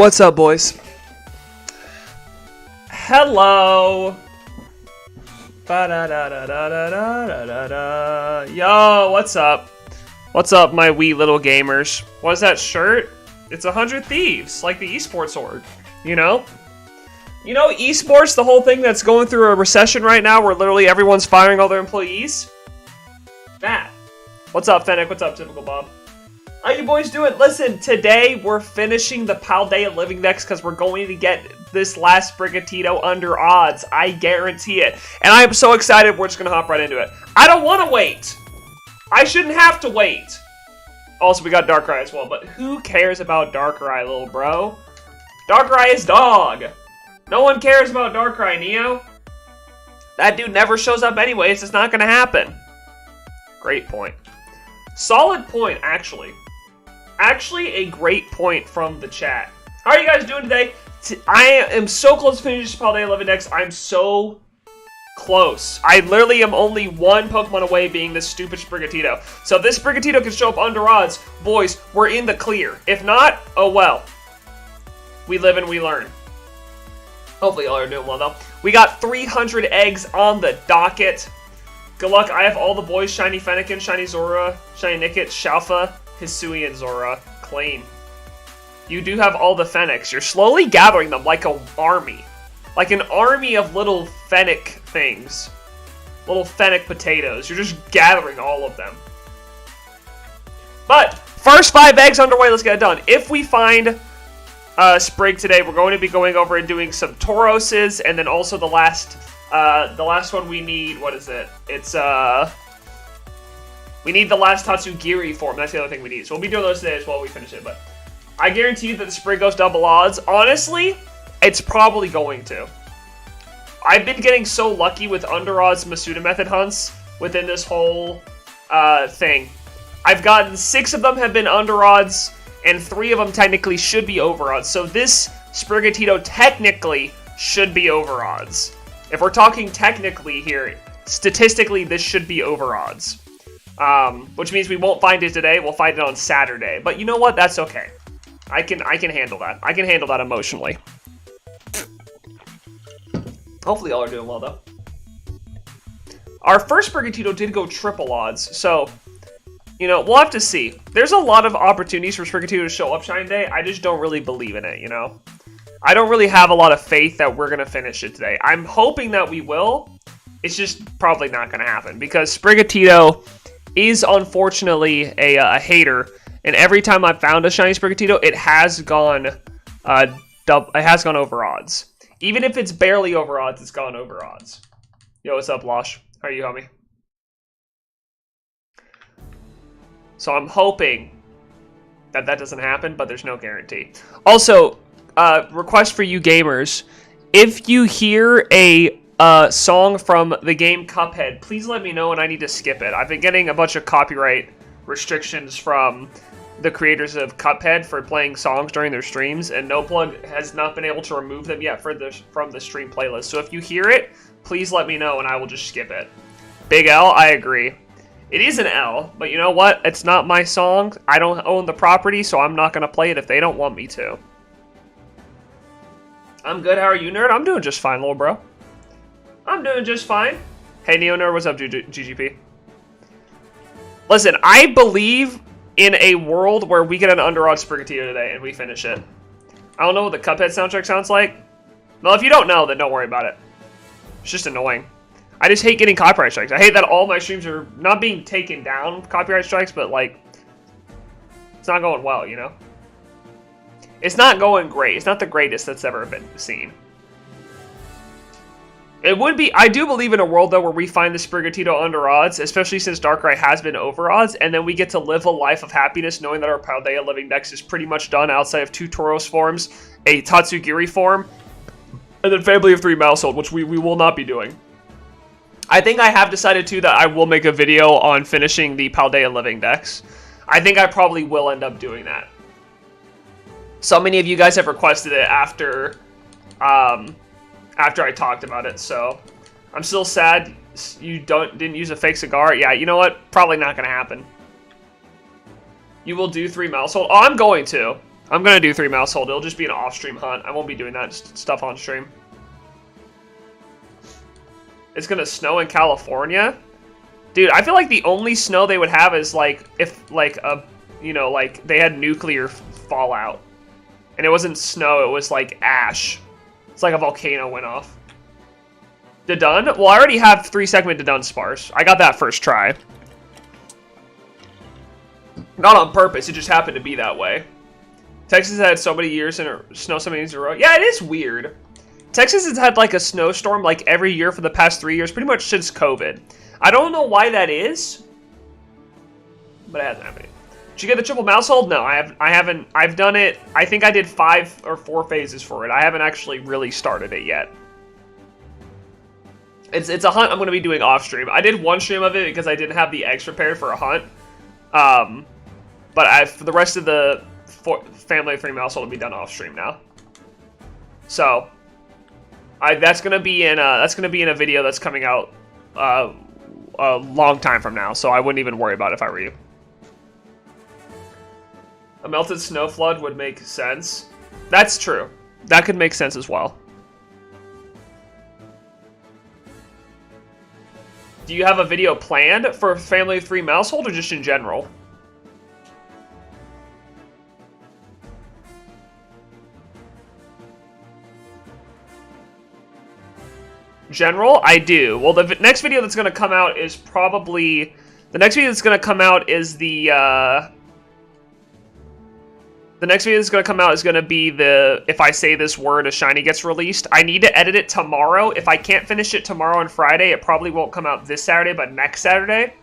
What's up, boys? Hello. Yo, what's up? What's up, my wee little gamers? What is that shirt? It's 100 Thieves, like the esports org, you know? You know, esports, the whole thing that's going through a recession right now where literally everyone's firing all their employees? That. What's up, Fennec? What's up, Typical Bob? How you boys doing? Listen, today we're finishing the Paldea living decks because we're going to get this last Sprigatito under odds. I guarantee it. And I am so excited we're just going to hop right into it. I don't want to wait. I shouldn't have to wait. Also, we got Darkrai as well, but who cares about Darkrai, little bro? Darkrai is dog. No one cares about Darkrai, Neo. That dude never shows up anyways. It's not going to happen. Great point. Solid point, actually. Actually, a great point from the chat. How are you guys doing today? I am so close to finishing Paldea 11 decks. I'm so close. I literally am only one Pokemon away being this stupid Sprigatito. So if this Sprigatito can show up under odds, boys, we're in the clear. If not, oh well. We live and we learn. Hopefully y'all are doing well, though. We got 300 eggs on the docket. Good luck. I have all the boys. Shiny Fennekin, Shiny Zora, Shiny Nickit, Shalfa, Hisui, and Zora. Clean. You do have all the Fennecs. You're slowly gathering them like an army. Like an army of little Fennec things. Little Fennec potatoes. You're just gathering all of them. But, first 5 eggs underway. Let's get it done. If we find Sprig today, we're going to be going over and doing some Tauroses, and then also the last one we need, what is it? It's, we need the last Tatsugiri form. That's the other thing we need. So we'll be doing those today as well. We finish it, but I guarantee you that the Sprig goes double odds. Honestly, it's probably going to. I've been getting so lucky with under odds Masuda method hunts within this whole thing. I've gotten 6 of them have been under odds, and 3 of them technically should be over odds. So this Sprigatito technically should be over odds. If we're talking technically here, statistically, this should be over odds. Which means we won't find it today. We'll find it on Saturday. But you know what? That's okay. I can handle that. I can handle that emotionally. Hopefully y'all are doing well, though. Our first Sprigatito did go triple odds, so, you know, we'll have to see. There's a lot of opportunities for Sprigatito to show up Shine Day. I just don't really believe in it, you know? I don't really have a lot of faith that we're going to finish it today. I'm hoping that we will. It's just probably not going to happen because Sprigatito is unfortunately a hater, and every time I've found a shiny Sprigatito, it has gone over odds. Even if it's barely over odds, it's gone over odds. Yo, what's up, Losh? How are you, homie? So I'm hoping that doesn't happen, but there's no guarantee. Also, request for you gamers, if you hear a song from the game Cuphead, please let me know and I need to skip it. I've been getting a bunch of copyright restrictions from the creators of Cuphead for playing songs during their streams, and NoPlug has not been able to remove them yet from the stream playlist. So if you hear it, please let me know and I will just skip it. Big L, I agree. It is an L, but you know what? It's not my song. I don't own the property, so I'm not going to play it if they don't want me to. I'm good. How are you, nerd? I'm doing just fine, little bro. I'm doing just fine. Hey, NeoHere, what's up, GGP? Listen, I believe in a world where we get an under-odds Sprigatito today and we finish it. I don't know what the Cuphead soundtrack sounds like. Well, if you don't know, then don't worry about it. It's just annoying. I just hate getting copyright strikes. I hate that all my streams are not being taken down, copyright strikes, but, like, it's not going well, you know? It's not going great. It's not the greatest that's ever been seen. It would be, I do believe in a world, though, where we find the Sprigatito under odds, especially since Darkrai has been over odds, and then we get to live a life of happiness knowing that our Paldea living decks is pretty much done outside of 2 Tauros forms, a Tatsugiri form, and then Family of 3 Mousehold, which we will not be doing. I think I have decided, too, that I will make a video on finishing the Paldea living decks. I think I probably will end up doing that. So many of you guys have requested it after I talked about it, so I'm still sad you didn't use a fake cigar. Yeah, you know what? Probably not going to happen. You will do 3 Mousehold. Oh, I'm going to. I'm gonna do 3 mouse hold. It'll just be an off-stream hunt. I won't be doing that stuff on stream. It's gonna snow in California? Dude, I feel like the only snow they would have is like if like a, you know, like they had nuclear fallout. And it wasn't snow, it was like ash. It's like a volcano went off. Dedun? Well, I already have 3-segment Dedun sparse. I got that first try. Not on purpose, it just happened to be that way. Texas had so many years in a snow so many years in a row. Yeah, it is weird. Texas has had like a snowstorm like every year for the past 3 years, pretty much since COVID. I don't know why that is, but it hasn't happened. Did you get the triple mouse hold? No, I haven't. I've done it. I think I did 5 or 4 phases for it. I haven't actually really started it yet. It's a hunt I'm going to be doing off stream. I did 1 stream of it because I didn't have the eggs prepared for a hunt. But for the rest of the family of 3 mouse hold will be done off stream now. So that's gonna be in a video that's coming out a long time from now. So I wouldn't even worry about it if I were you. A melted snow flood would make sense. That's true. That could make sense as well. Do you have a video planned for family of 3 mouse hold or just in general? General, I do. Well, the next video that's going to come out is probably... The next video that's going to come out is the next video that's going to come out is going to be the If I Say This Word, a Shiny gets released. I need to edit it tomorrow. If I can't finish it tomorrow and Friday, it probably won't come out this Saturday, but next Saturday.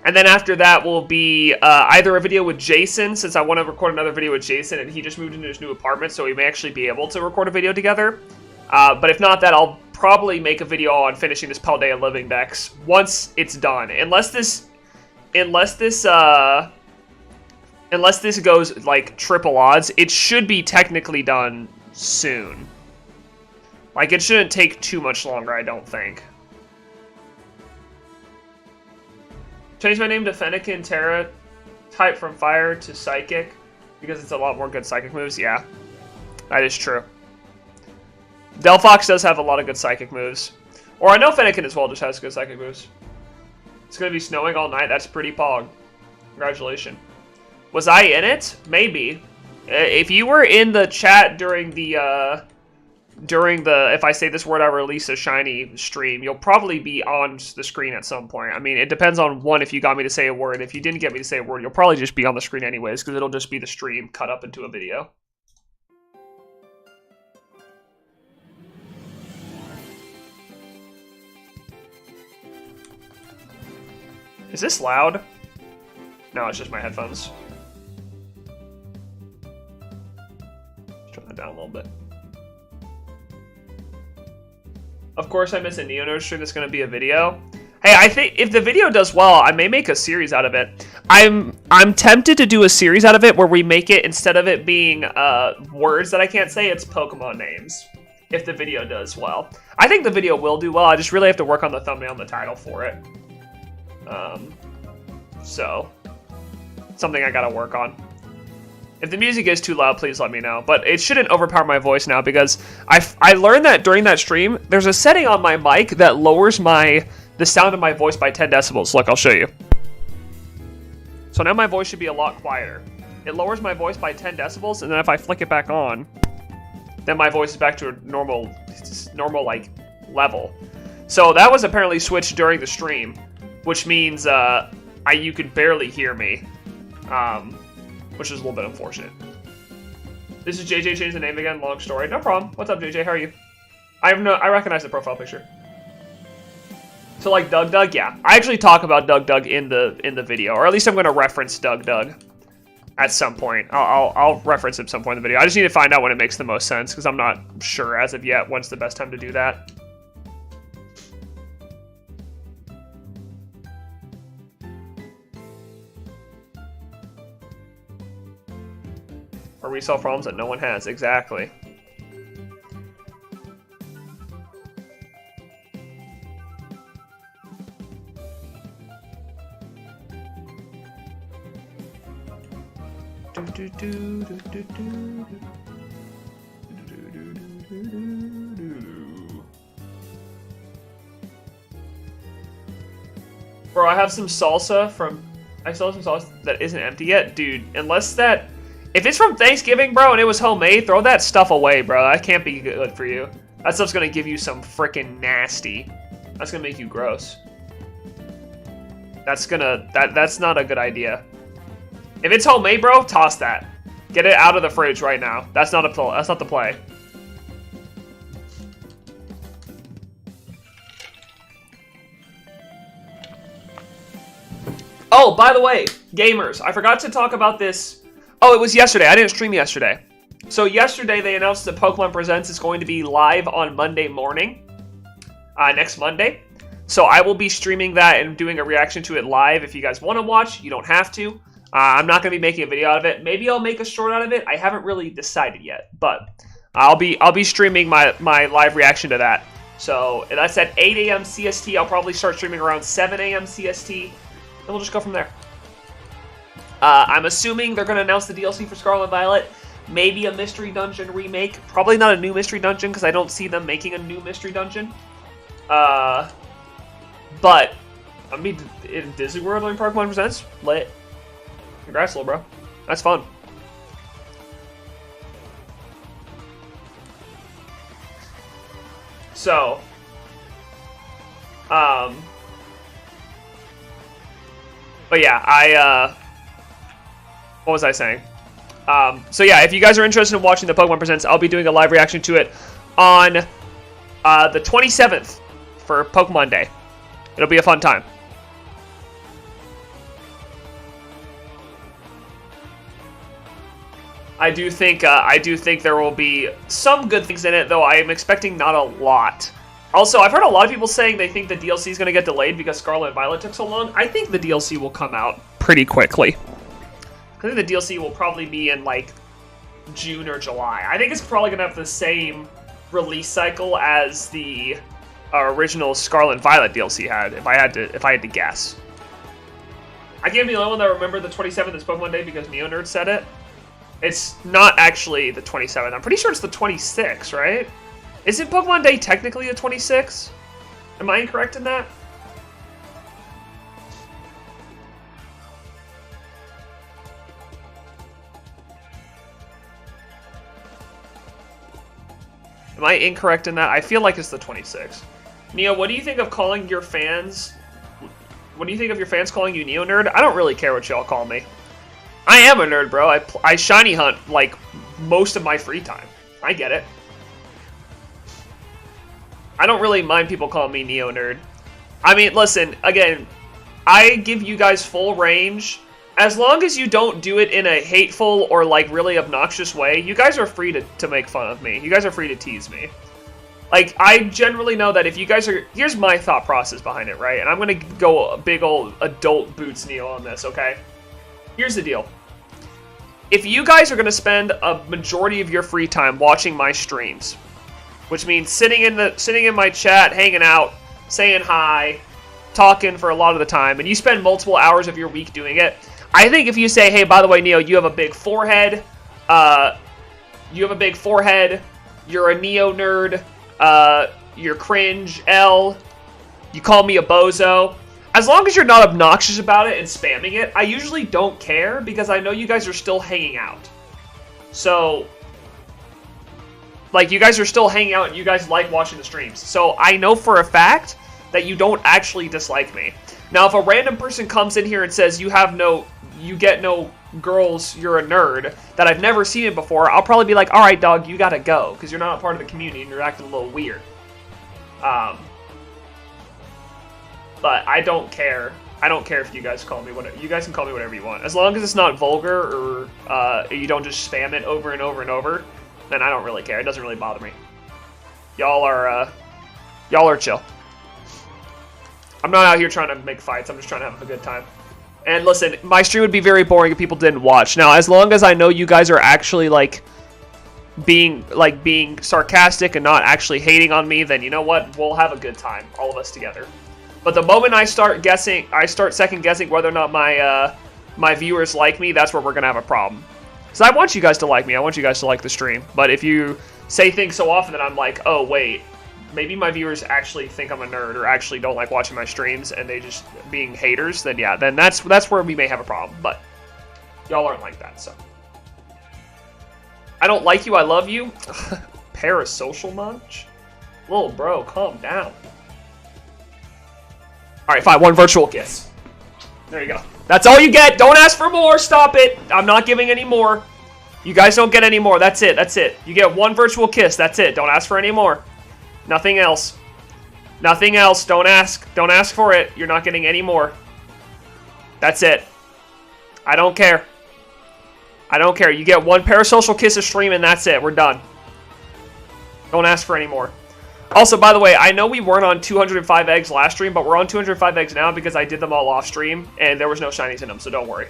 And then after that will be either a video with Jason, since I want to record another video with Jason, and he just moved into his new apartment, so we may actually be able to record a video together. But if not that, I'll probably make a video on finishing this Paldea Living Dex once it's done. Unless this goes like triple odds, it should be technically done soon. Like, it shouldn't take too much longer, I don't think. Change my name to Fennekin Terra, type from fire to psychic, because it's a lot more good psychic moves. Yeah, that is true. Delphox does have a lot of good psychic moves. Or I know Fennekin as well just has good psychic moves. It's going to be snowing all night. That's pretty pog. Congratulations. Was I in it? Maybe. If you were in the chat during the If I Say This Word, I Release a Shiny stream, you'll probably be on the screen at some point. I mean, it depends on, one, if you got me to say a word. If you didn't get me to say a word, you'll probably just be on the screen anyways, because it'll just be the stream cut up into a video. Is this loud? No, it's just my headphones. Let's turn that down a little bit. Of course, I miss a NeoHere stream that's going to be a video. Hey, I think if the video does well, I may make a series out of it. I'm tempted to do a series out of it where we make it, instead of it being words that I can't say, it's Pokemon names. If the video does well. I think the video will do well. I just really have to work on the thumbnail and the title for it. So, something I gotta work on. If the music is too loud, please let me know. But it shouldn't overpower my voice now, because I learned that during that stream, there's a setting on my mic that lowers the sound of my voice by 10 decibels. Look, I'll show you. So now my voice should be a lot quieter. It lowers my voice by 10 decibels, and then if I flick it back on, then my voice is back to a normal like level. So that was apparently switched during the stream, which means you could barely hear me, which is a little bit unfortunate. This is JJ. Change the name again. Long story. No problem. What's up, JJ? How are you? I recognize the profile picture. So like Doug, yeah. I actually talk about Doug in the video, or at least I'm going to reference Doug at some point. I'll reference him some point in the video. I just need to find out when it makes the most sense, because I'm not sure as of yet when's the best time to do that. Or we solve problems that no one has. Exactly. Bro, I have some salsa from... I still have some salsa that isn't empty yet. Dude, unless that... If it's from Thanksgiving, bro, and it was homemade, throw that stuff away, bro. That can't be good for you. That stuff's gonna give you some freaking nasty. That's gonna make you gross. That's gonna... That's not a good idea. If it's homemade, bro, toss that. Get it out of the fridge right now. That's not the play. Oh, by the way, gamers, I forgot to talk about this. Oh, it was yesterday. I didn't stream yesterday. So yesterday they announced that Pokemon Presents is going to be live on Monday morning. Next Monday. So I will be streaming that and doing a reaction to it live. If you guys want to watch, you don't have to. I'm not going to be making a video out of it. Maybe I'll make a short out of it. I haven't really decided yet. But I'll be streaming my live reaction to that. So that's at 8 a.m. CST. I'll probably start streaming around 7 a.m. CST. And we'll just go from there. I'm assuming they're going to announce the DLC for Scarlet and Violet. Maybe a Mystery Dungeon remake. Probably not a new Mystery Dungeon, because I don't see them making a new Mystery Dungeon. But, I mean, in Disney World doing Pokemon Presents, lit. Congrats, little bro. That's fun. So, but yeah, what was I saying? So yeah, if you guys are interested in watching the Pokemon Presents, I'll be doing a live reaction to it on the 27th for Pokemon Day. It'll be a fun time. I do think there will be some good things in it, though I am expecting not a lot. Also, I've heard a lot of people saying they think the DLC is going to get delayed because Scarlet and Violet took so long. I think the DLC will come out pretty quickly. I think the DLC will probably be in, like, June or July. I think it's probably going to have the same release cycle as the original Scarlet and Violet DLC had, if I had to guess. I can't be the only one that remembered the 27th is Pokemon Day because NeoHere said it. It's not actually the 27th. I'm pretty sure it's the 26th, right? Isn't Pokemon Day technically the 26th? Am I incorrect in that? Am I incorrect in that? I feel like it's the 26th. Neo, what do you think of calling your fans... What do you think of your fans calling you NeoNerd? I don't really care what y'all call me. I am a nerd, bro. I shiny hunt, like, most of my free time. I get it. I don't really mind people calling me NeoNerd. I mean, listen, again, I give you guys full range. As long as you don't do it in a hateful or, like, really obnoxious way, you guys are free to make fun of me. You guys are free to tease me. Like, I generally know that if you guys are... Here's my thought process behind it, right? And I'm going to go a big old adult boots Neo on this, okay? Here's the deal. If you guys are going to spend a majority of your free time watching my streams, which means sitting in my chat, hanging out, saying hi, talking for a lot of the time, and you spend multiple hours of your week doing it, I think if you say, hey, by the way, Neo, you have a big forehead, you're a Neo nerd, you're cringe, L, you call me a bozo. As long as you're not obnoxious about it and spamming it, I usually don't care because I know you guys are still hanging out. So, like, you guys are still hanging out and you guys like watching the streams. So I know for a fact that you don't actually dislike me. Now, if a random person comes in here and says you get no girls, you're a nerd, that I've never seen it before, I'll probably be like, alright, dog, you gotta go, because you're not a part of the community and you're acting a little weird. But I don't care. I don't care if you guys call me whatever. You guys can call me whatever you want. As long as it's not vulgar or you don't just spam it over and over and over, then I don't really care. It doesn't really bother me. Y'all are chill. I'm not out here trying to make fights. I'm just trying to have a good time. And listen, my stream would be very boring if people didn't watch. Now, as long as I know you guys are actually being sarcastic and not actually hating on me, then you know what? We'll have a good time, all of us together. But the moment I start second guessing whether or not my viewers like me, that's where we're gonna have a problem. Because I want you guys to like me. I want you guys to like the stream. But if you say things so often that I'm like, oh, wait, maybe my viewers actually think I'm a nerd or actually don't like watching my streams and they just being haters, then yeah, then that's where we may have a problem. But y'all aren't like that, so. I don't like you, I love you. Parasocial munch? Little bro, calm down. Alright, fine, one virtual kiss. There you go. That's all you get. Don't ask for more. Stop it. I'm not giving any more. You guys don't get any more. That's it. That's it. You get one virtual kiss. That's it. Don't ask for any more. Nothing else. Nothing else. Don't ask. Don't ask for it. You're not getting any more. That's it. I don't care. I don't care. You get one parasocial kiss a stream and that's it. We're done. Don't ask for any more. Also, by the way, I know we weren't on 205 eggs last stream, but we're on 205 eggs now because I did them all off stream, and there was no shinies in them, so don't worry.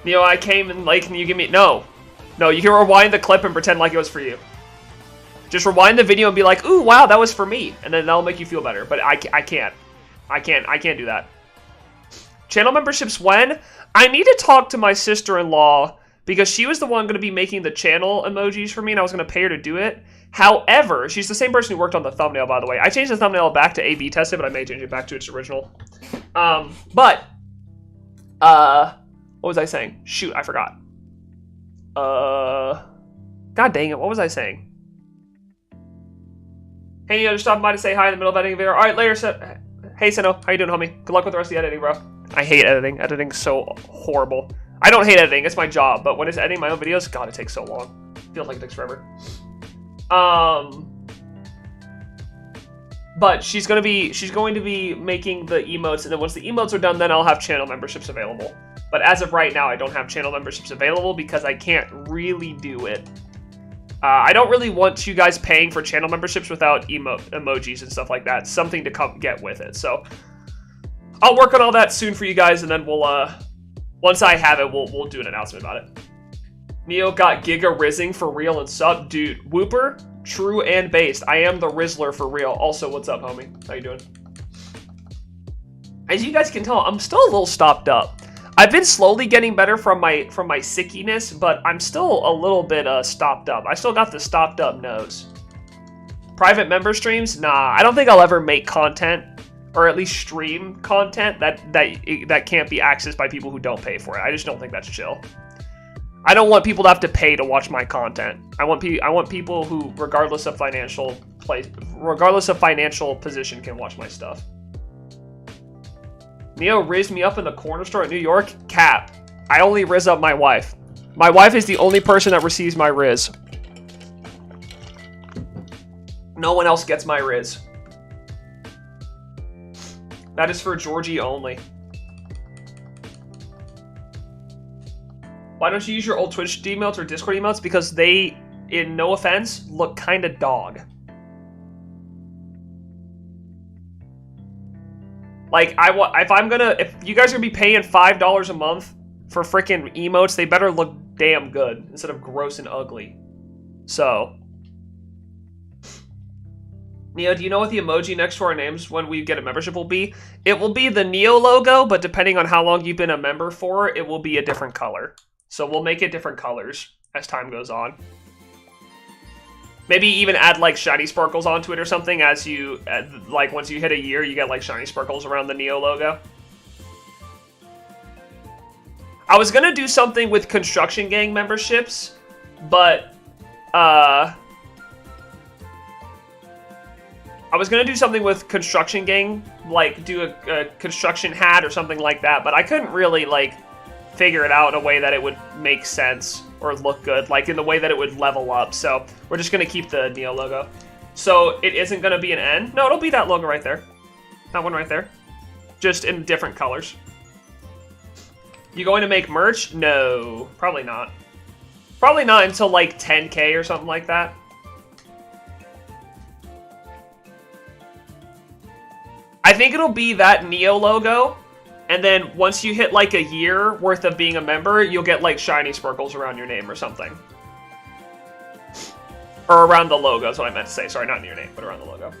Neo, I came in late, can you give me... No. No, you can rewind the clip and pretend like it was for you. Just rewind the video and be like, ooh, wow, that was for me. And then that'll make you feel better, but I can't. I can't do that. Channel memberships when? I need to talk to my sister-in-law because she was the one going to be making the channel emojis for me, and I was going to pay her to do it. However, she's the same person who worked on the thumbnail, by the way. I changed the thumbnail back to A/B tested, but I may change it back to its original. What was I saying? Shoot, I forgot. God dang it, what was I saying? Hey, Neo, just stopping by to say hi in the middle of editing a video. All right, later, hey, Sino, how you doing, homie? Good luck with the rest of the editing, bro. I hate editing. Editing's so horrible. I don't hate editing, it's my job, but when it's editing my own videos, God, it takes so long. It feels like it takes forever. But she's going to be making the emotes, and then once the emotes are done, then I'll have channel memberships available. But as of right now, I don't have channel memberships available because I can't really do it. I don't really want you guys paying for channel memberships without emojis and stuff like that. Something to come get with it. So I'll work on all that soon for you guys, and then we'll once I have it, we'll do an announcement about it. Neo got Giga Rizzing for real and sub. Dude, Whooper, true and based. I am the Rizzler for real. Also, what's up, homie? How you doing? As you guys can tell, I'm still a little stopped up. I've been slowly getting better from my sickiness, but I'm still a little bit stopped up. I still got the stopped up nose. Private member streams? Nah, I don't think I'll ever make content, or at least stream content that can't be accessed by people who don't pay for it. I just don't think that's chill. I don't want people to have to pay to watch my content. I want people who, regardless of financial position, can watch my stuff. Neo rizzed me up in the corner store at New York. Cap. I only rizz up my wife. My wife is the only person that receives my rizz. No one else gets my rizz. That is for Georgie only. Why don't you use your old Twitch emotes or Discord emotes? Because they, in no offense, look kind of dog. Like, if you guys are gonna be paying $5 a month for freaking emotes, they better look damn good instead of gross and ugly. So, Neo, do you know what the emoji next to our names when we get a membership will be? It will be the Neo logo, but depending on how long you've been a member for, it will be a different color. So we'll make it different colors as time goes on. Maybe even add like shiny sparkles onto it or something as you, like once you hit a year, you get like shiny sparkles around the Neo logo. I was gonna do something with Construction Gang memberships, but, I was gonna do something with Construction Gang, like do a construction hat or something like that, but I couldn't really like figure it out in a way that it would make sense or look good, like in the way that it would level up. So we're just gonna keep the Neo logo. So it isn't gonna be an N. No, it'll be that logo right there. That one right there. Just in different colors. You going to make merch? No, probably not. Probably not until like 10K or something like that. I think it'll be that Neo logo, and then once you hit like a year worth of being a member, you'll get like shiny sparkles around your name or something. Or around the logo is what I meant to say. Sorry, not in your name, but around the logo.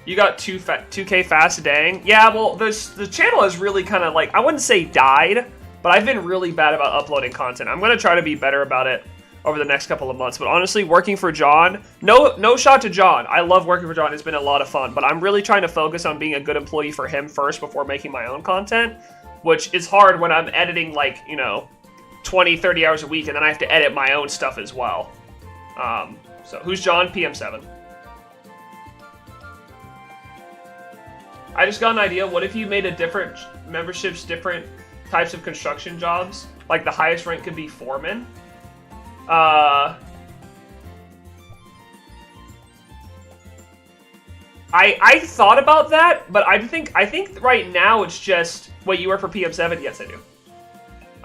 You got 2K fast, dang. Yeah, well, the channel has really kind of like, I wouldn't say died, but I've been really bad about uploading content. I'm going to try to be better about it over the next couple of months. But honestly, working for John, no shot to John. I love working for John. It's been a lot of fun. But I'm really trying to focus on being a good employee for him first before making my own content, which is hard when I'm editing like, you know, 20, 30 hours a week, and then I have to edit my own stuff as well. So who's John? PM7. I just got an idea. What if you made a different memberships, different types of construction jobs? Like the highest rank could be foreman. I thought about that, but I think right now it's just, wait, you work for PM7? Yes, I do.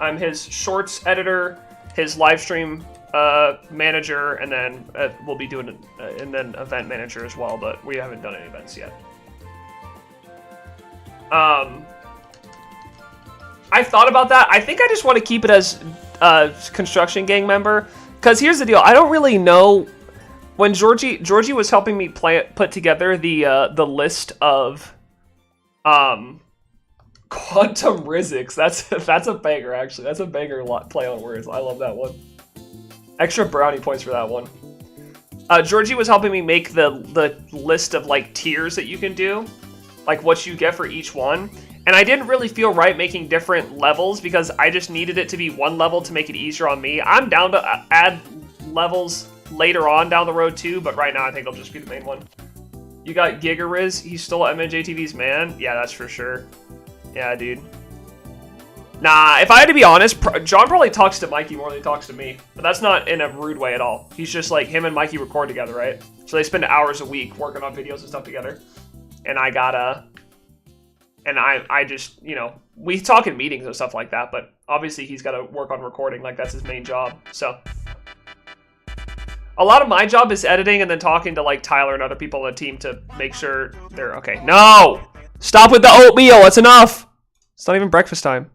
I'm his shorts editor, his live stream manager, and then we'll be doing and then event manager as well, but we haven't done any events yet. I thought about that. I think I just want to keep it as a construction gang member, because here's the deal. I don't really know. When Georgie was helping me put together the list of quantum Rizix. That's a banger, actually. That's a banger play on words. I love that one. Extra brownie points for that one. Georgie was helping me make the list of like tiers that you can do, like what you get for each one. And I didn't really feel right making different levels because I just needed it to be one level to make it easier on me. I'm down to add levels later on down the road too, but right now I think it'll just be the main one. You got Giga Riz. He stole MNJTV's man. Yeah, that's for sure. Yeah, dude. Nah, if I had to be honest, John probably talks to Mikey more than he talks to me. But that's not in a rude way at all. He's just like, him and Mikey record together, right? So they spend hours a week working on videos and stuff together. And I gotta... And I just, you know, we talk in meetings and stuff like that, but obviously he's got to work on recording, like that's his main job. So a lot of my job is editing and then talking to like Tyler and other people on the team to make sure they're okay. No! Stop with the oatmeal, that's enough! It's not even breakfast time.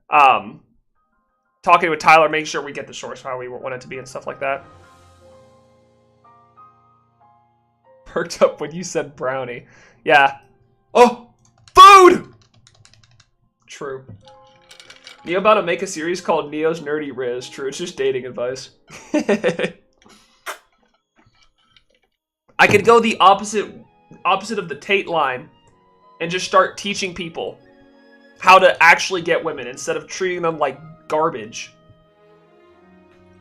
Talking with Tyler, making sure we get the shorts how we want it to be and stuff like that. Perked up when you said brownie. Yeah. Oh! Food! True. Neo about to make a series called Neo's Nerdy Riz. True, it's just dating advice. I could go the opposite of the Tate line and just start teaching people how to actually get women instead of treating them like garbage.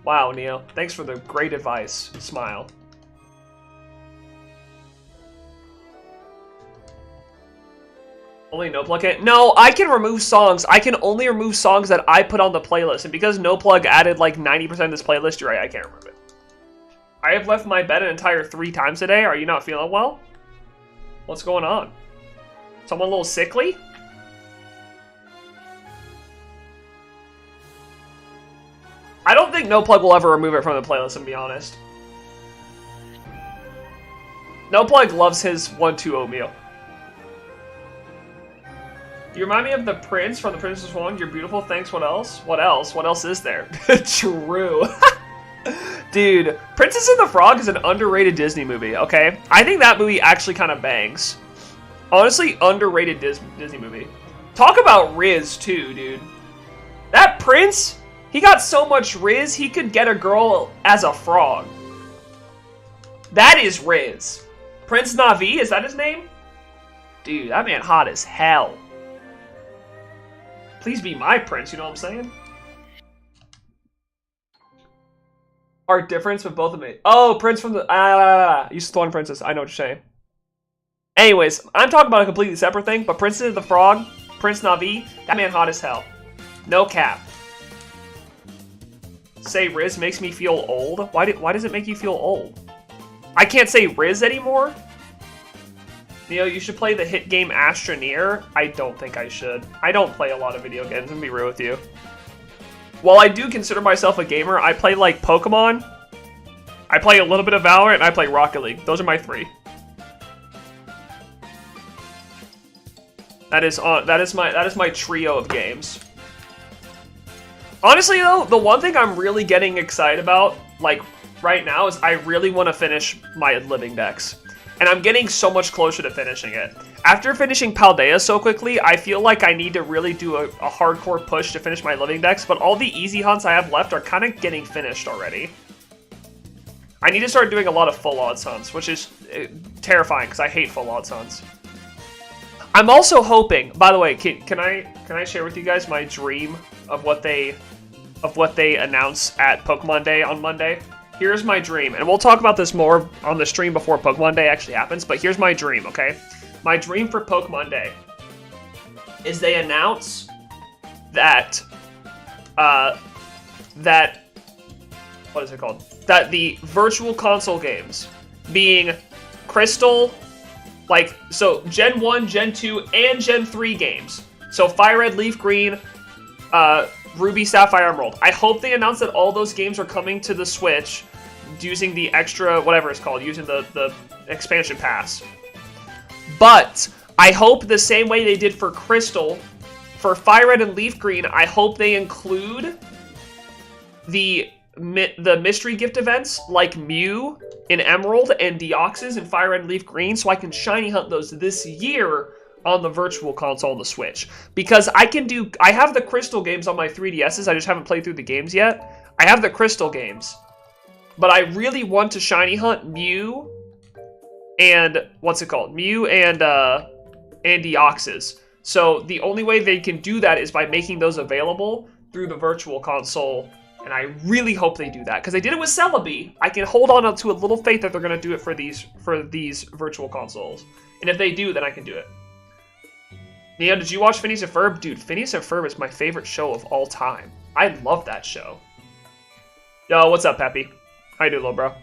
Wow, Neo. Thanks for the great advice. Smile. Only NoPlug can? No, I can remove songs. I can only remove songs that I put on the playlist. And because NoPlug added like 90% of this playlist, you're right, I can't remove it. I have left my bed an entire 3 times today. Are you not feeling well? What's going on? Someone a little sickly? I don't think NoPlug will ever remove it from the playlist, to be honest. NoPlug loves his 1-2 oatmeal. You remind me of the prince from The Princess Swung. You're beautiful. Thanks. What else? What else? What else is there? True. Dude, Princess and the Frog is an underrated Disney movie, okay? I think that movie actually kind of bangs. Honestly, underrated Disney movie. Talk about Riz, too, dude. That prince, he got so much Riz, he could get a girl as a frog. That is Riz. Prince Na'vi, is that his name? Dude, that man hot as hell. Please be my prince, you know what I'm saying? Art difference with both of me. Oh, Prince from the... You Swan Princess. I know what you're saying. Anyways, I'm talking about a completely separate thing, but Princess of the Frog, Prince Na'vi, that man hot as hell. No cap. Say Riz makes me feel old? Why does it make you feel old? I can't say Riz anymore? Neo, you should play the hit game Astroneer. I don't think I should. I don't play a lot of video games, I'm gonna be real with you. While I do consider myself a gamer, I play like Pokemon, I play a little bit of Valorant, and I play Rocket League. Those are my 3. That is my trio of games. Honestly though, the one thing I'm really getting excited about, like right now, is I really want to finish my living decks. And I'm getting so much closer to finishing it. After finishing Paldea so quickly, I feel like I need to really do a hardcore push to finish my living decks, but all the easy hunts I have left are kind of getting finished already. I need to start doing a lot of full odds hunts, which is terrifying because I hate full odds hunts. I'm also hoping, by the way, can I share with you guys my dream of what they announce at Pokemon Day on Monday? Here's my dream, and we'll talk about this more on the stream before Pokemon Day actually happens, but here's my dream, okay? My dream for Pokemon Day is they announce that, what is it called? That the Virtual Console games, being Crystal, like, so Gen 1, Gen 2, and Gen 3 games, so Fire Red, Leaf Green, Ruby, Sapphire, Emerald. I hope they announce that all those games are coming to the Switch using the extra, whatever it's called, using the expansion pass. But I hope the same way they did for Crystal, for Fire Red and Leaf Green, I hope they include the mystery gift events like Mew in Emerald and Deoxys in Fire Red and Leaf Green, so I can shiny hunt those this year on the Virtual Console on the Switch. Because I have the Crystal games on my 3DSs, I just haven't played through the games yet. I have the Crystal games. But I really want to shiny hunt Mew and, what's it called? Mew and Deoxys. So the only way they can do that is by making those available through the Virtual Console. And I really hope they do that. Because they did it with Celebi. I can hold on to a little faith that they're going to do it for these Virtual Consoles. And if they do, then I can do it. Neo, did you watch Phineas and Ferb? Dude, Phineas and Ferb is my favorite show of all time. I love that show. Yo, what's up, Peppy? How you doing, little bro?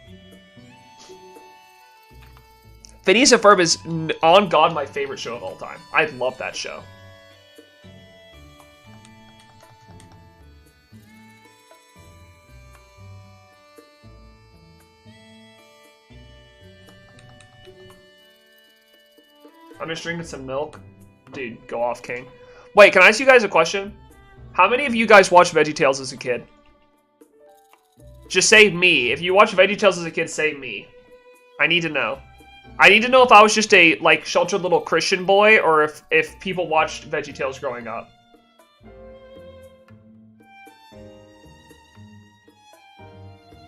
Phineas and Ferb is, on God, my favorite show of all time. I love that show. I'm just drinking some milk. Dude, go off, King. Wait, can I ask you guys a question? How many of you guys watched VeggieTales as a kid? Just say me. If you watched VeggieTales as a kid, say me. I need to know. I need to know if I was just a, like, sheltered little Christian boy, or if people watched VeggieTales growing up.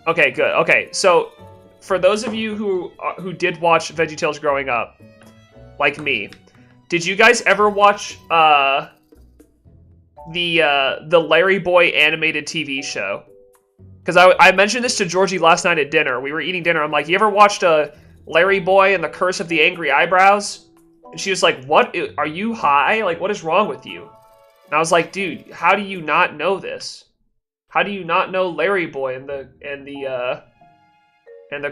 Okay, good. Okay, so, for those of you who did watch VeggieTales growing up, like me, did you guys ever watch the Larry Boy animated TV show? Because I mentioned this to Georgie last night at dinner. We were eating dinner. I'm like, you ever watched Larry Boy and the Curse of the Angry Eyebrows? And she was like, what? Are you high? Like, what is wrong with you? And I was like, dude, how do you not know this? How do you not know Larry Boy and the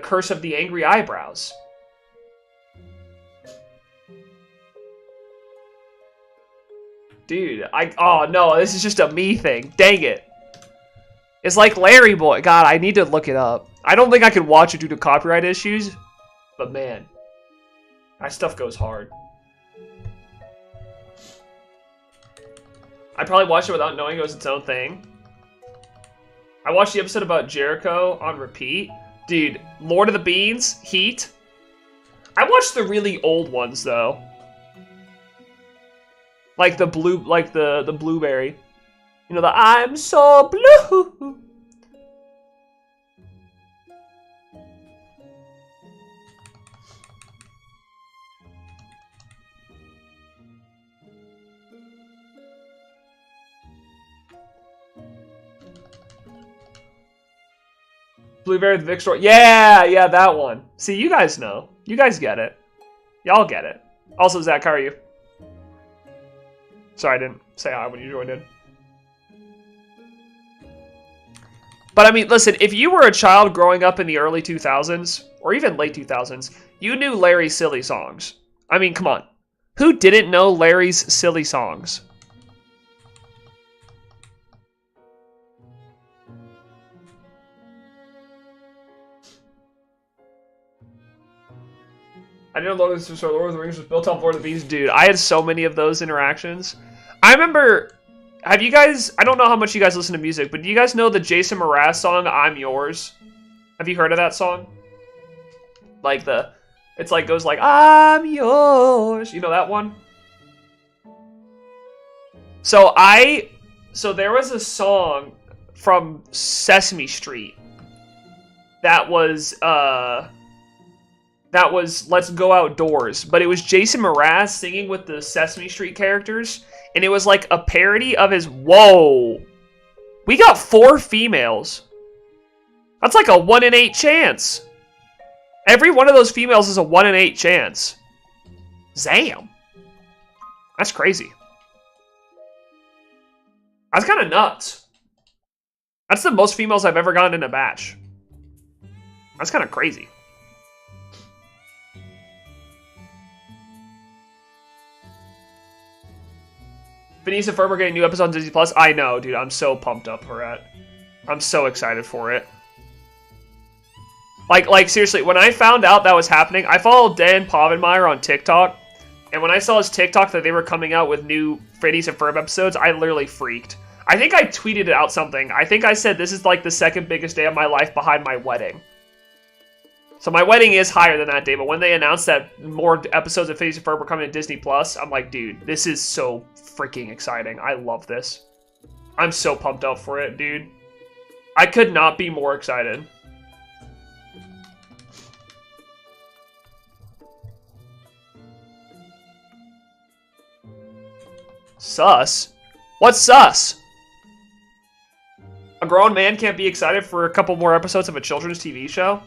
Curse of the Angry Eyebrows? Dude, oh no, this is just a me thing. Dang it. It's like Larry Boy. God, I need to look it up. I don't think I can watch it due to copyright issues, but man, that stuff goes hard. I probably watched it without knowing it was its own thing. I watched the episode about Jericho on repeat. Dude, Lord of the Beans, Heat. I watched the really old ones though. Like the blue, like the blueberry. You know, the I'm so blue. Blueberry the Vic store. Yeah, that one. See, you guys know. You guys get it. Y'all get it. Also, Zach, how are you? Sorry, I didn't say hi when you joined in. But I mean, listen, if you were a child growing up in the early 2000s, or even late 2000s, you knew Larry's silly songs. I mean, come on. Who didn't know Larry's silly songs? I didn't know Lord of the Rings was built on Lord of the Beans. Dude, I had so many of those interactions. I remember, have you guys, I don't know how much you guys listen to music, but do you guys know the Jason Mraz song, I'm Yours? Have you heard of that song? Like the It's like, goes like, I'm yours. You know that one? So there was a song from Sesame Street that was Let's Go Outdoors, but it was Jason Mraz singing with the Sesame Street characters, and it was like a parody of his, whoa, we got 4 females. That's like a 1 in 8 chance. Every one of those females is a 1 in 8 chance. Damn. That's crazy. That's kind of nuts. That's the most females I've ever gotten in a batch. That's kind of crazy. Phineas and Ferb are getting a new episode on Disney Plus. I know, dude. I'm so pumped up for it. I'm so excited for it. Like seriously, when I found out that was happening, I followed Dan Povenmire on TikTok, and when I saw his TikTok that they were coming out with new Phineas and Ferb episodes, I literally freaked. I think I tweeted out something. I think I said this is like the second biggest day of my life behind my wedding. So my wedding is higher than that day, but when they announced that more episodes of Phineas and Ferb were coming to Disney Plus, I'm like, dude, this is so freaking exciting. I love this. I'm so pumped up for it, dude. I could not be more excited. Sus? What's sus? A grown man can't be excited for a couple more episodes of a children's TV show?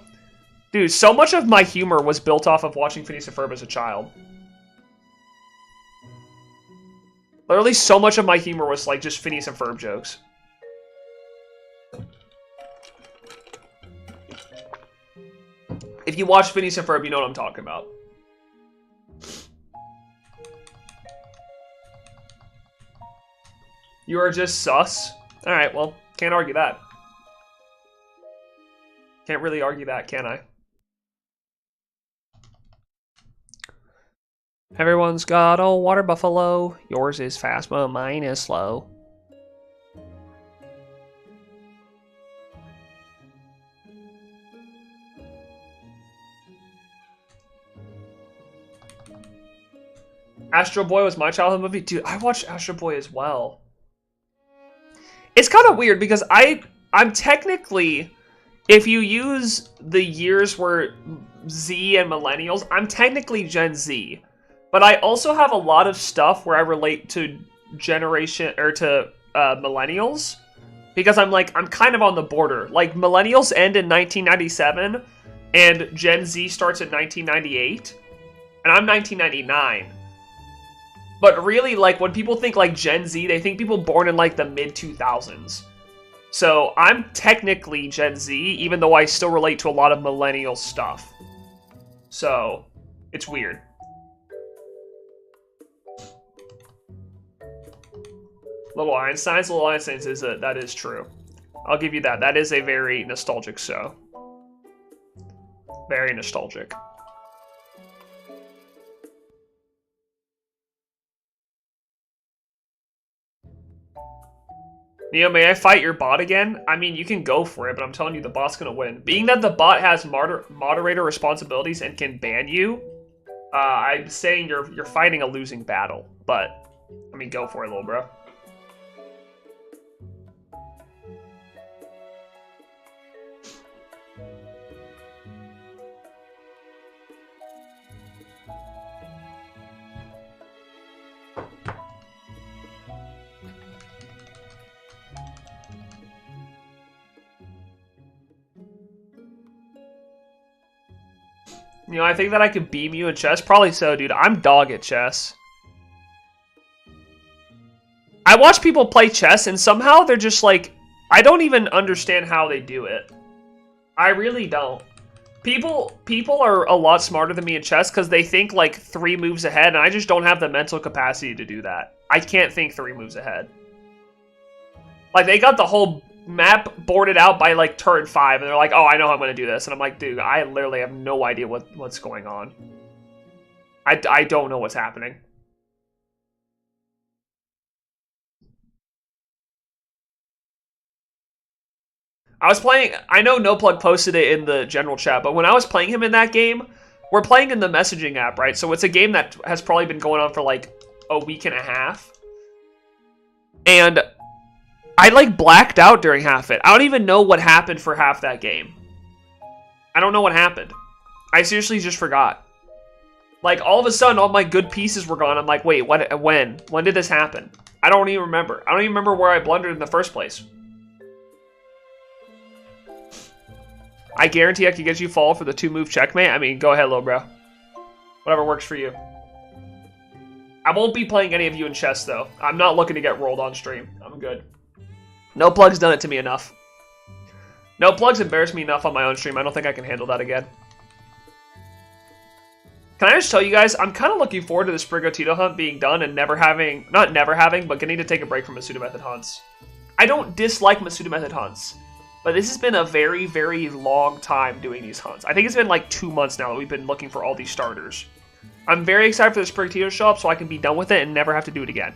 Dude, so much of my humor was built off of watching Phineas and Ferb as a child. Literally, so much of my humor was like just Phineas and Ferb jokes. If you watch Phineas and Ferb, you know what I'm talking about. You are just sus? Alright, well, can't argue that. Can't really argue that, can I? Everyone's got a water buffalo. Yours is fast, but mine is slow. Astro Boy was my childhood movie. Dude, I watched Astro Boy as well. It's kind of weird because I'm technically, if you use the years where Z and millennials, I'm technically Gen Z. But I also have a lot of stuff where I relate to generation, or to millennials. Because I'm kind of on the border. Like, millennials end in 1997, and Gen Z starts in 1998. And I'm 1999. But really, like, when people think, like, Gen Z, they think people born in, like, the mid-2000s. So, I'm technically Gen Z, even though I still relate to a lot of millennial stuff. So, it's weird. Little Einsteins that is true. I'll give you that. That is a very nostalgic show. Very nostalgic. Neo, may I fight your bot again? I mean, you can go for it, but I'm telling you, the bot's gonna win. Being that the bot has moderator responsibilities and can ban you, I'm saying you're fighting a losing battle. But, I mean, go for it, little bro. You know, I think that I could beam you in chess. Probably so, dude. I'm dog at chess. I watch people play chess, and somehow they're just like... I don't even understand how they do it. I really don't. People are a lot smarter than me in chess because they think, like, 3 moves ahead, and I just don't have the mental capacity to do that. I can't think 3 moves ahead. Like, they got the whole map boarded out by, like, turn 5, and they're like, oh, I know how I'm going to do this. And I'm like, dude, I literally have no idea what's going on. I don't know what's happening. I was playing, I know NoPlug posted it in the general chat, but when I was playing him in that game, we're playing in the messaging app, right? So it's a game that has probably been going on for like a week and a half. And I like blacked out during half it. I don't even know what happened for half that game. I don't know what happened. I seriously just forgot. Like all of a sudden, all my good pieces were gone. I'm like, wait, what? When? When did this happen? I don't even remember. I don't even remember where I blundered in the first place. I guarantee I could get you fall for the 2-move checkmate. I mean, go ahead, little bro. Whatever works for you. I won't be playing any of you in chess, though. I'm not looking to get rolled on stream. I'm good. No Plug's done it to me enough. No Plug's embarrassed me enough on my own stream. I don't think I can handle that again. Can I just tell you guys, I'm kind of looking forward to the Sprigatito hunt being done and never having, not never having, but getting to take a break from Masuda Method hunts. I don't dislike Masuda Method hunts. But this has been a very, very long time doing these hunts. I think it's been like 2 months now that we've been looking for all these starters. I'm very excited for the Sprigatito to show up so I can be done with it and never have to do it again.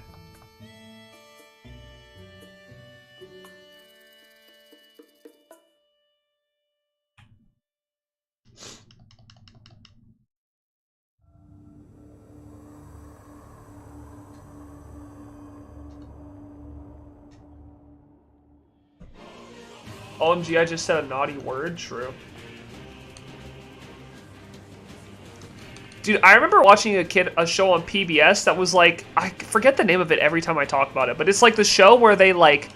OMG, I just said a naughty word. True. Dude, I remember watching a show on PBS that was like, I forget the name of it every time I talk about it, but it's like the show where they like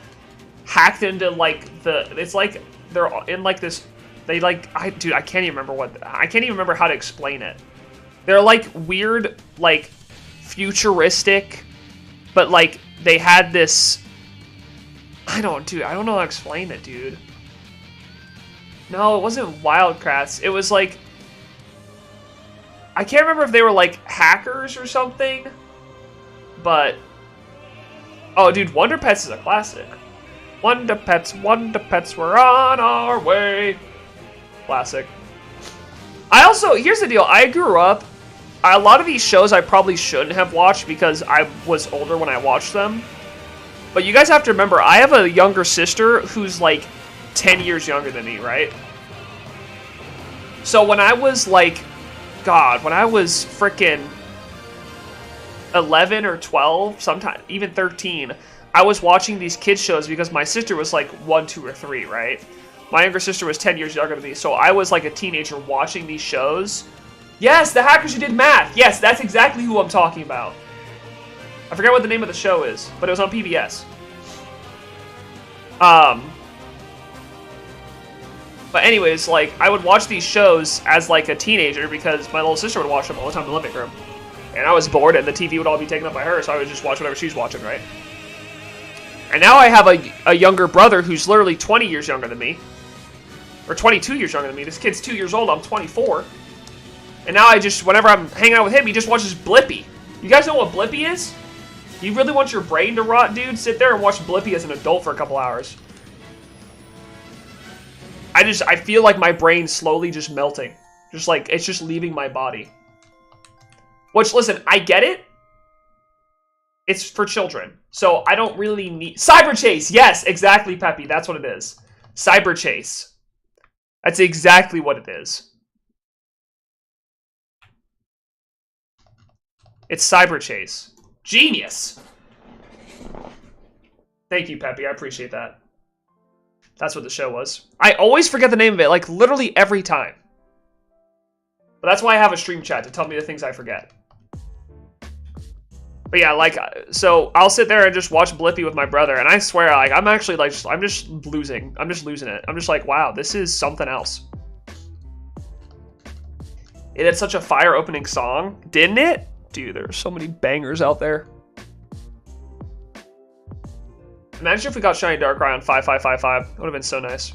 hacked into like it's like they're in like this, they like, dude, I can't even remember how to explain it. They're like weird, like futuristic, but like they had this, I don't know how to explain it, dude. No, it wasn't Wildcrats. It was like, I can't remember if they were like hackers or something, but oh, dude, Wonder Pets is a classic. Wonder Pets, we're on our way. Classic. I also, here's the deal. I grew up, a lot of these shows I probably shouldn't have watched because I was older when I watched them. But you guys have to remember, I have a younger sister who's like 10 years younger than me, right? So when I was like, God, when I was freaking 11 or 12, sometime even 13, I was watching these kids shows because my sister was like 1, 2, or 3, right? My younger sister was 10 years younger than me, so I was like a teenager watching these shows. Yes, the hackers who did math. Yes, that's exactly who I'm talking about. I forget what the name of the show is, but it was on PBS. But anyways, like, I would watch these shows as, like, a teenager because my little sister would watch them all the time in the living room. And I was bored, and the TV would all be taken up by her, so I would just watch whatever she's watching, right? And now I have a younger brother who's literally 20 years younger than me. Or 22 years younger than me. This kid's 2 years old, I'm 24. And now I just, whenever I'm hanging out with him, he just watches Blippi. You guys know what Blippi is? You really want your brain to rot, dude? Sit there and watch Blippi as an adult for a couple hours. I feel like my brain's slowly just melting. Just like, it's just leaving my body. Which, listen, I get it. It's for children. So I don't really need... Cyber Chase! Yes, exactly, Peppy. That's what it is. Cyber Chase. That's exactly what it is. It's Cyber Chase. Genius! Thank you, Peppy. I appreciate that. That's what the show was. I always forget the name of it, like, literally every time. But that's why I have a stream chat, to tell me the things I forget. But yeah, like, so I'll sit there and just watch Blippi with my brother, and I swear, like, I'm actually, like, I'm just losing. I'm just losing it. I'm just like, wow, this is something else. It had such a fire opening song, didn't it? Dude, there are so many bangers out there. Imagine if we got Shiny Darkrai on 5555. That would have been so nice.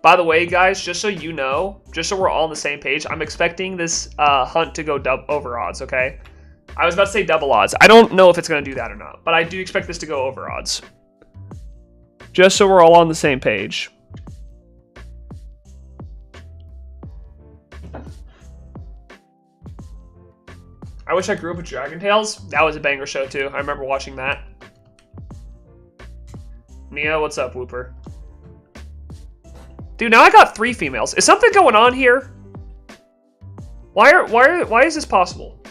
By the way, guys, just so you know, just so we're all on the same page, I'm expecting this hunt to go over odds, okay? I was about to say double odds. I don't know if it's going to do that or not, but I do expect this to go over odds. Just so we're all on the same page. I wish I grew up with Dragon Tales. That was a banger show, too. I remember watching that. Neo, what's up, Whooper? Dude, now I got 3 females. Is something going on here? Why is this possible?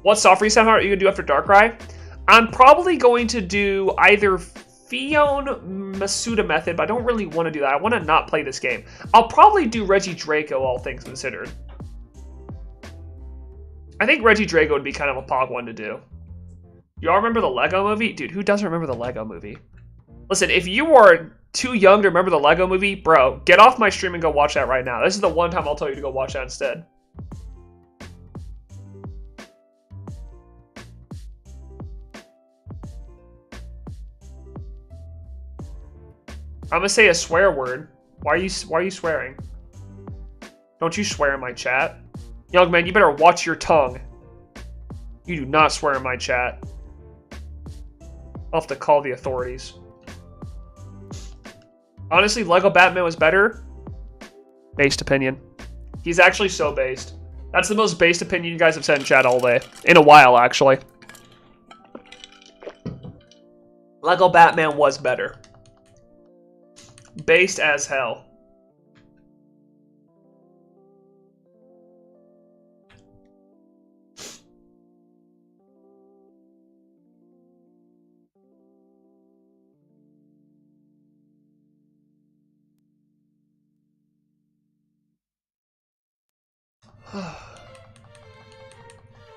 What soft reset are you gonna do after Darkrai? I'm probably going to do either Fion Masuda method, but I don't really want to do that. I want to not play this game. I'll probably do Reggie Draco, all things considered. I think Reggie Draco would be kind of a pog one to do. Y'all remember the Lego movie? Dude, who doesn't remember the Lego movie? Listen, if you are too young to remember the Lego movie, bro, get off my stream and go watch that right now. This is the one time I'll tell you to go watch that instead. I'm gonna say a swear word. Why are you swearing? Don't you swear in my chat. Young man, you better watch your tongue. You do not swear in my chat. I'll have to call the authorities. Honestly, Lego Batman was better. Based opinion. He's actually so based. That's the most based opinion you guys have said in chat all day. In a while, actually. Lego Batman was better. Based as hell.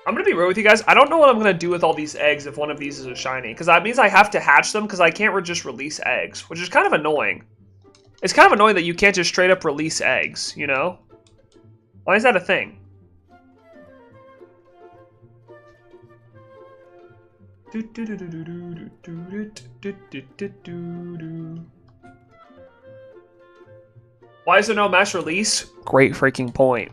I'm gonna be real with you guys. I don't know what I'm gonna do with all these eggs if one of these is a shiny, because that means I have to hatch them because I can't just release eggs, which is kind of annoying. It's kind of annoying that you can't just straight up release eggs, you know? Why is that a thing? Why is there no mass release? Great freaking point.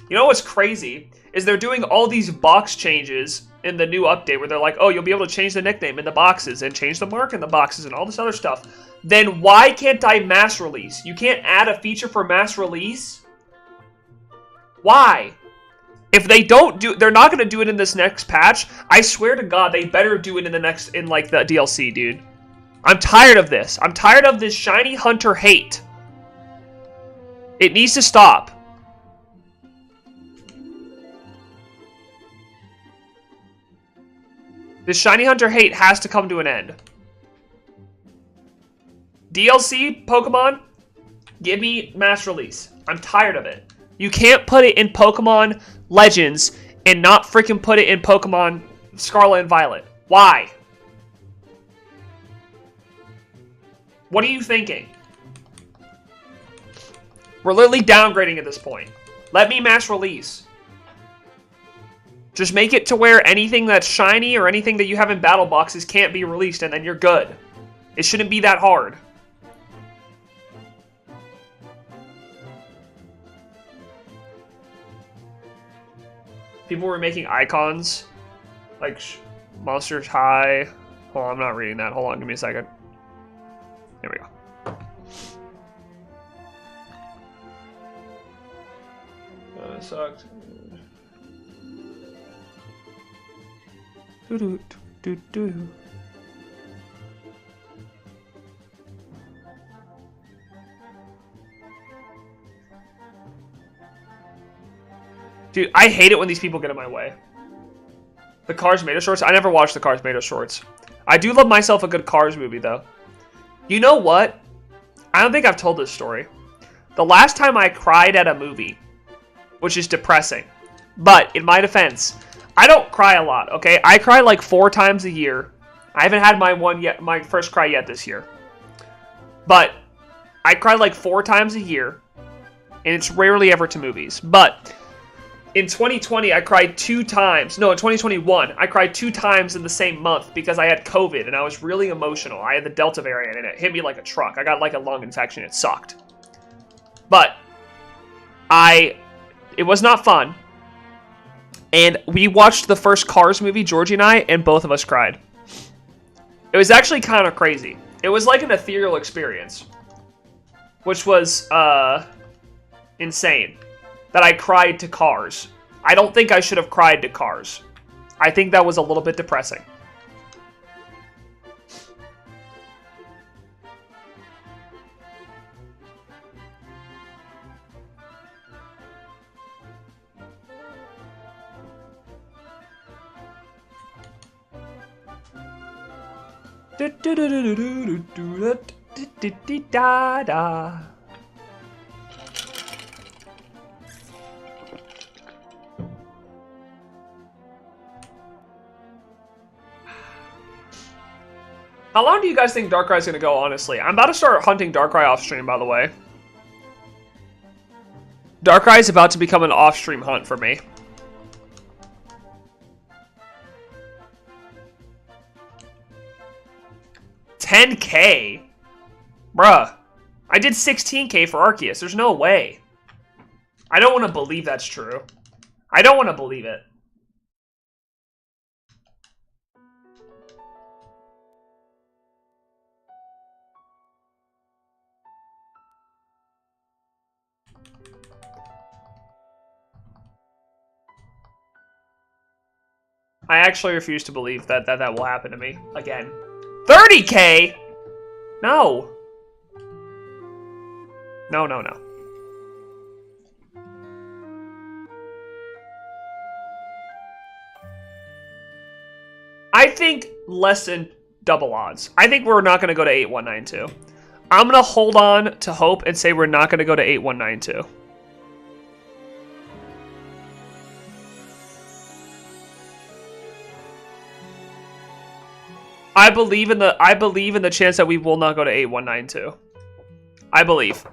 You know what's crazy? Is they're doing all these box changes in the new update where they're like, oh, you'll be able to change the nickname in the boxes and change the mark in the boxes and all this other stuff. Then why can't I mass release? You can't add a feature for mass release? Why? If they don't do, they're not going to do it in this next patch. I swear to God, they better do it in like the DLC, dude. I'm tired of this. I'm tired of this shiny hunter hate. It needs to stop. This shiny hunter hate has to come to an end. DLC Pokemon, give me mass release. I'm tired of it. You can't put it in Pokemon Legends and not freaking put it in Pokemon Scarlet and Violet. Why? What are you thinking? We're literally downgrading at this point. Let me mass release. Just make it to where anything that's shiny or anything that you have in battle boxes can't be released, and then you're good. It shouldn't be that hard. People were making icons, like Monsters High. Hold on, I'm not reading that. Hold on, give me a second. There we go. That sucked. Do-do-do-do-do. Dude, I hate it when these people get in my way. The Cars Made of Shorts? I never watched the Cars Made of Shorts. I do love myself a good Cars movie, though. You know what? I don't think I've told this story. The last time I cried at a movie, which is depressing, but in my defense, I don't cry a lot, okay? I cry like 4 times a year. I haven't had my first cry yet this year. But I cry like 4 times a year, and it's rarely ever to movies. But in 2020, I cried 2 times. No, in 2021, I cried 2 times in the same month because I had COVID, and I was really emotional. I had the Delta variant, and it hit me like a truck. I got like a lung infection. It sucked. But it was not fun. And we watched the first Cars movie, Georgie and I, and both of us cried. It was actually kind of crazy. It was like an ethereal experience, which was insane. That I cried to Cars. I don't think I should have cried to Cars. I think that was a little bit depressing. How long do you guys think Darkrai's gonna go, honestly? I'm about to start hunting Darkrai off stream, by the way. Darkrai is about to become an off-stream hunt for me. $10K? Bruh. I did $16K for Arceus. There's no way. I don't want to believe that's true. I don't want to believe it. I actually refuse to believe that will happen to me again. 30K? No. No, no, no. I think less than double odds. I think we're not going to go to 8192. I'm going to hold on to hope and say we're not going to go to 8192. I believe in the chance that we will not go to 8192. I believe.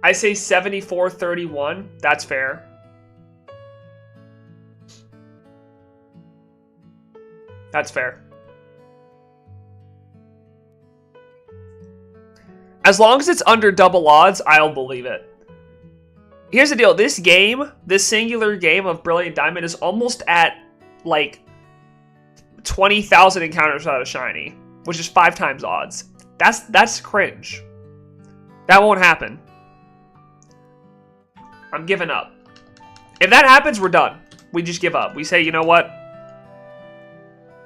I say 7431. That's fair. That's fair. As long as it's under double odds, I'll believe it. Here's the deal. This game, this singular game of Brilliant Diamond is almost at, like, 20,000 encounters without a shiny, which is 5 times odds. That's cringe. That won't happen. I'm giving up. If that happens, we're done. We just give up. We say, you know what?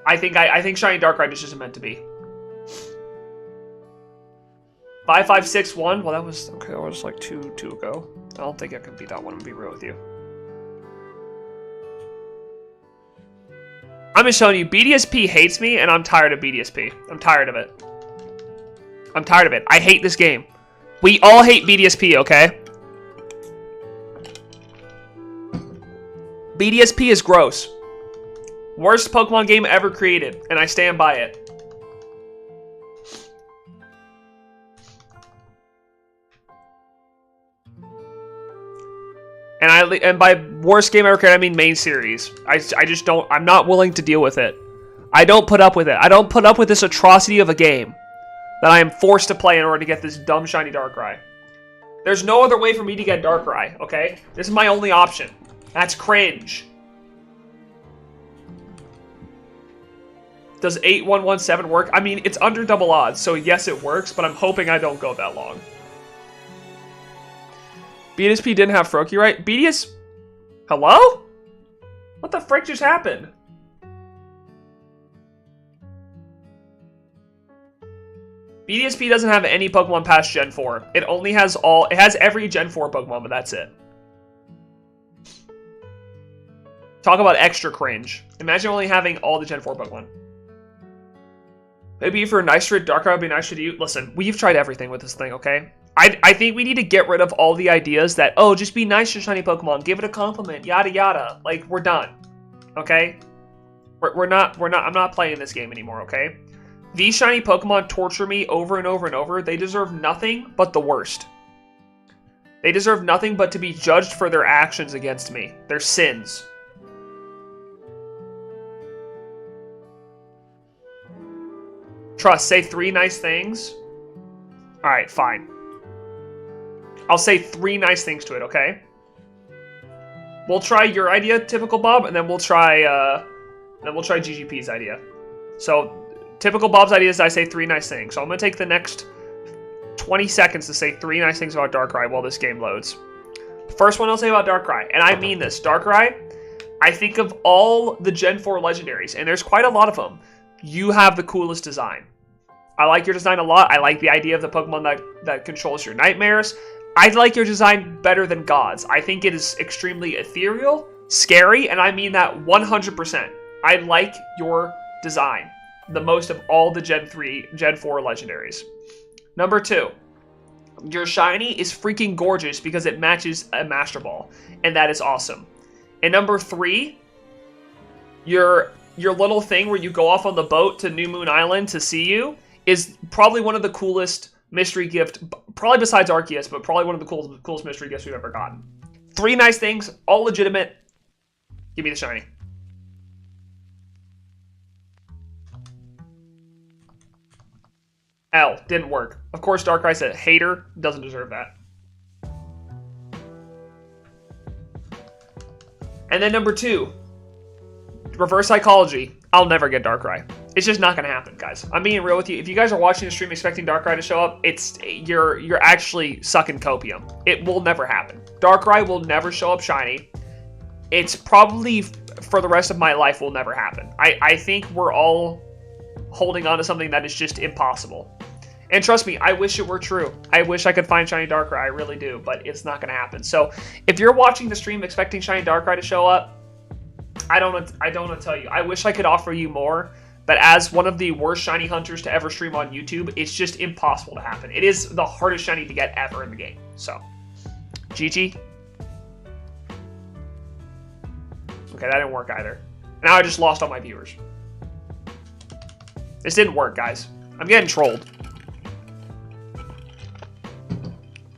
I think Shiny Darkrai just isn't meant to be. 5561. Well, that was okay. That was like two ago. I don't think I can beat that one. I'm gonna be real with you. I'm just showing you. BDSP hates me, and I'm tired of BDSP. I'm tired of it. I'm tired of it. I hate this game. We all hate BDSP, okay? BDSP is gross. Worst Pokemon game ever created, and I stand by it. And by worst game ever created, I mean main series. I just don't. I'm not willing to deal with it. I don't put up with it. I don't put up with this atrocity of a game that I am forced to play in order to get this dumb shiny Darkrai. There's no other way for me to get Darkrai. Okay, this is my only option. That's cringe. Does 8117 work? I mean, it's under double odds, so yes, it works, but I'm hoping I don't go that long. BDSP didn't have Froakie, right? BDS... Hello? What the frick just happened? BDSP doesn't have any Pokemon past Gen 4. It only has all... It has every Gen 4 Pokemon, but that's it. Talk about extra cringe. Imagine only having all the Gen 4 Pokemon. Maybe if you're nice to it, Darkrai would be nicer to you. Listen, we've tried everything with this thing, okay? I think we need to get rid of all the ideas that, oh, just be nice to shiny Pokemon, give it a compliment, yada yada. Like, we're done. Okay? I'm not playing this game anymore, okay? These shiny Pokemon torture me over and over and over. They deserve nothing but the worst. They deserve nothing but to be judged for their actions against me. Their sins. Trust, say 3 nice things. Alright, fine. I'll say 3 nice things to it, okay? We'll try your idea, Typical Bob, and then we'll try GGP's idea. So, Typical Bob's idea is I say 3 nice things. So I'm gonna take the next 20 seconds to say 3 nice things about Darkrai while this game loads. First one I'll say about Darkrai, and I mean this, Darkrai, I think of all the Gen 4 legendaries, and there's quite a lot of them, you have the coolest design. I like your design a lot. I like the idea of the Pokemon that controls your nightmares. I like your design better than God's. I think it is extremely ethereal, Scary, and I mean that 100%. I like your design the most of all the Gen 3, Gen 4 legendaries. Number 2, your shiny is freaking gorgeous because it matches a Master Ball, and that is awesome. And number 3, your little thing where you go off on the boat to New Moon Island to see you is probably one of the coolest mystery gift, probably besides Arceus, but probably one of the coolest mystery gifts we've ever gotten. 3 nice things, all legitimate. Give me the shiny. L, didn't work. Of course, Darkrai's a hater, doesn't deserve that. And then number 2, reverse psychology. I'll never get Darkrai. It's just not gonna happen, guys. I'm being real with you. If you guys are watching the stream expecting Darkrai to show up, you're actually sucking copium. It will never happen. Darkrai will never show up shiny. It's probably, for the rest of my life, will never happen. I think we're all holding on to something that is just impossible. And trust me, I wish it were true. I wish I could find shiny Darkrai, I really do, but it's not going to happen. So, if you're watching the stream expecting shiny Darkrai to show up, I don't want to tell you. I wish I could offer you more, but as one of the worst shiny hunters to ever stream on YouTube, it's just impossible to happen. It is the hardest shiny to get ever in the game. So, GG. Okay, that didn't work either. Now I just lost all my viewers. This didn't work, guys. I'm getting trolled.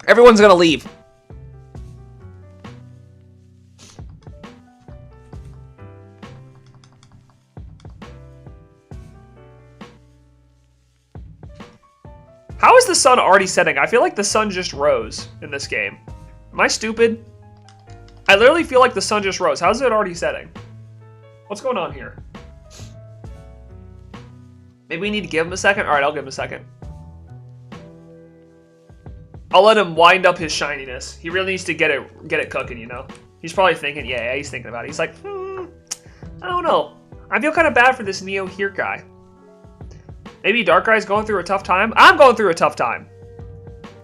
Everyone's gonna leave. How is the sun already setting? I feel like the sun just rose in this game. Am I stupid? I literally feel like the sun just rose. How's it already setting? What's going on here? Maybe we need to give him a second? Alright, I'll give him a second. I'll let him wind up his shininess. He really needs to get it cooking, you know? He's probably thinking, yeah, he's thinking about it. He's like, I don't know. I feel kind of bad for this NeoHere guy. Maybe Darkrai's going through a tough time? I'm going through a tough time.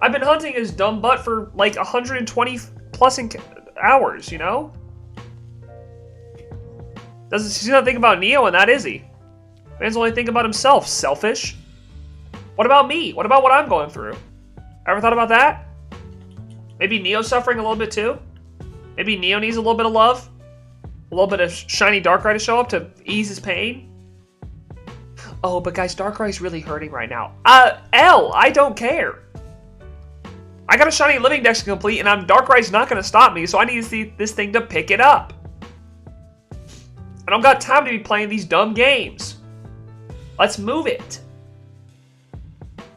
I've been hunting his dumb butt for like 120 plus hours, you know? He's not thinking about Neo and that, is he? Man's only thinking about himself, selfish. What about me? What about what I'm going through? Ever thought about that? Maybe Neo's suffering a little bit too? Maybe Neo needs a little bit of love? A little bit of shiny Darkrai to show up to ease his pain? Oh, but guys, Darkrai's really hurting right now. L, I don't care. I got a shiny living dex to complete, and Darkrai's not going to stop me, so I need to see this thing to pick it up. I don't got time to be playing these dumb games. Let's move it.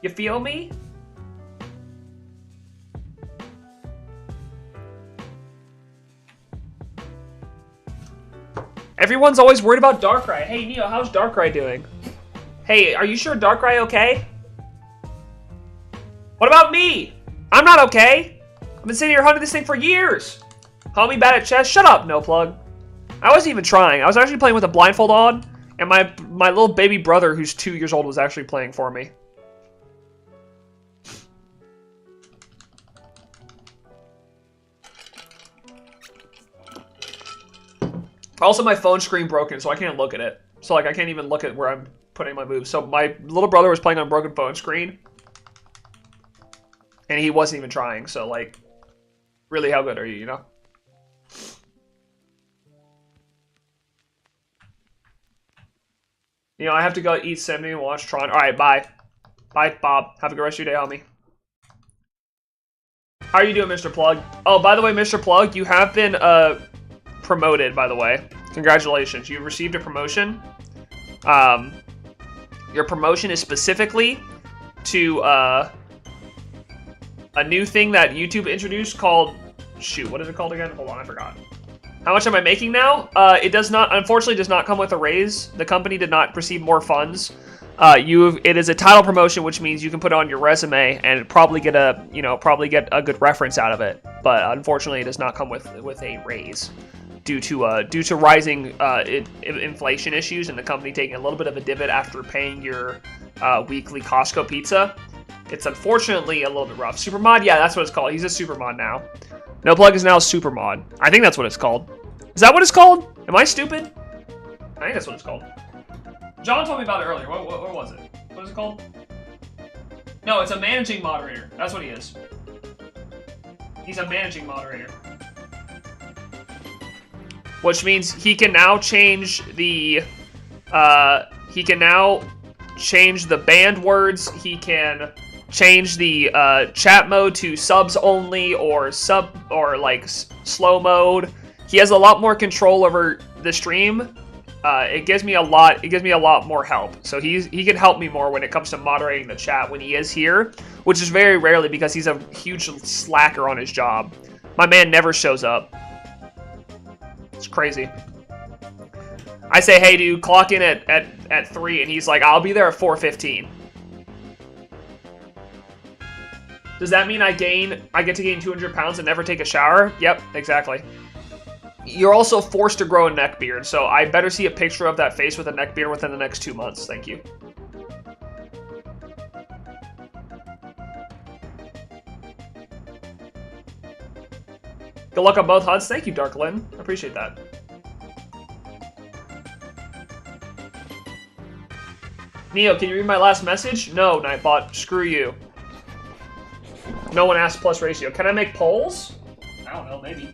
You feel me? Everyone's always worried about Darkrai. Hey, Neo, how's Darkrai doing? Hey, are you sure Darkrai okay? What about me? I'm not okay. I've been sitting here hunting this thing for years. Homie bad at chess? Shut up, no plug. I wasn't even trying. I was actually playing with a blindfold on, and my little baby brother, who's 2 years old, was actually playing for me. Also, my phone screen broken, so I can't look at it. So, like, I can't even look at where I'm putting my moves. So, my little brother was playing on a broken phone screen, and he wasn't even trying. So, like, really, how good are you, you know? You know, I have to go eat Semi and watch Tron. All right, bye. Bye, Bob. Have a good rest of your day, homie. How are you doing, Mr. Plug? Oh, by the way, Mr. Plug, you have been promoted, by the way. Congratulations. You received a promotion. Your promotion is specifically to a new thing that YouTube introduced called... Shoot, what is it called again? Hold on, I forgot. How much am I making now? It does not, unfortunately, does not come with a raise. The company did not receive more funds. It is a title promotion, which means you can put it on your resume and probably get a good reference out of it. But unfortunately, it does not come with a raise due to rising inflation issues and the company taking a little bit of a divot after paying your weekly Costco pizza. It's unfortunately a little bit rough. Supermod, yeah, that's what it's called. He's a Supermod now. No Plug is now Supermod. I think that's what it's called. Is that what it's called? Am I stupid? I think that's what it's called. John told me about it earlier. What was it? What is it called? No, it's a managing moderator. That's what he is. He's a managing moderator. Which means he can now change the banned words. He can change the chat mode to subs only or slow mode. He has a lot more control over the stream. It gives me a lot more help. So he can help me more when it comes to moderating the chat when he is here, which is very rarely because he's a huge slacker on his job. My man never shows up. It's crazy. I say, hey dude, clock in at 3, and he's like, I'll be there at 4:15. Does that mean I get to gain 200 pounds and never take a shower? Yep, exactly. You're also forced to grow a neck beard, so I better see a picture of that face with a neck beard within the next 2 months. Thank you. Good luck on both hunts. Thank you, Darklyn. I appreciate that. Neo, can you read my last message? No, Nightbot. Screw you. No one asked plus ratio. Can I make polls? I don't know, maybe.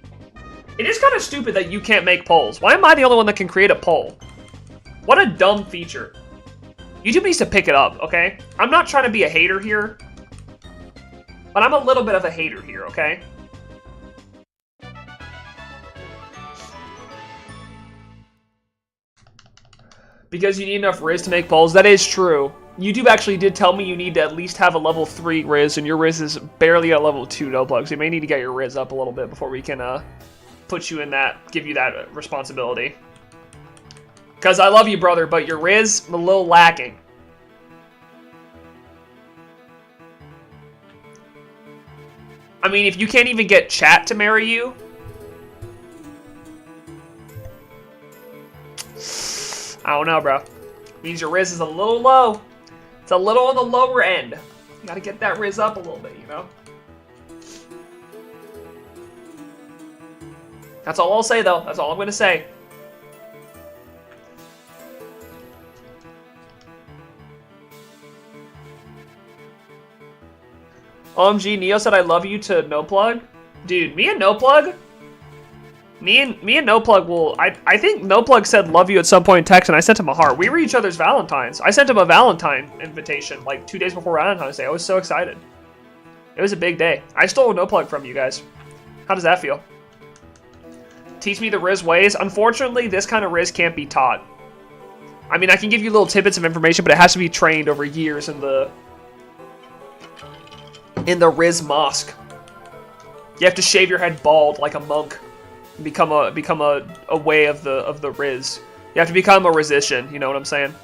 It is kind of stupid that you can't make polls. Why am I the only one that can create a poll? What a dumb feature. YouTube needs to pick it up, okay? I'm not trying to be a hater here, but I'm a little bit of a hater here, okay? Because you need enough Riz to make polls. That is true. YouTube actually did tell me you need to at least have a level 3 Riz, and your Riz is barely at level 2, no plugs. You may need to get your Riz up a little bit before we can put you in that, give you that responsibility. Because I love you, brother, but your Riz a little lacking. I mean, if you can't even get chat to marry you, I don't know, bro. Means your Riz is a little low. It's a little on the lower end. You gotta get that Riz up a little bit, you know? That's all I'll say, though. That's all I'm gonna say. OMG, Neo said I love you to No Plug. Dude, me and No Plug? Me and No Plug will... I think No Plug said love you at some point in text, and I sent him a heart. We were each other's Valentines. I sent him a Valentine invitation, like 2 days before Valentine's Day. I was so excited. It was a big day. I stole No Plug from you guys. How does that feel? Teach me the Riz ways. Unfortunately, this kind of Riz can't be taught. I mean, I can give you little tidbits of information, but it has to be trained over years in the Riz mosque. You have to shave your head bald like a monk. Become a way of the Riz. You have to become a Rizician, you know what I'm saying?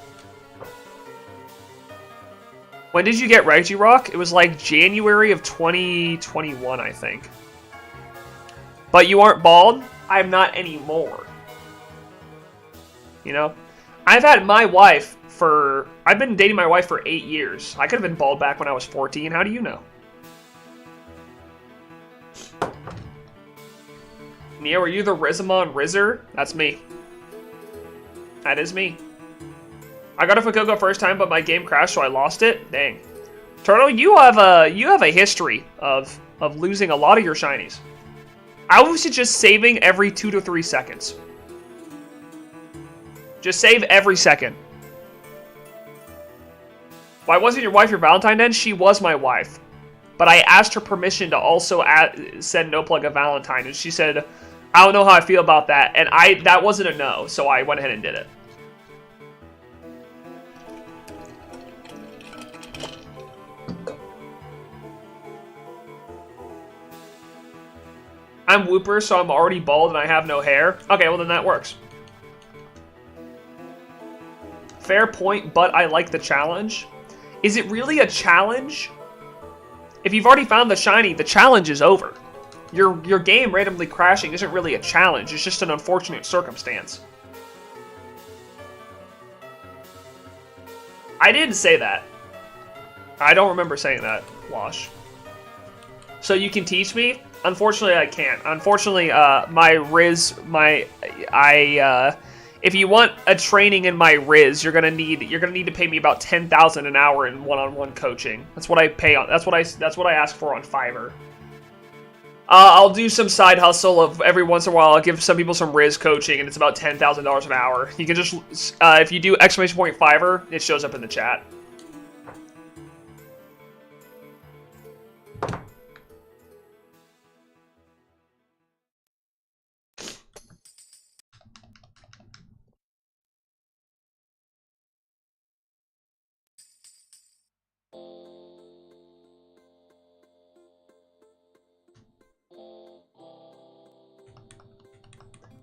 When did you get Reggie Rock? It was like January of 2021, I think. But you aren't bald? I'm not anymore. You know? I've been dating my wife for 8 years. I could have been bald back when I was 14. How do you know? Neo, are you the Rizamon Rizzer? That's me. That is me. I got a Fuecoco first time, but my game crashed, so I lost it. Dang. Turtle, you have a history of losing a lot of your shinies. I was just saving every 2 to 3 seconds. Just save every second. Why wasn't your wife your Valentine then? She was my wife. But I asked her permission to also send No Plug a Valentine, and she said, I don't know how I feel about that. And that wasn't a no, so I went ahead and did it. I'm Whooper, so I'm already bald and I have no hair. Okay, well then that works. Fair point, but I like the challenge. Is it really a challenge? If you've already found the shiny, the challenge is over. Your game randomly crashing isn't really a challenge, it's just an unfortunate circumstance. I didn't say that. I don't remember saying that, Wash. so you can teach me? Unfortunately, I can't. Unfortunately, my Riz, if you want a training in my Riz, you're gonna need to pay me about 10,000 an hour in one-on-one coaching. That's what I pay on. That's what I ask for on Fiverr. I'll do some side hustle of every once in a while. I'll give some people some Riz coaching, and it's about $10,000 an hour. You can just if you do exclamation point Fiverr, it shows up in the chat.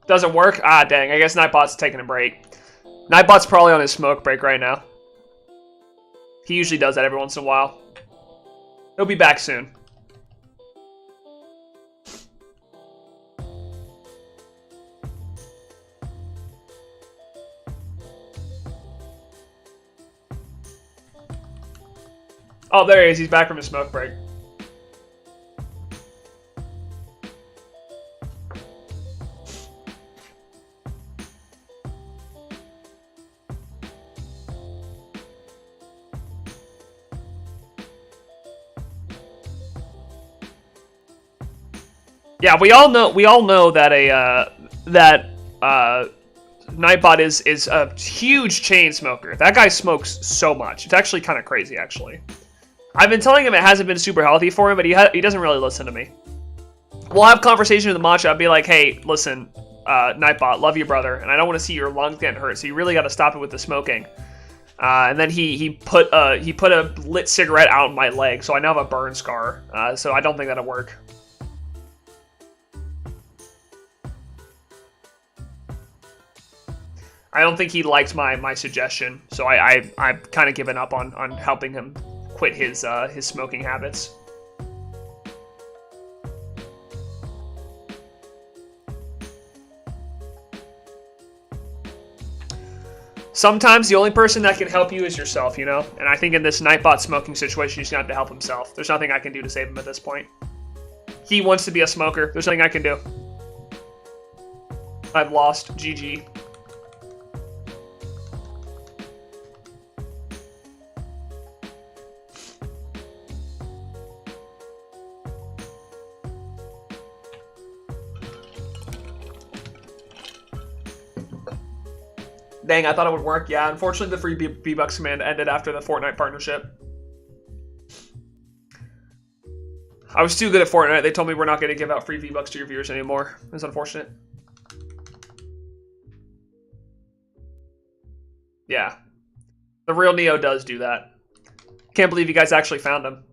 Doesn't work? Ah, dang. I guess Nightbot's taking a break. Nightbot's probably on his smoke break right now. He usually does that every once in a while. He'll be back soon. Oh, there he is. He's back from his smoke break. Yeah, we all know that Nightbot is a huge chain smoker. That guy smokes so much. It's actually kind of crazy, actually. I've been telling him it hasn't been super healthy for him, but he doesn't really listen to me. We'll have conversations with the matcha. I'll be like, hey, listen, Nightbot, love you, brother, and I don't want to see your lungs getting hurt, so you really got to stop it with the smoking. And then he put a lit cigarette out in my leg, so I now have a burn scar. So I don't think that'll work. I don't think he liked my suggestion, so I've kind of given up on helping him quit his smoking habits. Sometimes the only person that can help you is yourself, you know? And I think in this Nightbot smoking situation, he's going to have to help himself. There's nothing I can do to save him at this point. He wants to be a smoker. There's nothing I can do. I've lost. GG. Dang, I thought it would work. Yeah, unfortunately the free V-Bucks command ended after the Fortnite partnership. I was too good at Fortnite. They told me we're not going to give out free V-Bucks to your viewers anymore. It's unfortunate. Yeah. The real Neo does do that. Can't believe you guys actually found him.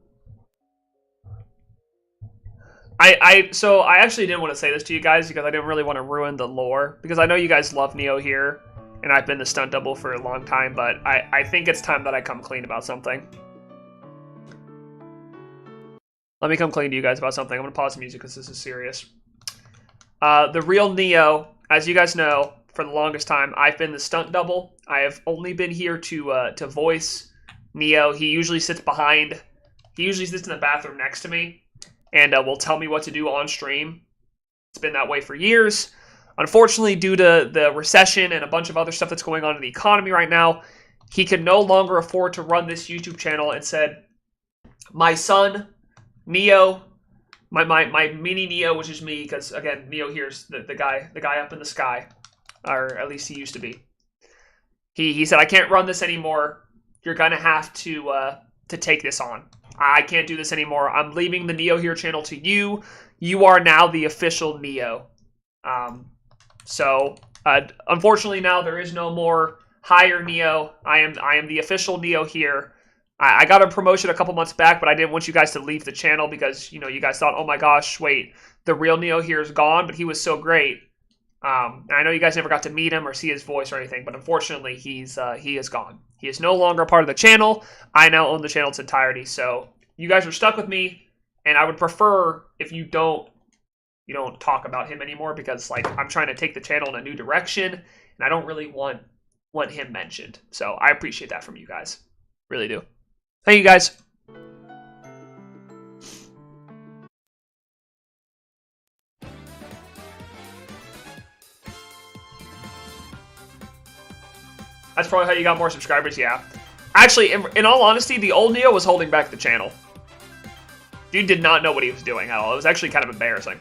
So I actually didn't want to say this to you guys because I didn't really want to ruin the lore. Because I know you guys love NeoHere. And I've been the stunt double for a long time, but I think it's time that I come clean about something. Let me come clean to you guys about something. I'm going to pause the music because this is serious. The real Neo, as you guys know, for the longest time, I've been the stunt double. I have only been here to voice Neo. He usually sits behind. He usually sits in the bathroom next to me and will tell me what to do on stream. It's been that way for years. Unfortunately, due to the recession and a bunch of other stuff that's going on in the economy right now, he could no longer afford to run this YouTube channel and said, my son, Neo, my mini Neo, which is me, because again, Neo here's the guy up in the sky, or at least he used to be. He said, I can't run this anymore. You're gonna have to take this on. I can't do this anymore. I'm leaving the NeoHere channel to you. You are now the official Neo. So, unfortunately now there is no more higher Neo. I am the official Neo here. I got a promotion a couple months back, but I didn't want you guys to leave the channel because, you know, you guys thought, oh my gosh, wait, the real Neo here is gone, but he was so great. And I know you guys never got to meet him or see his voice or anything, but unfortunately he is gone. He is no longer a part of the channel. I now own the channel in its entirety, so you guys are stuck with me, and I would prefer if you don't talk about him anymore because, like, I'm trying to take the channel in a new direction, and I don't really want him mentioned. So I appreciate that from you guys. Really do. Thank you, guys. That's probably how you got more subscribers, yeah. Actually, in all honesty, the old Neo was holding back the channel. Dude did not know what he was doing at all. It was actually kind of embarrassing.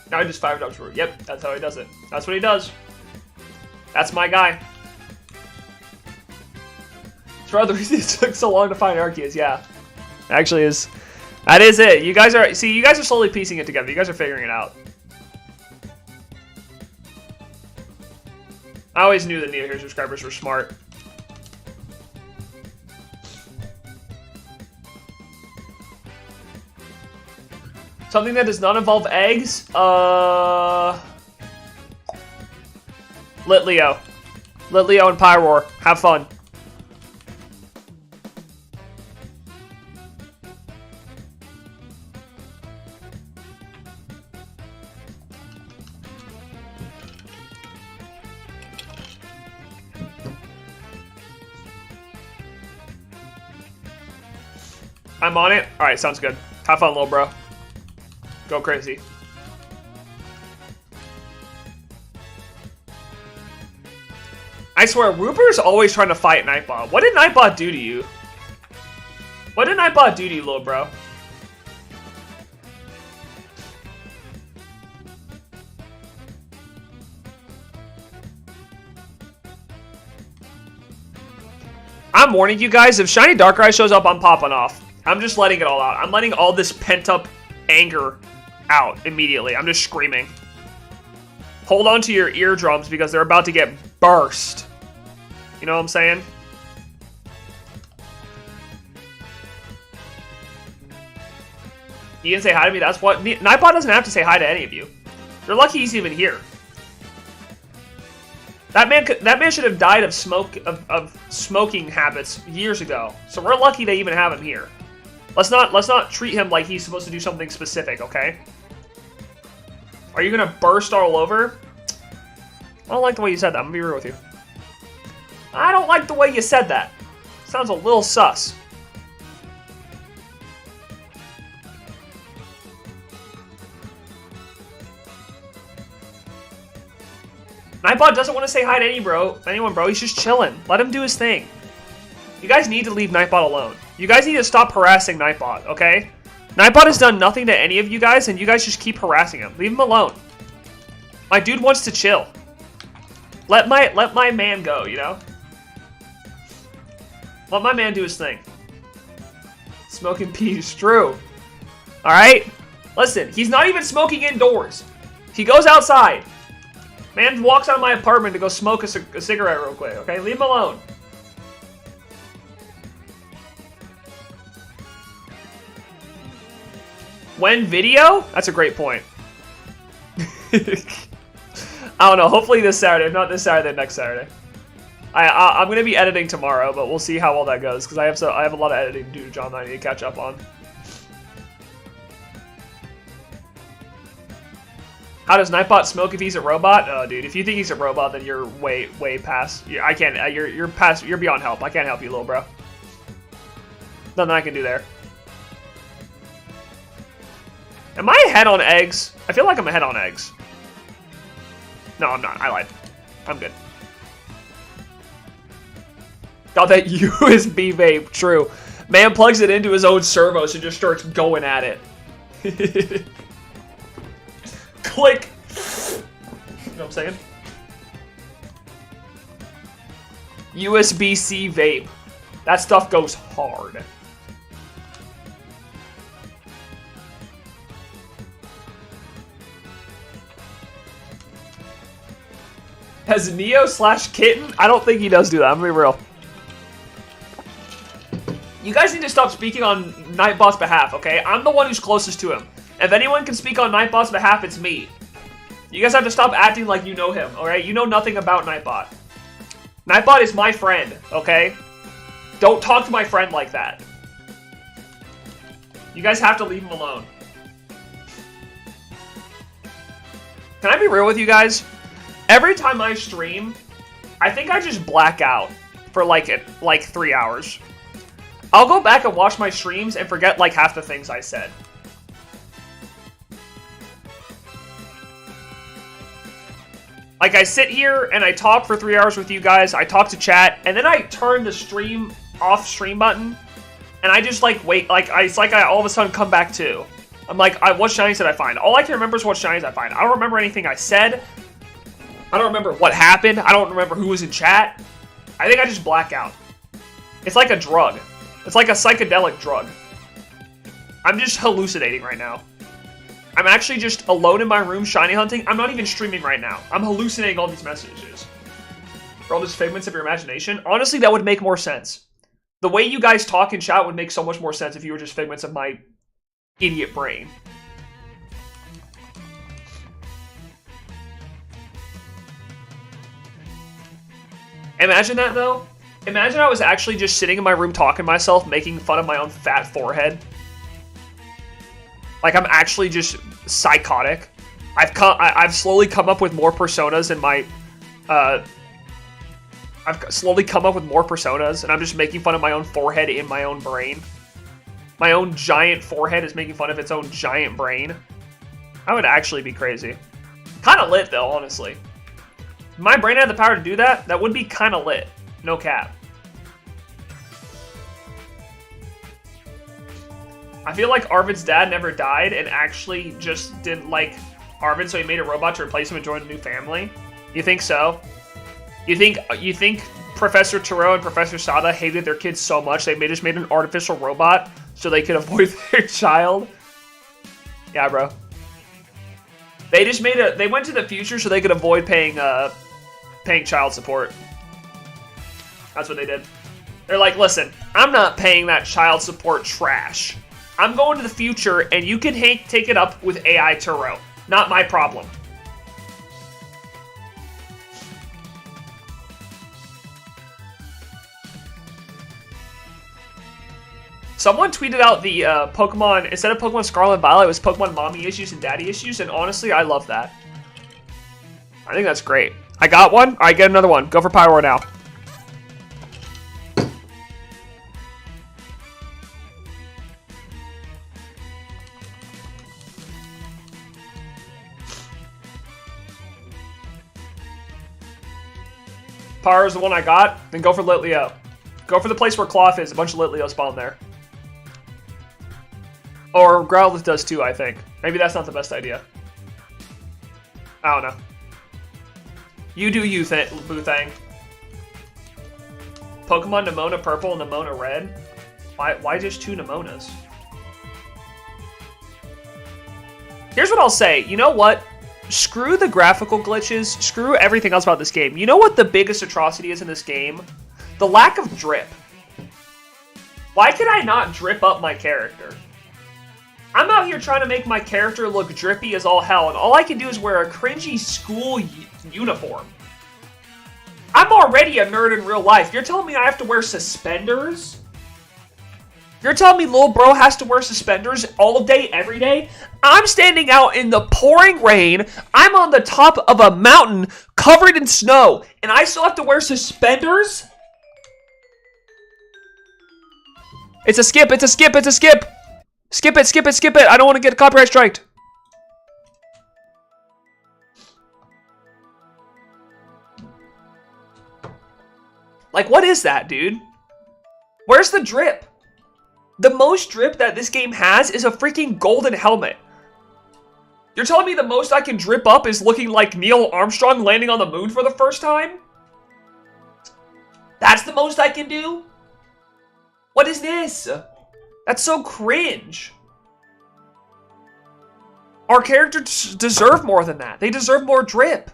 Now he just 5 drops for. Yep, that's how he does it. That's what he does. That's my guy. It's probably the reason it took so long to find Arceus, yeah. Actually is. That is it. You guys are, see, you guys are slowly piecing it together. You guys are figuring it out. I always knew that NeoHere subscribers were smart. Something that does not involve eggs? Lit Leo. Lit Leo and Pyroar. Have fun. I'm on it. Alright, sounds good. Have fun, little bro. Go crazy. I swear, Rupert's always trying to fight Nightbot. What did Nightbot do to you? What did Nightbot do to you, little bro? I'm warning you guys, if Shiny Darkrai shows up, I'm popping off. I'm just letting it all out. I'm letting all this pent-up anger out immediately. I'm just screaming. Hold on to your eardrums because they're about to get burst. You know what I'm saying? You didn't say hi to me, that's what... Nightbot doesn't have to say hi to any of you. You're lucky he's even here. That man should have died of smoking habits years ago. So we're lucky to even have him here. Let's not treat him like he's supposed to do something specific, okay? Are you gonna burst all over? I don't like the way you said that. I'm gonna be real with you. I don't like the way you said that. Sounds a little sus. Nightbot doesn't want to say hi to anyone, bro. He's just chilling. Let him do his thing. You guys need to leave Nightbot alone. You guys need to stop harassing Nightbot, okay? Nightbot has done nothing to any of you guys, and you guys just keep harassing him. Leave him alone. My dude wants to chill. Let my man go, you know? Let my man do his thing. Smoking peas, true. Alright? Listen, he's not even smoking indoors. He goes outside. Man walks out of my apartment to go smoke a cigarette real quick, okay? Leave him alone. When video? That's a great point. I don't know. Hopefully this Saturday. If not this Saturday, next Saturday. I'm going to be editing tomorrow, but we'll see how well that goes because I have a lot of editing to do, John, that I need to catch up on. How does Nightbot smoke if he's a robot? Oh, dude, if you think he's a robot, then you're way past. I can't. You're past. You're beyond help. I can't help you, little bro. Nothing I can do there. Am I ahead on eggs? I feel like I'm ahead on eggs. No, I'm not. I lied. I'm good. Got that USB vape. True. Man plugs it into his own servos and just starts going at it. Click. You know what I'm saying? USB-C vape. That stuff goes hard. Has Neo/Kitten? I don't think he does do that. I'm gonna be real. You guys need to stop speaking on Nightbot's behalf, okay? I'm the one who's closest to him. If anyone can speak on Nightbot's behalf, it's me. You guys have to stop acting like you know him, alright? You know nothing about Nightbot. Nightbot is my friend, okay? Don't talk to my friend like that. You guys have to leave him alone. Can I be real with you guys? Every time I stream, I think I just black out for like 3 hours. I'll go back and watch my streams and forget like half the things I said. Like, I sit here and I talk for 3 hours with you guys, I talk to chat, and then I turn the stream off stream button, and I just, like, wait, like, it's like I all of a sudden come back to. I'm like, what shinies did I find? All I can remember is what shinies I find. I don't remember anything I said. I don't remember what happened. I don't remember who was in chat. I think I just black out. It's like a drug. It's like a psychedelic drug. I'm just hallucinating right now. I'm actually just alone in my room shiny hunting. I'm not even streaming right now. I'm hallucinating all these messages. For all just figments of your imagination. Honestly, that would make more sense. The way you guys talk in chat would make so much more sense if you were just figments of my idiot brain. Imagine that, though. Imagine I was actually just sitting in my room talking to myself, making fun of my own fat forehead. Like, I'm actually just psychotic. I've slowly come up with more personas in my... I've slowly come up with more personas, and I'm just making fun of my own forehead in my own brain. My own giant forehead is making fun of its own giant brain. That would actually be crazy. Kind of lit, though, honestly. If my brain had the power to do that, that would be kind of lit. No cap. I feel like Arvid's dad never died and actually just didn't like Arvid, so he made a robot to replace him and join a new family. You think so? You think Professor Taro and Professor Sada hated their kids so much they just made an artificial robot so they could avoid their child? Yeah, bro. They just made they went to the future so they could avoid paying child support. That's what they did. They're like, listen, I'm not paying that child support trash. I'm going to the future, and you can take it up with AI Turo. Not my problem. Someone tweeted out the Pokemon, instead of Pokemon Scarlet and Violet, it was Pokemon Mommy Issues and Daddy Issues, and honestly, I love that. I think that's great. I got one. All right, get another one. Go for Pyro now. Pyro's the one I got, then go for Litleo. Go for the place where Cloth is. A bunch of Litleo spawn there. Or Growlithe does too, I think. Maybe that's not the best idea. I don't know. You do you, Boothang. Pokemon Nemona Purple and Nemona Red? Why just 2 Nemonas? Here's what I'll say. You know what? Screw the graphical glitches. Screw everything else about this game. You know what the biggest atrocity is in this game? The lack of drip. Why can I not drip up my character? I'm out here trying to make my character look drippy as all hell, and all I can do is wear a cringy school uniform. I'm already a nerd in real life. You're telling me I have to wear suspenders? You're telling me little bro has to wear suspenders all day, every day? I'm standing out in the pouring rain. I'm on the top of a mountain covered in snow, and I still have to wear suspenders? It's a skip, it's a skip, it's a skip! Skip it, skip it, skip it! I don't want to get a copyright striked! Like, what is that, dude? Where's the drip? The most drip that this game has is a freaking golden helmet. You're telling me the most I can drip up is looking like Neil Armstrong landing on the moon for the first time? That's the most I can do? What is this? That's so cringe. Our characters deserve more than that. They deserve more drip.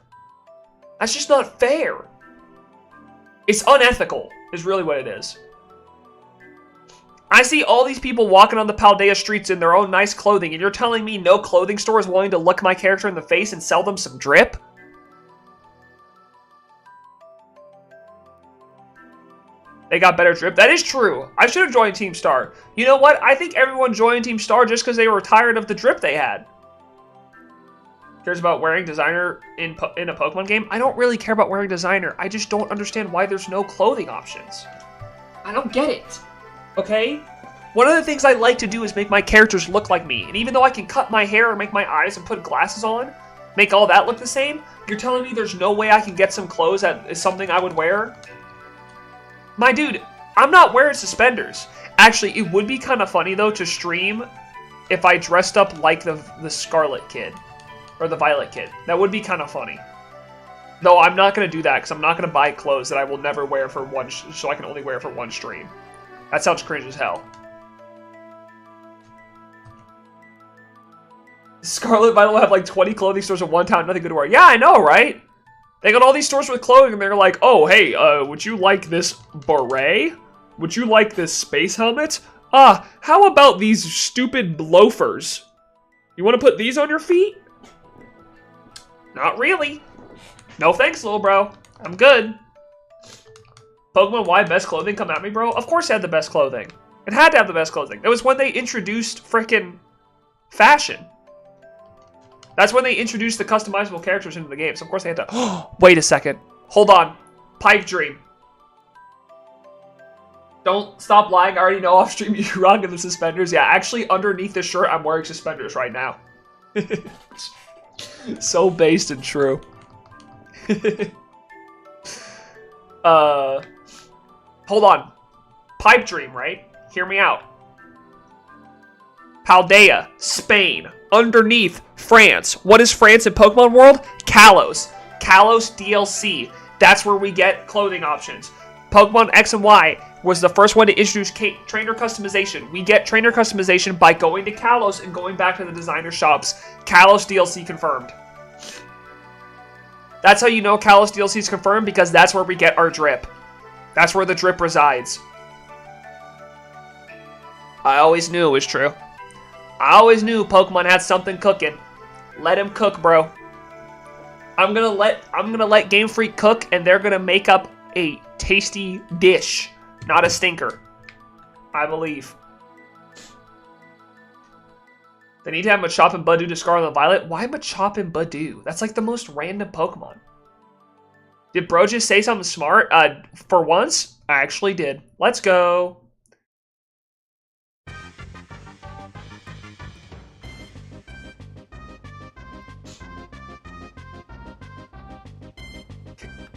That's just not fair. It's unethical, is really what it is. I see all these people walking on the Paldea streets in their own nice clothing, and you're telling me no clothing store is willing to look my character in the face and sell them some drip? They got better drip. That is true. I should have joined Team Star. You know what? I think everyone joined Team Star just because they were tired of the drip they had. Cares about wearing designer in a Pokemon game? I don't really care about wearing designer. I just don't understand why there's no clothing options. I don't get it. Okay? One of the things I like to do is make my characters look like me. And even though I can cut my hair or make my eyes and put glasses on, make all that look the same, you're telling me there's no way I can get some clothes that is something I would wear? My dude, I'm not wearing suspenders. Actually, it would be kind of funny, though, to stream if I dressed up like the Scarlet kid. Or the Violet kid. That would be kind of funny. Though I'm not going to do that, because I'm not going to buy clothes that I will never wear for one, so I can only wear for one stream. That sounds cringe as hell. Scarlet Violet will have like 20 clothing stores in one town, nothing good to wear. Yeah, I know, right? They got all these stores with clothing, and they're like, oh, hey, would you like this beret? Would you like this space helmet? How about these stupid loafers? You want to put these on your feet? Not really. No thanks, little bro. I'm good. Pokemon Y best clothing, come at me, bro. Of course it had the best clothing. It had to have the best clothing. That was when they introduced frickin' fashion. That's when they introduced the customizable characters into the game. So of course they had to... Wait a second. Hold on. Pipe dream. Don't stop lying. I already know off stream you're rocking the suspenders. Yeah, actually underneath this shirt I'm wearing suspenders right now. So based and true. Hold on. Pipe dream, right? Hear me out. Paldea, Spain. Underneath, France. What is France in Pokemon World? Kalos. Kalos DLC. That's where we get clothing options. Pokemon X and Y was the first one to introduce trainer customization. We get trainer customization by going to Kalos and going back to the designer shops. Kalos DLC confirmed. That's how you know Kalos DLC is confirmed, because that's where we get our drip. That's where the drip resides. I always knew it was true. I always knew Pokemon had something cooking. Let him cook, bro. I'm gonna let Game Freak cook, and they're gonna make up a tasty dish, not a stinker. I believe. They need to have Machop and Budew to Scarlet and Violet. Why Machop and Budew? That's like the most random Pokemon. Did bro just say something smart? For once, I actually did. Let's go.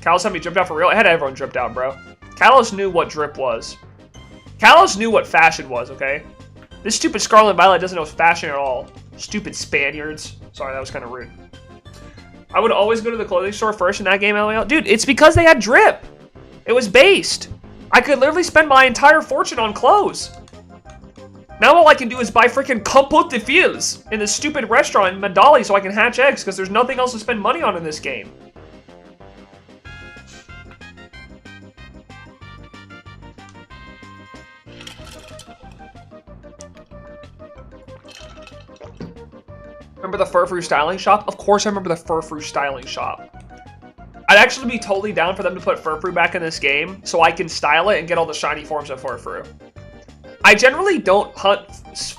Kalos had me dripped out for real? I had everyone dripped out, bro. Kalos knew what drip was. Kalos knew what fashion was, okay? This stupid Scarlet and Violet doesn't know fashion at all. Stupid Spaniards. Sorry, that was kind of rude. I would always go to the clothing store first in that game, LOL. Dude, it's because they had drip. It was based. I could literally spend my entire fortune on clothes. Now all I can do is buy freaking Compot de Fils in this stupid restaurant in Mandali so I can hatch eggs, because there's nothing else to spend money on in this game. Remember the Furfrou styling shop? Of course I remember the Furfrou styling shop. I'd actually be totally down for them to put Furfrou back in this game so I can style it and get all the shiny forms of Furfrou. I generally don't hunt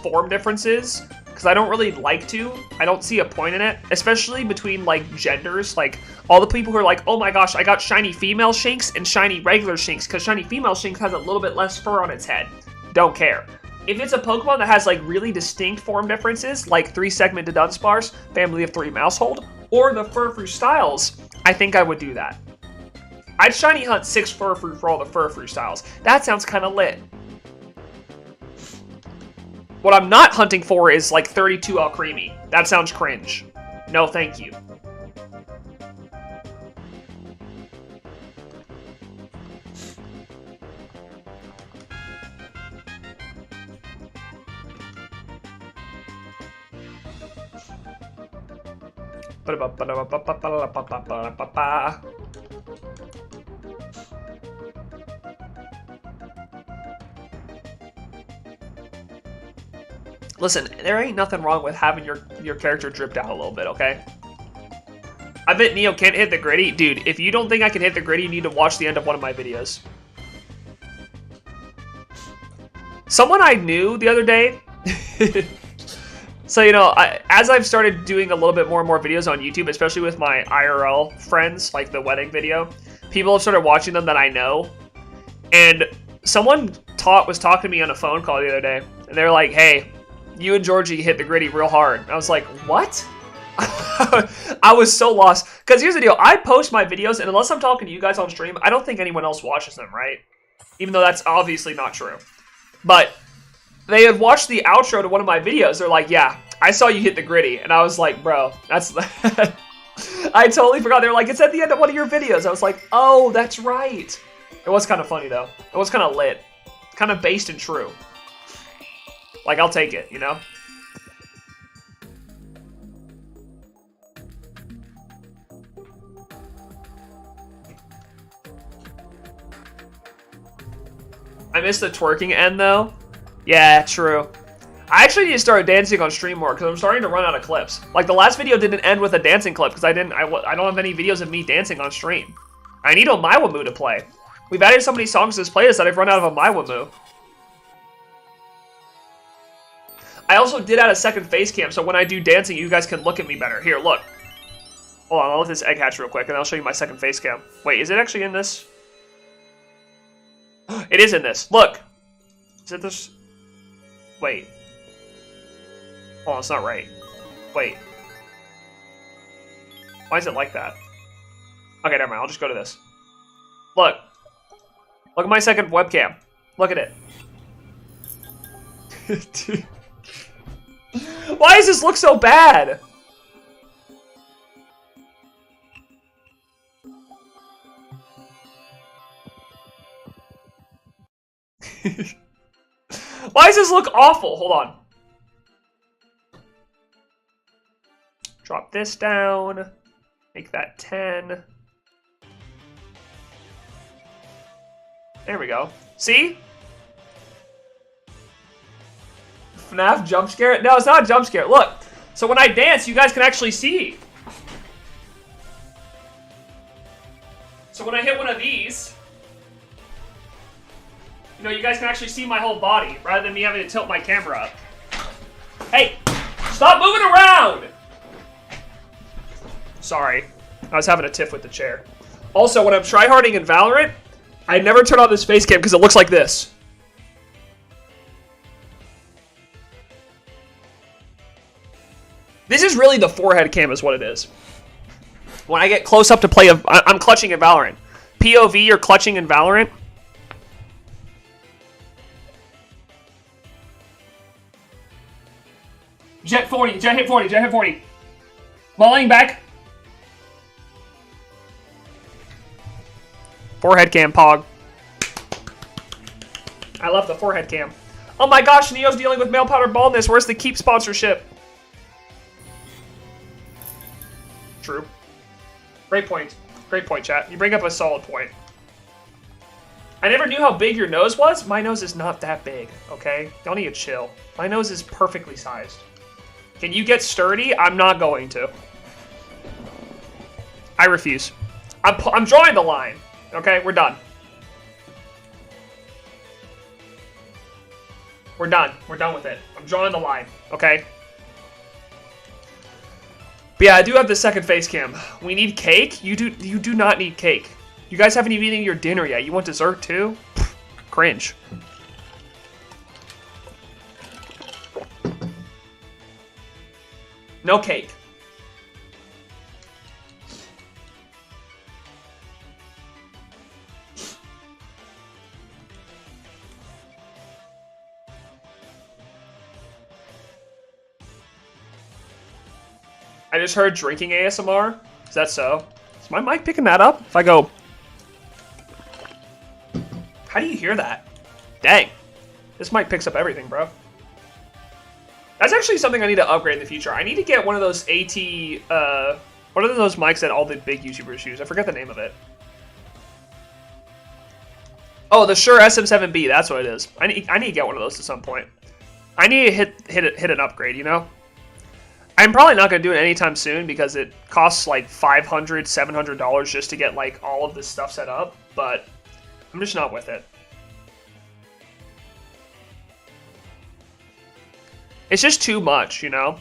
form differences because I don't really like to. I don't see a point in it, especially between like genders. Like all the people who are like, oh my gosh, I got shiny female Shinx and shiny regular Shinx because shiny female Shinx has a little bit less fur on its head. Don't care. If it's a Pokemon that has like really distinct form differences, like 3-segmented Dunsparce, family of 3 Mousehold, or the Furfrou styles, I think I would do that. I'd shiny hunt 6 Furfrou for all the Furfrou styles. That sounds kind of lit. What I'm not hunting for is like 32 Alcremie. That sounds cringe. No, thank you. Listen, there ain't nothing wrong with having your character dripped out a little bit, okay? I bet Neo can't hit the gritty. Dude, if you don't think I can hit the gritty, you need to watch the end of one of my videos. Someone I knew the other day... So, you know, as I've started doing a little bit more and more videos on YouTube, especially with my IRL friends, like the wedding video, people have started watching them that I know. And someone was talking to me on a phone call the other day, and they were like, "Hey, you and Georgie hit the gritty real hard." And I was like, "What?" I was so lost. Because here's the deal. I post my videos, and unless I'm talking to you guys on stream, I don't think anyone else watches them, right? Even though that's obviously not true. But they had watched the outro to one of my videos. They're like, "Yeah, I saw you hit the gritty." And I was like, bro, that's... I totally forgot. They were like, "It's at the end of one of your videos." I was like, oh, that's right. It was kind of funny, though. It was kind of lit. Kind of based and true. Like, I'll take it, you know? I missed the twerking end, though. Yeah, true. I actually need to start dancing on stream more, because I'm starting to run out of clips. Like, the last video didn't end with a dancing clip, because I don't have any videos of me dancing on stream. I need a Maiwamu to play. We've added so many songs to this playlist that I've run out of a Maiwamu. I also did add a second face cam, so when I do dancing, you guys can look at me better. Here, look. Hold on, I'll let this egg hatch real quick, and I'll show you my second face cam. Wait, is it actually in this? It is in this. Look. Is it this? Wait. Hold on, it's not right. Wait. Why is it like that? Okay, never mind. I'll just go to this. Look. Look at my second webcam. Look at it. Dude. Why does this look so bad? Why does this look awful? Hold on. Drop this down. Make that 10. There we go. See? FNAF jump scare? No, it's not a jump scare. Look. So when I dance, you guys can actually see. So when I hit one of these, you know, you guys can actually see my whole body, rather than me having to tilt my camera up. Hey, stop moving around! Sorry, I was having a tiff with the chair. Also, when I'm tryharding in Valorant, I never turn on this face cam because it looks like this. This is really the forehead cam is what it is. When I get close up to play, I'm clutching in Valorant. POV, you're clutching in Valorant. Jet 40, jet hit 40, jet hit 40. Volleying back. Forehead cam, Pog. I love the forehead cam. Oh my gosh, Neo's dealing with male powder baldness. Where's the Keep sponsorship? True. Great point. Great point, chat. You bring up a solid point. I never knew how big your nose was. My nose is not that big, okay? Y'all need to chill. My nose is perfectly sized. Can you get sturdy? I'm not going to. I refuse. I'm drawing the line. Okay, we're done. We're done. We're done with it. I'm drawing the line. Okay? But yeah, I do have the second face cam. We need cake? You do not need cake. You guys haven't even eaten your dinner yet. You want dessert too? Pfft, cringe. No cake. I just heard drinking ASMR. Is that so? Is my mic picking that up? If I go... How do you hear that? Dang. This mic picks up everything, bro. That's actually something I need to upgrade in the future. I need to get one of those AT... what are those mics that all the big YouTubers use? I forget the name of it. Oh, the Shure SM7B. That's what it is. I need to get one of those at some point. I need to hit an upgrade, you know? I'm probably not going to do it anytime soon because it costs like $500, $700 just to get like all of this stuff set up, but I'm just not with it. It's just too much, you know?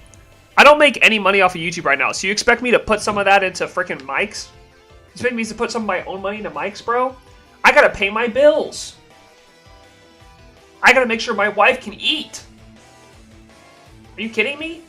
I don't make any money off of YouTube right now, so you expect me to put some of that into freaking mics? You expect me to put some of my own money into mics, bro? I gotta pay my bills. I gotta make sure my wife can eat. Are you kidding me?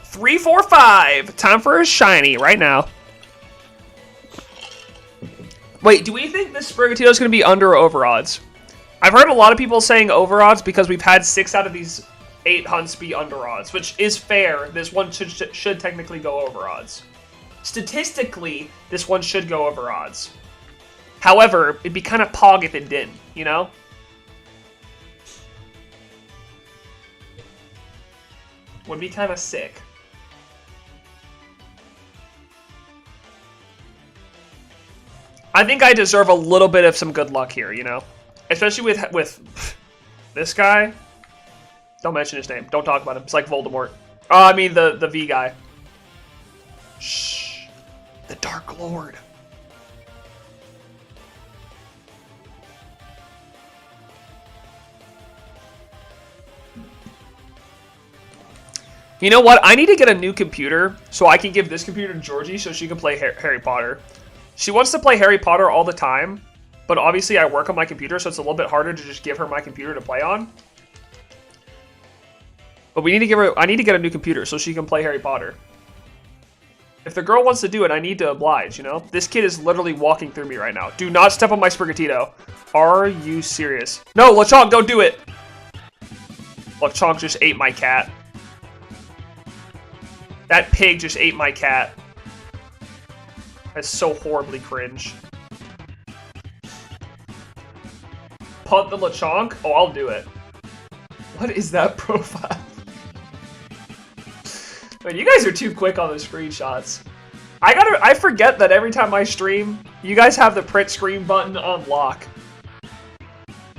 Three, 4, 5. Time for a shiny right now. Wait, do we think this Sprigatito is going to be under or over odds? I've heard a lot of people saying over odds because we've had 6 out of these 8 hunts be under odds, which is fair. This one should technically go over odds. Statistically, this one should go over odds. However, it'd be kind of pog if it didn't, you know? Would be kind of sick. I think I deserve a little bit of some good luck here, you know? Especially with this guy. Don't mention his name. Don't talk about him. It's like Voldemort. Oh, I mean the V guy. Shh. The Dark Lord. You know what? I need to get a new computer so I can give this computer to Georgie so she can play Harry Potter. She wants to play Harry Potter all the time, but obviously I work on my computer, so it's a little bit harder to just give her my computer to play on. But we need to give her. I need to get a new computer so she can play Harry Potter. If the girl wants to do it, I need to oblige, you know? This kid is literally walking through me right now. Do not step on my Sprigatito. Are you serious? No, Lechonk, don't do it! Lechonk just ate my cat. That pig just ate my cat. That's so horribly cringe. Punt the Lechonk? Oh, I'll do it. What is that profile? Man, you guys are too quick on the screenshots. I forget that every time I stream, you guys have the print screen button on lock.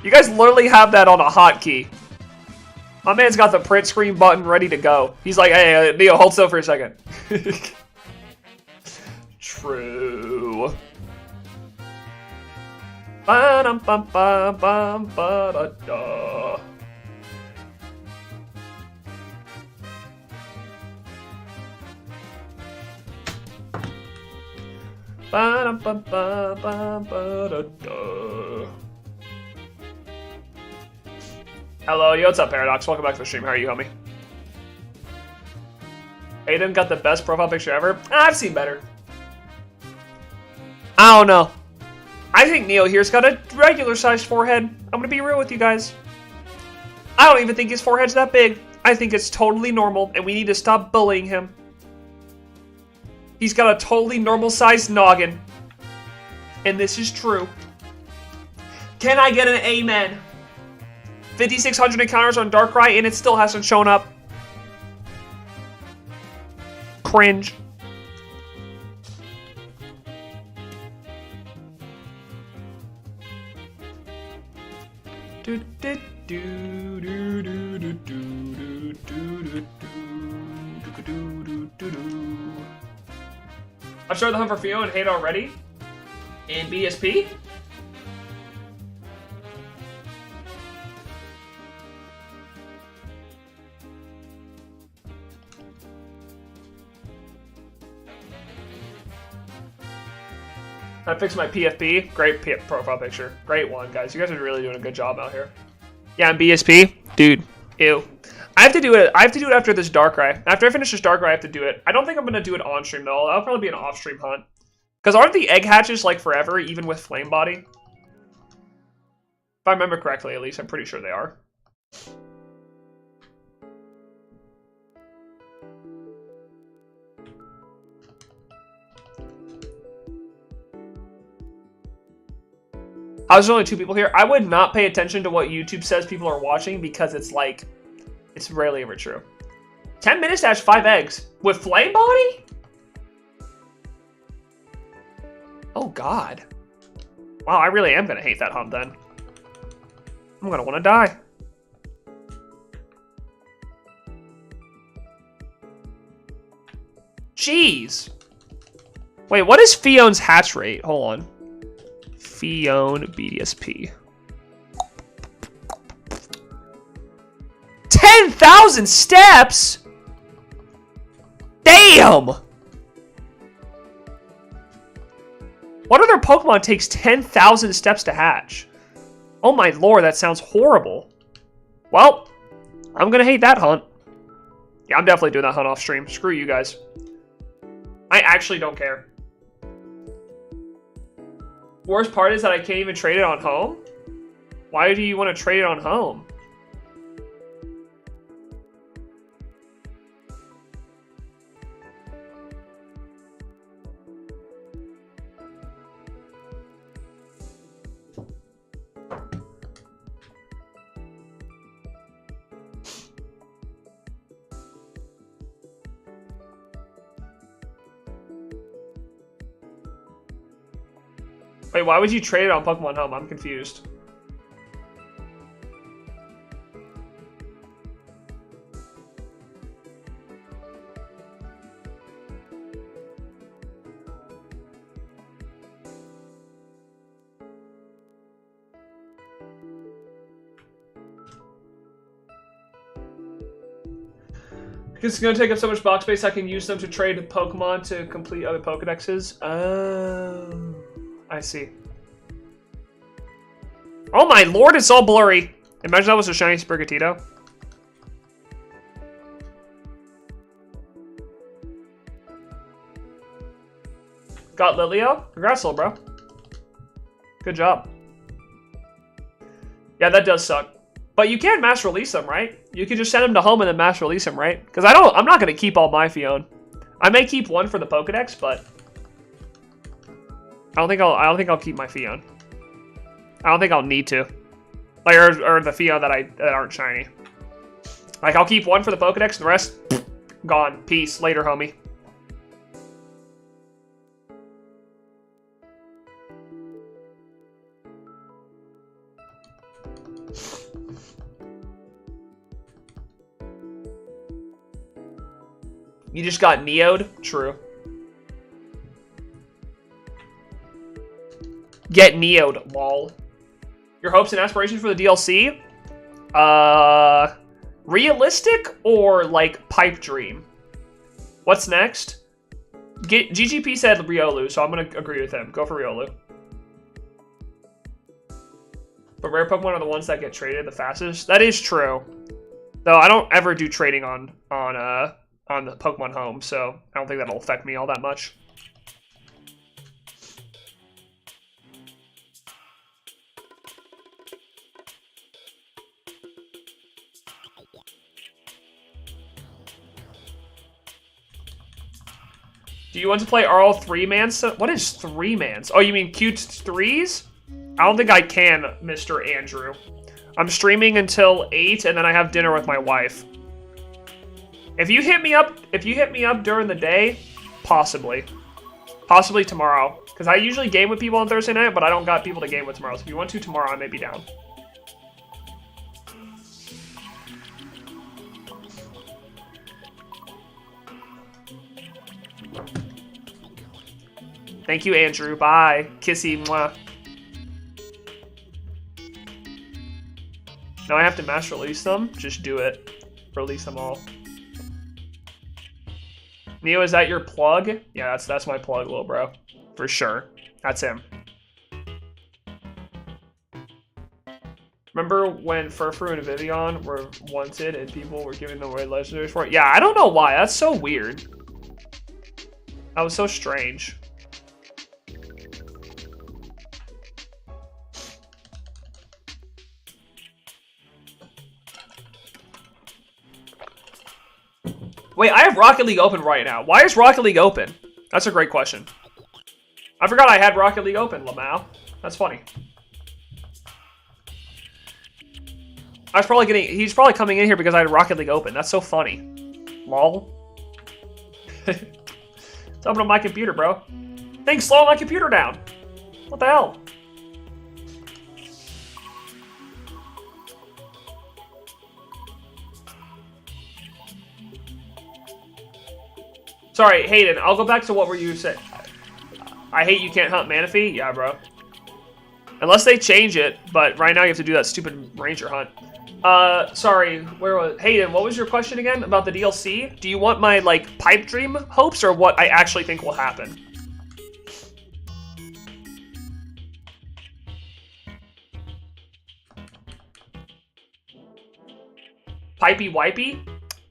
You guys literally have that on a hotkey. My man's got the print screen button ready to go. He's like, hey, Neo, hold still for a second. True. Ba-dum-bum-bum-bum-ba-da-da. Ba-dum-bum-bum-bum-ba-da-da. Hello, yo, what's up, Paradox? Welcome back to the stream. How are you, homie? Aiden got the best profile picture ever? I've seen better. I don't know. I think NeoHere's got a regular-sized forehead. I'm gonna be real with you guys. I don't even think his forehead's that big. I think it's totally normal, and we need to stop bullying him. He's got a totally normal-sized noggin. And this is true. Can I get an amen? 5,600 encounters on Darkrai, and it still hasn't shown up. Cringe. I've started the hunt for Fio and hate already. In BSP? I fixed my PFP. Great profile picture. Great one, guys. You guys are really doing a good job out here. Yeah, I'm BSP. Dude. Ew. I have to do it. I have to do it after this Darkrai. After I finish this Darkrai, I have to do it. I don't think I'm going to do it on stream, though. That'll probably be an off-stream hunt. Because aren't the egg hatches, like, forever, even with Flame Body? If I remember correctly, at least. I'm pretty sure they are. There's only 2 people here. I would not pay attention to what YouTube says people are watching because it's like, it's rarely ever true. 10 minutes to hatch 5 eggs with Flame Body? Oh God. Wow, I really am gonna hate that hunt then. I'm gonna wanna die. Jeez. Wait, what is Fion's hatch rate? Hold on. Fion BDSP. 10,000 steps? Damn! What other Pokemon takes 10,000 steps to hatch? Oh my lord, that sounds horrible. Well, I'm gonna hate that hunt. Yeah, I'm definitely doing that hunt off stream. Screw you guys. I actually don't care. Worst part is that I can't even trade it on home? Why do you want to trade it on home? Wait, why would you trade it on Pokemon Home? I'm confused. Because it's going to take up so much box space, I can use them to trade Pokemon to complete other Pokedexes. Oh, I see. Oh my lord, it's all blurry. Imagine that was a shiny Sprigatito. Got Lilio? Congrats, little bro. Good job. Yeah, that does suck. But you can mass release them, right? You can just send them to home and then mass release them, right? Because I'm not gonna keep all my Fion. I may keep one for the Pokedex, but I don't think I'll keep my Fion. I don't think I'll need to. Like or the Fion that aren't shiny. Like I'll keep one for the Pokedex, and the rest gone. Peace. Later, homie. You just got Neo'd? True. Get Neo'd, lol. Your hopes and aspirations for the DLC? Realistic or, like, pipe dream? What's next? GGP said Riolu, so I'm gonna agree with him. Go for Riolu. But rare Pokemon are the ones that get traded the fastest. That is true. Though I don't ever do trading on the Pokemon Home, so I don't think that'll affect me all that much. Do you want to play RL 3-man? What is 3-mans? Oh, you mean Q3s? I don't think I can, Mr. Andrew. I'm streaming until 8, and then I have dinner with my wife. If you hit me up during the day, possibly tomorrow, because I usually game with people on Thursday night, but I don't got people to game with tomorrow. So if you want to tomorrow, I may be down. Thank you, Andrew. Bye. Kissy. Mwah. Now I have to mass release them. Just do it. Release them all. Neo, is that your plug? Yeah, that's my plug, little bro. For sure. That's him. Remember when Furfru and Vivian were wanted and people were giving them away legendaries for it? Yeah, I don't know why. That's so weird. That was so strange. Wait, I have Rocket League open right now. Why is Rocket League open? That's a great question. I forgot I had Rocket League open, Lamau. That's funny. He's probably coming in here because I had Rocket League open. That's so funny. Lol. It's open on my computer, bro. Things slow my computer down. What the hell? Sorry, Hayden, I'll go back to what were you saying. I hate you can't hunt Manaphy. Yeah, bro. Unless they change it, but right now you have to do that stupid ranger hunt. Sorry, where was Hayden? What was your question again about the DLC? Do you want my like pipe dream hopes or what I actually think will happen? Pipey wipey?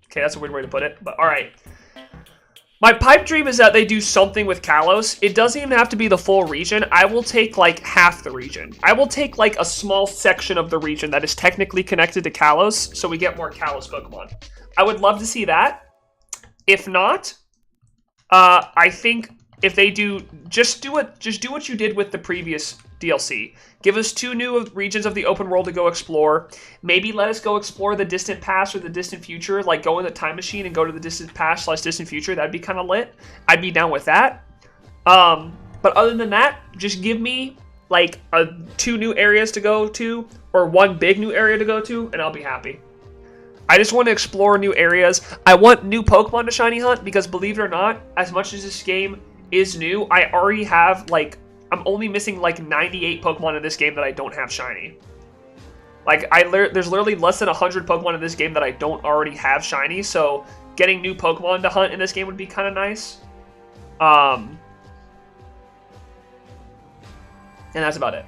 Okay, that's a weird way to put it, but alright. My pipe dream is that they do something with Kalos. It doesn't even have to be the full region. I will take like half the region. I will take like a small section of the region that is technically connected to Kalos, so we get more Kalos Pokemon. I would love to see that. If not, I think if they do, just do what you did with the previous DLC. Give us 2 new regions of the open world to go explore. Maybe let us go explore the distant past or the distant future, like go in the time machine and go to the distant past / distant future. That'd be kind of lit. I'd be down with that. But other than that, just give me like 2 new areas to go to or 1 big new area to go to, and I'll be happy. I just want to explore new areas. I want new Pokemon to shiny hunt because believe it or not, as much as this game is new, I already have like, I'm only missing like 98 Pokemon in this game that I don't have shiny. Like, there's literally less than 100 Pokemon in this game that I don't already have shiny, so getting new Pokemon to hunt in this game would be kind of nice. And that's about it.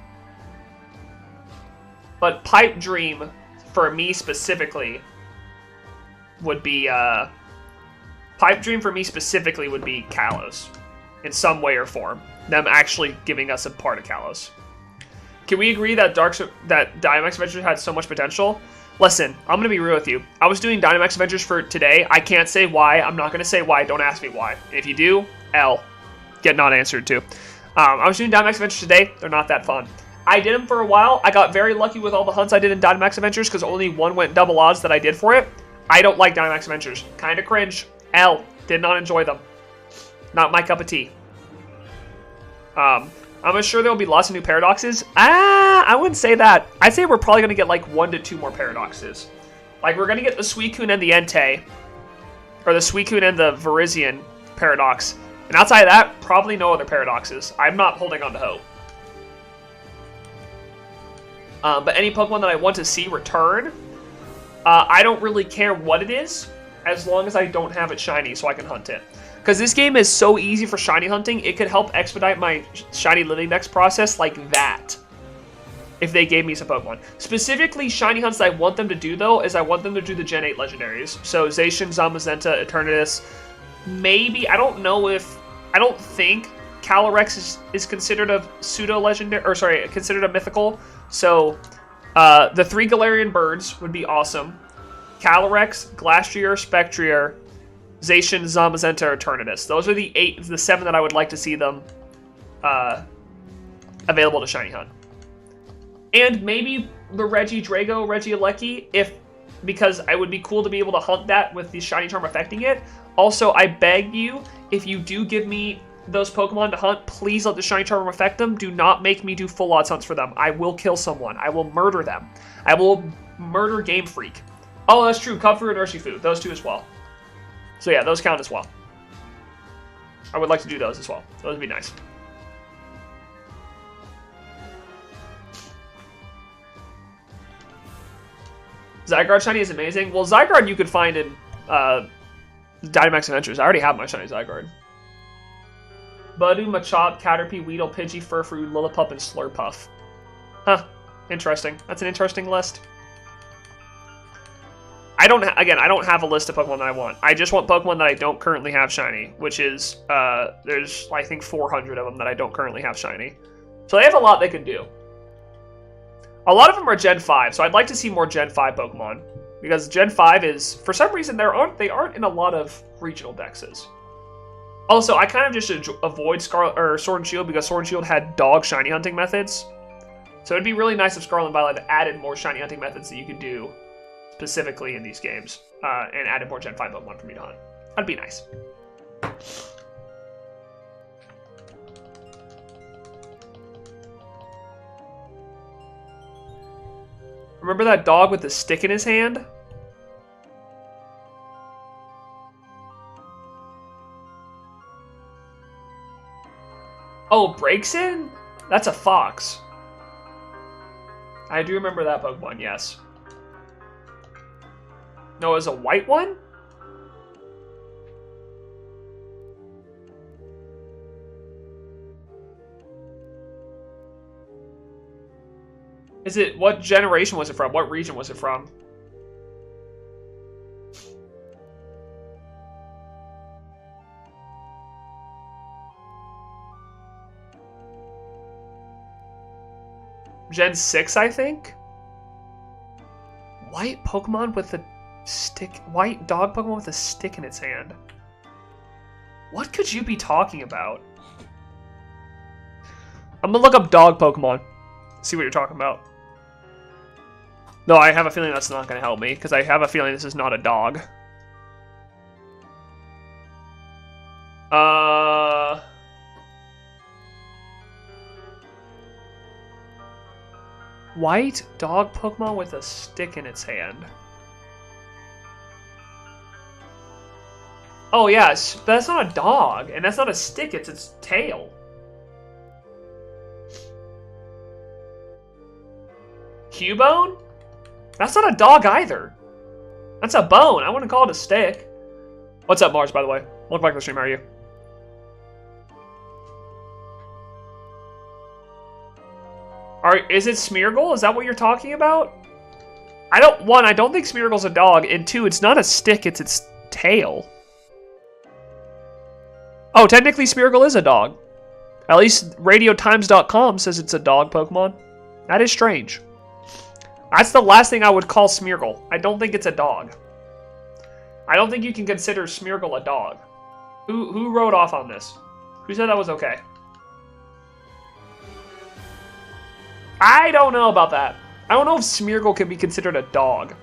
But Pipe Dream, for me specifically, would be, Pipe Dream for me specifically would be Kalos. In some way or form. Them actually giving us a part of Kalos. Can we agree that Dynamax Adventures had so much potential? Listen, I'm going to be real with you. I was doing Dynamax Adventures for today. I can't say why. I'm not going to say why. Don't ask me why. And if you do, L. Get not answered too. I was doing Dynamax Adventures today. They're not that fun. I did them for a while. I got very lucky with all the hunts I did in Dynamax Adventures because only 1 went double odds that I did for it. I don't like Dynamax Adventures. Kind of cringe. L. Did not enjoy them. Not my cup of tea. I'm sure there'll be lots of new paradoxes. I wouldn't say that. I'd say we're probably going to get like 1 to 2 more paradoxes. Like, we're going to get the Suicune and the Entei. Or the Suicune and the Virizion paradox. And outside of that, probably no other paradoxes. I'm not holding on to hope. But any Pokemon that I want to see return, I don't really care what it is, as long as I don't have it shiny so I can hunt it. Because this game is so easy for shiny hunting, it could help expedite my shiny living dex process like that. If they gave me some Pokemon. Specifically, shiny hunts that I want them to do, though, is I want them to do the Gen 8 legendaries. So, Zacian, Zamazenta, Eternatus. Maybe, I don't know if... I don't think Calyrex is considered a pseudo-legendary... Or, sorry, considered a mythical. So, the 3 Galarian birds would be awesome. Calyrex, Glastrier, Spectrier, Zacian, Zamazenta, Eternatus. Those are the 7 that I would like to see them available to shiny hunt. And maybe the Regidrago, Regieleki, because it would be cool to be able to hunt that with the shiny charm affecting it. Also, I beg you, if you do give me those Pokemon to hunt, please let the shiny charm affect them. Do not make me do full odds hunts for them. I will kill someone. I will murder them. I will murder Game Freak. Oh, that's true. Comfort and Urshifu. Those 2 as well. So yeah, those count as well. I would like to do those as well. Those would be nice. Zygarde shiny is amazing. Well, Zygarde you could find in Dynamax Adventures. I already have my shiny Zygarde. Budu, Machop, Caterpie, Weedle, Pidgey, Furfrou, Lillipup, and Slurpuff. Huh. Interesting. That's an interesting list. I don't have a list of Pokemon that I want. I just want Pokemon that I don't currently have shiny, which is, there's, I think, 400 of them that I don't currently have shiny. So they have a lot they can do. A lot of them are Gen 5, so I'd like to see more Gen 5 Pokemon. Because Gen 5 is, for some reason, they aren't in a lot of regional dexes. Also, I kind of just avoid Sword and Shield because Sword and Shield had dog shiny hunting methods. So it'd be really nice if Scarlet and Violet added more shiny hunting methods that you could do specifically in these games, and added more Gen 5 Pokemon for me to hunt. That'd be nice. Remember that dog with the stick in his hand? Oh, breaks in? That's a fox. I do remember that Pokemon, yes. No, it was a white one? Is it, what generation was it from? What region was it from? Gen 6, I think? White Pokemon with a stick, white dog Pokemon with a stick in its hand. What could you be talking about? I'm gonna look up dog Pokemon. See what you're talking about. No, I have a feeling that's not gonna help me, because I have a feeling this is not a dog. White dog Pokemon with a stick in its hand. Oh, yes, but that's not a dog, and that's not a stick, it's its tail. Cubone? That's not a dog either. That's a bone. I wouldn't call it a stick. What's up, Mars, by the way? Welcome back to the stream, how are you? Is it Smeargle? Is that what you're talking about? I don't think Smeargle's a dog, and two, it's not a stick, it's its tail. Oh, technically Smeargle is a dog. At least RadioTimes.com says it's a dog Pokemon. That is strange. That's the last thing I would call Smeargle. I don't think it's a dog. I don't think you can consider Smeargle a dog. Who wrote off on this? Who said that was okay? I don't know about that. I don't know if Smeargle can be considered a dog.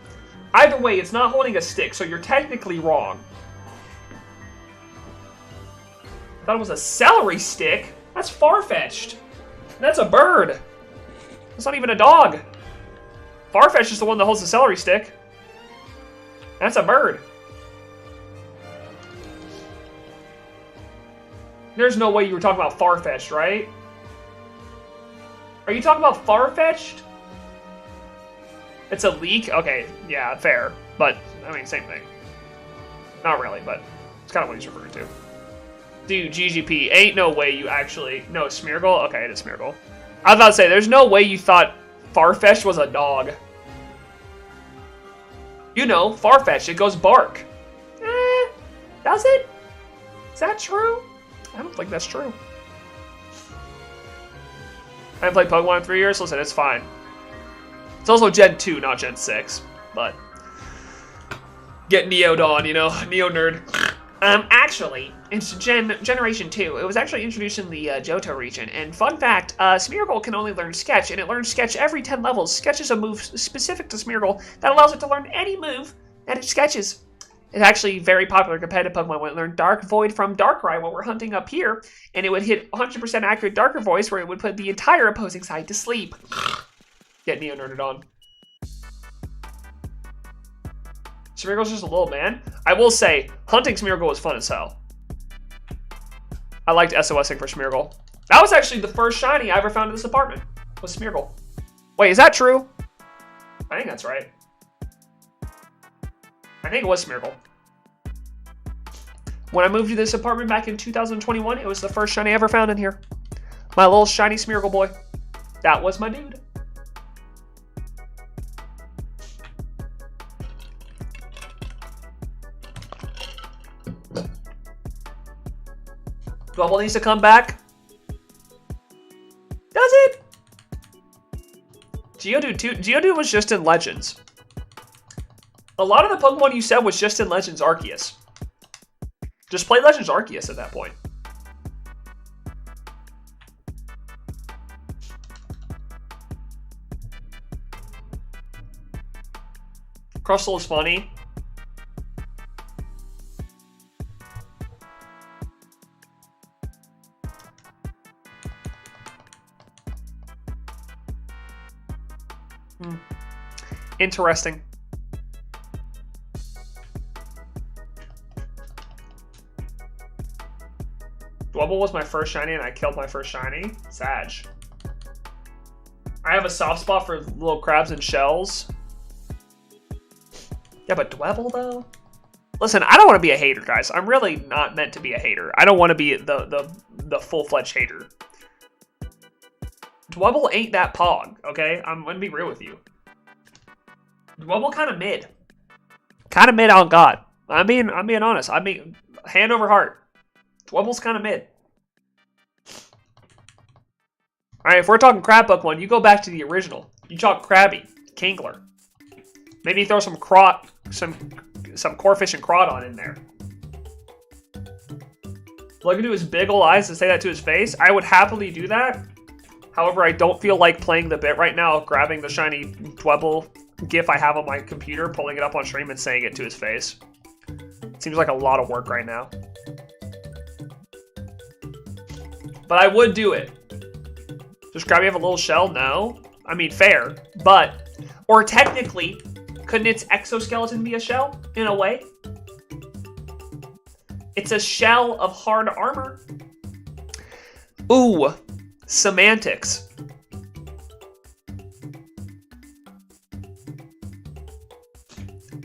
Either way, it's not holding a stick, so you're technically wrong. I thought it was a celery stick. That's far-fetched. That's a bird. That's not even a dog. Farfetch'd is the one that holds the celery stick. That's a bird. There's no way you were talking about Farfetch'd, right? Are you talking about Farfetch'd? It's a leak? Okay, yeah, fair. But, I mean, same thing. Not really, but it's kind of what he's referring to. Dude, GGP, ain't no way you actually... No, Smeargle? Okay, it is Smeargle. I was about to say, there's no way you thought Farfetch'd was a dog. You know, Farfetch'd, it goes bark. Does it? Is that true? I don't think that's true. I haven't played Pokemon in 3 years. Listen, it's fine. It's also Gen 2, not Gen 6. But get Neo'd on, you know? Neo nerd. Actually, it's Generation 2. It was actually introduced in the Johto region. And fun fact, Smeargle can only learn Sketch, and it learns Sketch every 10 levels. Sketch is a move specific to Smeargle that allows it to learn any move that it sketches. It's actually very popular competitive Pokemon when it learned Dark Void from Darkrai, what we're hunting up here, and it would hit 100% accurate Darker Voice, where it would put the entire opposing side to sleep. Get Neo nerded on. Smeargle's just a little man. I will say, hunting Smeargle was fun as hell. I liked SOSing for Smeargle. That was actually the first shiny I ever found in this apartment, was Smeargle. Wait, is that true? I think that's right. I think it was Smeargle. When I moved to this apartment back in 2021, it was the first shiny I ever found in here. My little shiny Smeargle boy. That was my dude. Bubble needs to come back. Does it? Geodude was just in Legends. A lot of the Pokemon you said was just in Legends Arceus. Just play Legends Arceus at that point. Crustle is funny. Interesting. Dwebble was my first shiny and I killed my first shiny. Sag. I have a soft spot for little crabs and shells. Yeah, but Dwebble though? Listen, I don't want to be a hater, guys. I'm really not meant to be a hater. I don't want to be the full-fledged hater. Dwebble ain't that pog, okay? I'm gonna be real with you. Dwebble kind of mid. Kind of mid on God. I'm being honest. I mean, hand over heart. Dwebble's kind of mid. All right, if we're talking crab Pokemon, you go back to the original. You talk Krabby, Kingler. Maybe throw some Corfish and Crawdon in there. Look into his big ol' eyes and say that to his face. I would happily do that. However, I don't feel like playing the bit right now of grabbing the shiny Dwebble GIF I have on my computer, pulling it up on stream, and saying it to his face. Seems like a lot of work right now. But I would do it. Does Krabby have a little shell? No. I mean, fair. But, or technically, couldn't its exoskeleton be a shell, in a way? It's a shell of hard armor. Ooh, semantics.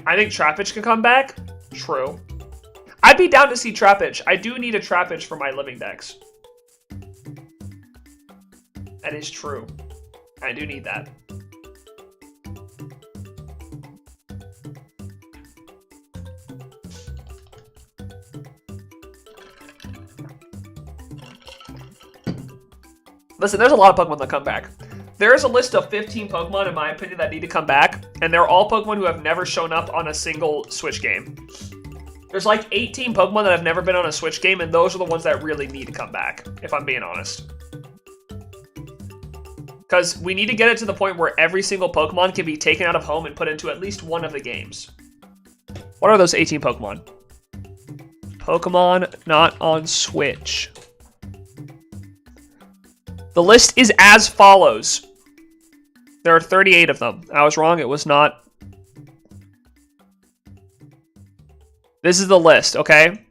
I think Trapinch can come back. True. I'd be down to see Trapinch. I do need a Trapinch for my living decks. That is true. I do need that. Listen, there's a lot of Pokemon that come back. There is a list of 15 Pokemon, in my opinion, that need to come back, and they're all Pokemon who have never shown up on a single Switch game. There's like 18 Pokemon that have never been on a Switch game, and those are the ones that really need to come back, if I'm being honest. Because we need to get it to the point where every single Pokemon can be taken out of home and put into at least one of the games. What are those 18 Pokemon? Pokemon not on Switch. The list is as follows. There are 38 of them. I was wrong. It was not. This is the list, okay?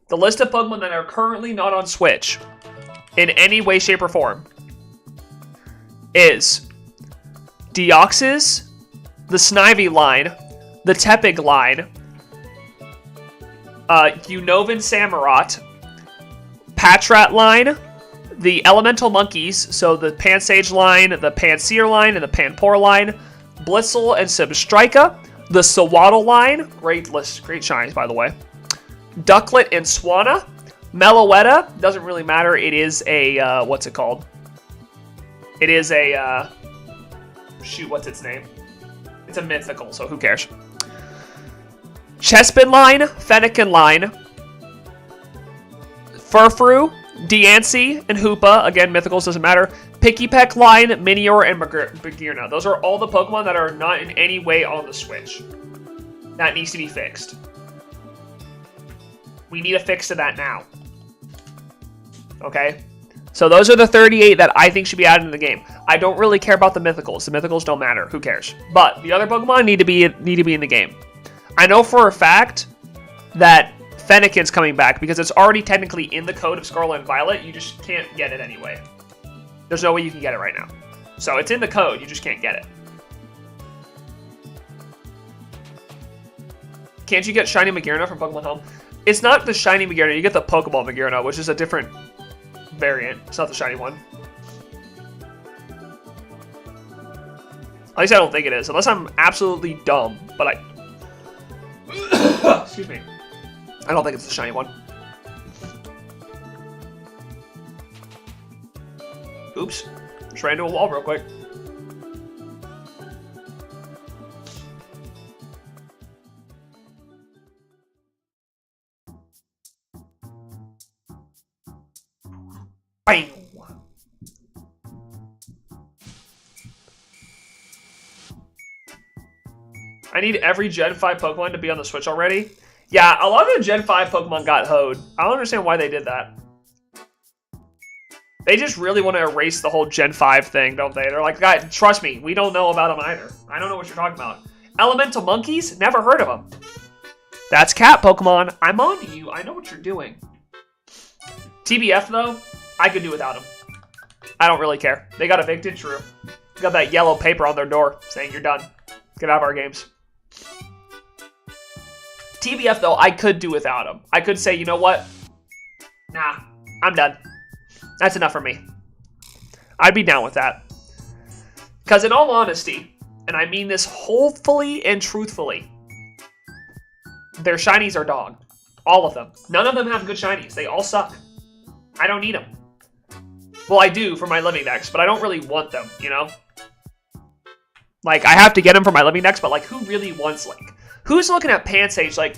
The list of Pokemon that are currently not on Switch in any way, shape, or form is Deoxys, the Snivy line, the Tepig line, Unova Samurott, Patrat line, the Elemental Monkeys, so the Pansage line, the Pansear line, and the Panpour line, Blissel and Substrika, the Sawaddle line, great list, great shines, by the way, Ducklet and Swanna, Meloetta, doesn't really matter, it is a, what's it called? It is a, shoot, what's its name? It's a mythical, so who cares? Chespin line, Fennekin line, Furfrou, Diancie, and Hoopa, again, mythicals doesn't matter, Pikipek line, Minior, and Bagirna. Those are all the Pokemon that are not in any way on the Switch. That needs to be fixed. We need a fix to that now. Okay? So those are the 38 that I think should be added in the game. I don't really care about the mythicals. The mythicals don't matter. Who cares? But the other Pokemon need to be in the game. I know for a fact that Fennekin's coming back because it's already technically in the code of Scarlet and Violet. You just can't get it anyway. There's no way you can get it right now. So it's in the code. You just can't get it. Can't you get Shiny Magearna from Pokemon Home? It's not the Shiny Magearna. You get the Pokeball Magearna, which is a different variant. It's not the shiny one. At least I don't think it is, unless I'm absolutely dumb. But I... Excuse me. I don't think it's the shiny one. Oops. Just ran into a wall real quick. Bang! I need every Gen 5 Pokemon to be on the Switch already. Yeah, a lot of the Gen 5 Pokemon got hoed. I don't understand why they did that. They just really want to erase the whole Gen 5 thing, don't they? They're like, guys, trust me, we don't know about them either. I don't know what you're talking about. Elemental Monkeys? Never heard of them. That's cat Pokemon. I'm on to you. I know what you're doing. TBF, though, I could do without them. I don't really care. They got evicted, true. Got that yellow paper on their door saying you're done. Get out of our games. TBF, though, I could do without them. I could say, you know what? Nah, I'm done. That's enough for me. I'd be down with that. Because in all honesty, and I mean this hopefully and truthfully, their shinies are dog. All of them. None of them have good shinies. They all suck. I don't need them. Well, I do for my living decks, but I don't really want them, you know? Like, I have to get them for my living decks, but, like, who really wants, like... Who's looking at Pansage like...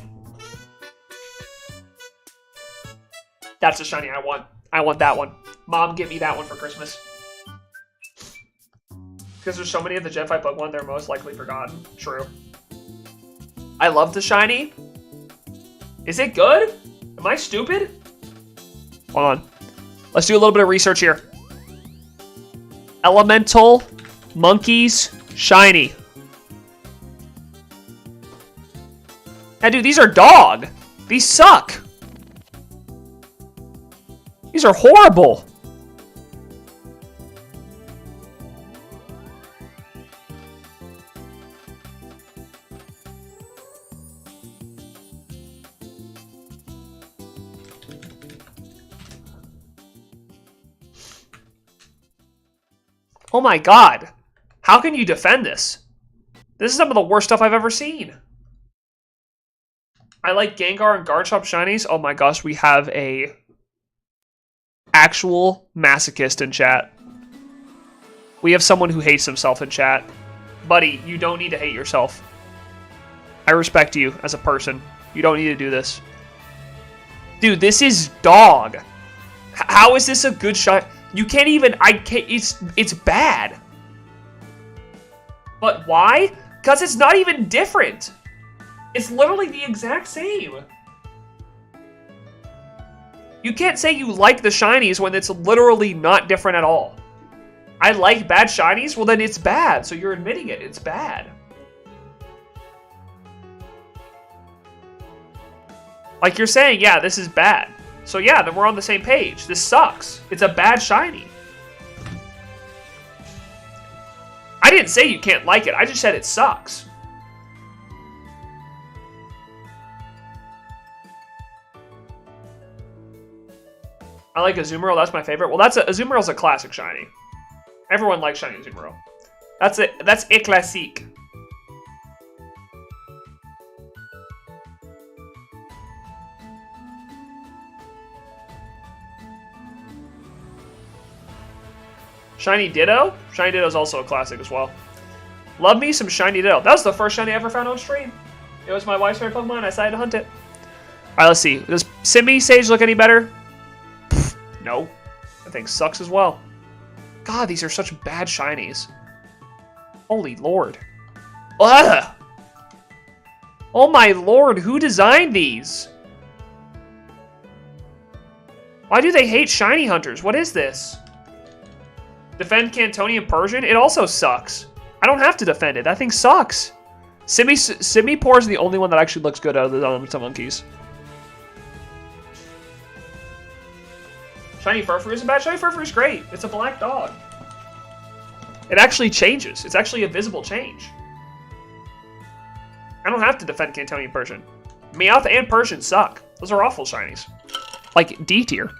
That's the shiny I want. I want that one. Mom, get me that one for Christmas. Because there's so many of the Gen 5 Pokemon, they're most likely forgotten. True. I love the shiny. Is it good? Am I stupid? Hold on. Let's do a little bit of research here. Elemental Monkeys Shiny. Yeah, dude, these are dog. These suck. These are horrible. Oh my god. How can you defend this? This is some of the worst stuff I've ever seen. I like Gengar and Garchomp shinies. Oh my gosh, we have a actual masochist in chat. We have someone who hates himself in chat. Buddy, you don't need to hate yourself. I respect you as a person. You don't need to do this. Dude, this is dog. How is this a good shot? You can't even, it's bad. But why? Because it's not even different. It's literally the exact same. You can't say you like the shinies when it's literally not different at all. I like bad shinies? Well, then it's bad, so you're admitting it. It's bad. Like you're saying, yeah, this is bad. So yeah, then we're on the same page. This sucks. It's a bad shiny. I didn't say you can't like it. I just said it sucks. I like Azumarill. That's my favorite. Well, Azumarill's a classic shiny. Everyone likes shiny Azumarill. That's it. That's a classique. Shiny Ditto? Shiny Ditto is also a classic as well. Love me some Shiny Ditto. That was the first shiny I ever found on stream. It was my wife's favorite Pokemon, and I decided to hunt it. Alright, let's see. Does Sage look any better? Pfft, no. That thing sucks as well. God, these are such bad shinies. Holy lord. Ugh! Oh my lord, who designed these? Why do they hate shiny hunters? What is this? Defend Cantonian Persian? It also sucks. I don't have to defend it. That thing sucks. Simipour is the only one that actually looks good out of the Elemental Monkeys. Shiny Furfrou isn't bad. Shiny Furfrou is great. It's a black dog. It actually changes. It's actually a visible change. I don't have to defend Cantonian Persian. Meowth and Persian suck. Those are awful shinies. Like D tier.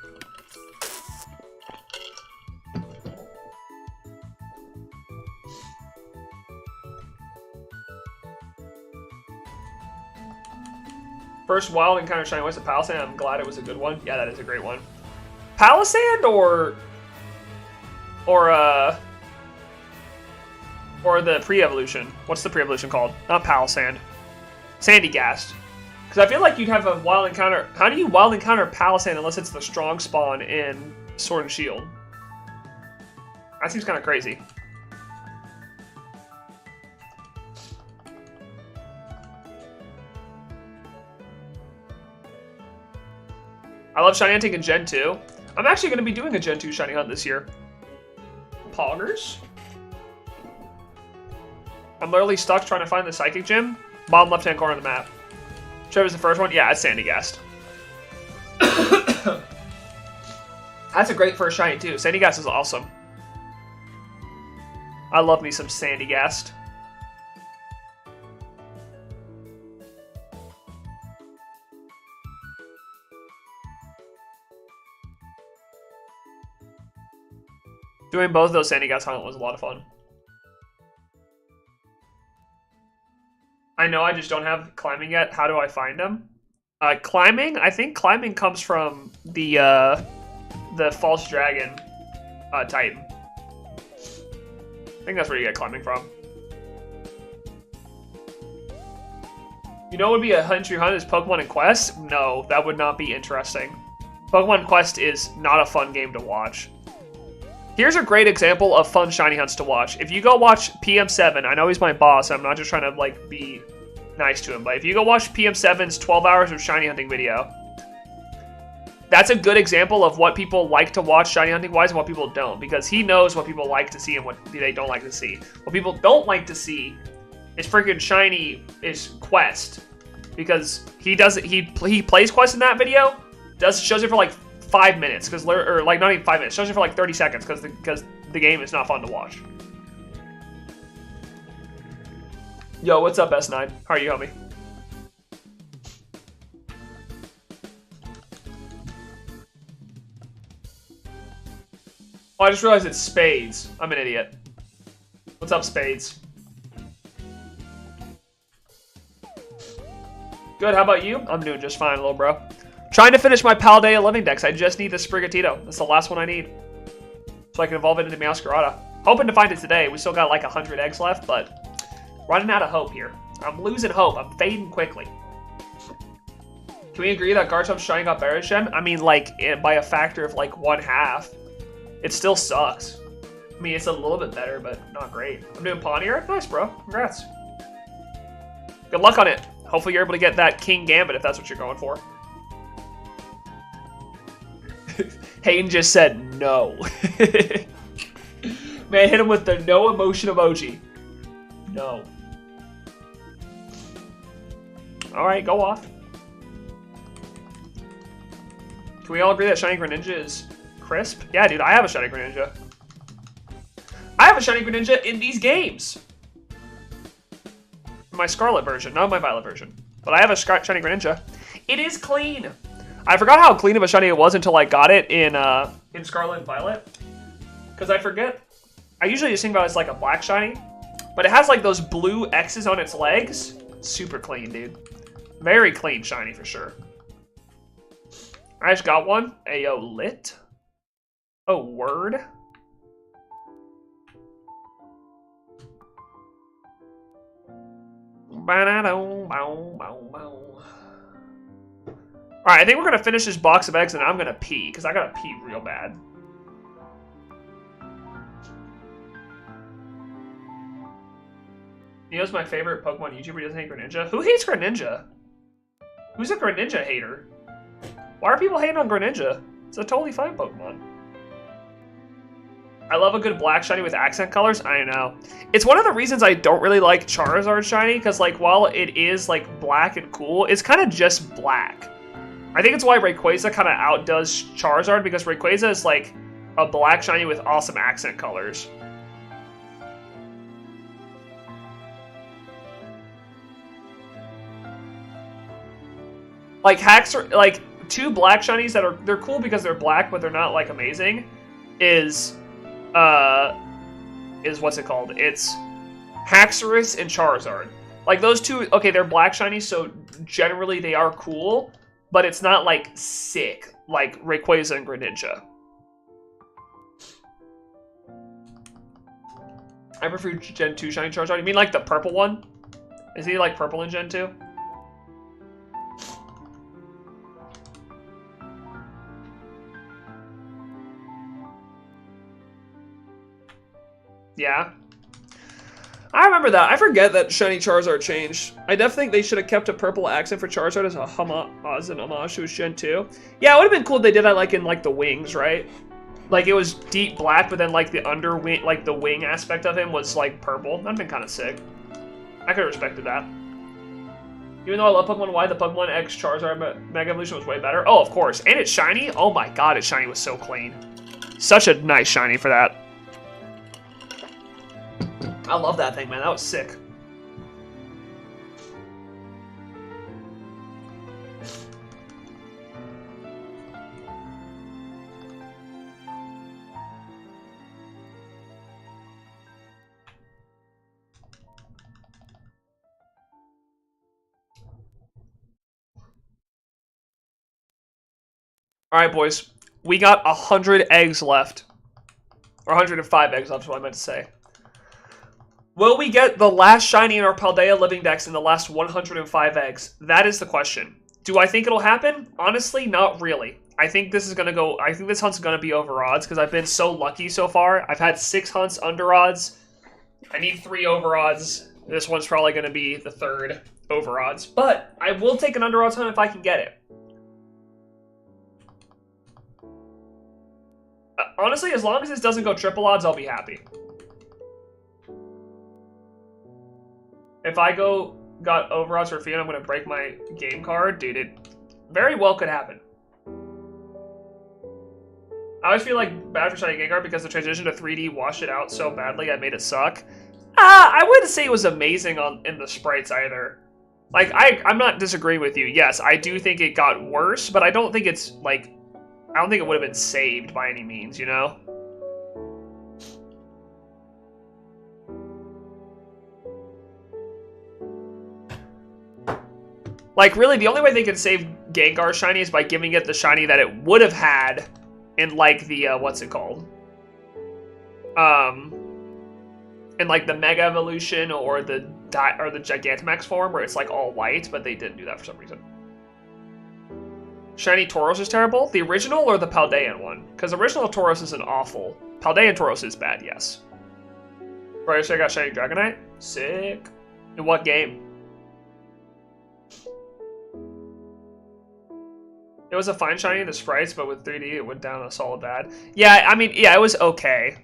First wild encounter shiny was the Palisand. I'm glad it was a good one. Yeah, that is a great one. Palisand or the pre-evolution. What's the pre-evolution called? Not Palisand. Sandygast. Because I feel like you'd have a wild encounter. How do you wild encounter Palisand unless it's the strong spawn in Sword and Shield? That seems kind of crazy. I love shiny hunting in Gen 2. I'm actually going to be doing a Gen 2 shiny hunt this year. Poggers? I'm literally stuck trying to find the Psychic Gym. Bottom left-hand corner of the map. Trevor's the first one? Yeah, it's Sandygast. That's a great first shiny too. Sandygast is awesome. I love me some Sandygast. Doing both of those Sandygast hunt was a lot of fun. I know I just don't have climbing yet. How do I find them? Climbing? I think climbing comes from the false dragon Titan. I think that's where you get climbing from. You know what would be a country hunt is Pokemon and Quest? No, that would not be interesting. Pokemon Quest is not a fun game to watch. Here's a great example of fun shiny hunts to watch. If you go watch PM7, I know he's my boss, I'm not just trying to like be nice to him, but if you go watch PM7's 12 hours of shiny hunting video, that's a good example of what people like to watch shiny hunting wise and what people don't, because he knows what people like to see and what they don't like to see. What people don't like to see is freaking shiny is Quest, because he plays Quest in that video, shows it for like 5 minutes, or like not even 5 minutes, shows it for like 30 seconds because the game is not fun to watch. Yo, what's up, S9? How are you, homie? Oh, I just realized it's Spades. I'm an idiot. What's up, Spades? Good, how about you? I'm doing just fine, little bro. Trying to finish my Paldea living dex. I just need the Sprigatito. That's the last one I need. So I can evolve it into Meowscarada. Hoping to find it today. We still got like 100 eggs left, but running out of hope here. I'm losing hope. I'm fading quickly. Can we agree that Garchomp's shiny got better Gen? I mean, like, by a factor of like 1/2. It still sucks. I mean, it's a little bit better, but not great. I'm doing Pawnier. Nice, bro. Congrats. Good luck on it. Hopefully you're able to get that King Gambit if that's what you're going for. Hayden just said no. Man, hit him with the no emotion emoji. No. Alright, go off. Can we all agree that Shiny Greninja is crisp? Yeah, dude, I have a Shiny Greninja. I have a Shiny Greninja in these games. My Scarlet version, not my Violet version. But I have a Shiny Greninja. It is clean. I forgot how clean of a shiny it was until I got it in Scarlet and Violet. Because I forget. I usually just think about it as like a black shiny. But it has like those blue X's on its legs. Super clean, dude. Very clean shiny for sure. I just got one. Ayo, lit. Oh, word. Alright, I think we're going to finish this box of eggs and I'm going to pee, because I got to pee real bad. Neo's my favorite Pokemon YouTuber. He doesn't hate Greninja. Who hates Greninja? Who's a Greninja hater? Why are people hating on Greninja? It's a totally fine Pokemon. I love a good black shiny with accent colors. I know. It's one of the reasons I don't really like Charizard shiny, because like while it is like black and cool, it's kind of just black. I think it's why Rayquaza kind of outdoes Charizard, because Rayquaza is like a black shiny with awesome accent colors. Like like two black shinies that they're cool because they're black, but they're not like amazing. Is what's it called? It's Haxorus and Charizard. Like those two, okay, they're black shinies, so generally they are cool, but it's not like sick like Rayquaza and Greninja. I prefer Gen 2 shiny Charizard. You mean like the purple one? Is he like purple in Gen 2? Yeah. I remember that. I forget that shiny Charizard changed. I definitely think they should have kept a purple accent for Charizard as an homage to his Gen 2. Yeah, it would have been cool if they did that like in like the wings, right? Like it was deep black, but then like the underwing, like the wing aspect of him was like purple. That'd been kind of sick. I could have respected that. Even though I love Pokemon Y, the Pokemon X Charizard Mega Evolution was way better. Oh, of course. And it's shiny? Oh my god, its shiny was so clean. Such a nice shiny for that. I love that thing, man. That was sick. Alright, boys. We got 100 eggs left. Or 105 eggs left is what I meant to say. Will we get the last shiny in our Paldea Living Dex in the last 105 eggs? That is the question. Do I think it'll happen? Honestly, not really. I think this is gonna go. I think this hunt's gonna be over odds because I've been so lucky so far. I've had 6 hunts under odds. I need 3 over odds. This one's probably gonna be the 3rd over odds. But I will take an under odds hunt if I can get it. Honestly, as long as this doesn't go triple odds, I'll be happy. If I got over odds for Fiona, I'm going to break my game card. Dude, it very well could happen. I always feel like bad for shiny Gengar because the transition to 3D washed it out so badly I made it suck. I wouldn't say it was amazing in the sprites either. Like, I'm not disagreeing with you. Yes, I do think it got worse, but I don't think it's, like... I don't think it would have been saved by any means, you know? Like, really, the only way they can save Gengar shiny is by giving it the shiny that it would have had in, like, the, what's it called? In, like, the Mega Evolution or the Gigantamax form, where it's, like, all white, but they didn't do that for some reason. Shiny Tauros is terrible? The original or the Paldean one? Because original Tauros is an awful. Paldean Tauros is bad, yes. Right, so I got Shiny Dragonite? Sick. In what game? It was a fine shiny in the sprites, but with 3D it went down a solid bad. Yeah, I mean, yeah, it was okay.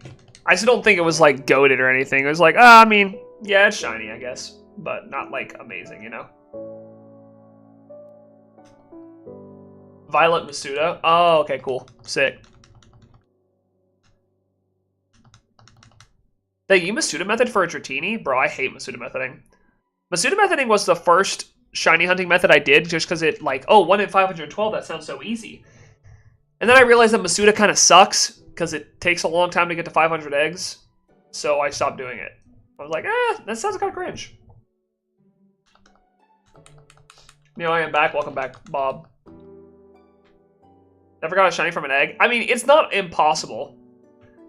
I just don't think it was, like, goated or anything. It was like, I mean, yeah, it's shiny, I guess. But not, like, amazing, you know? Violet Masuda. Oh, okay, cool. Sick. The Masuda method for a Dratini? Bro, I hate Masuda methoding. Masuda methoding was the first shiny hunting method I did just because it, like, oh, 1 in 512, that sounds so easy. And then I realized that Masuda kind of sucks because it takes a long time to get to 500 eggs. So I stopped doing it. I was like, that sounds kind of cringe. I am back. Welcome back, Bob. Never got a shiny from an egg. I mean, it's not impossible.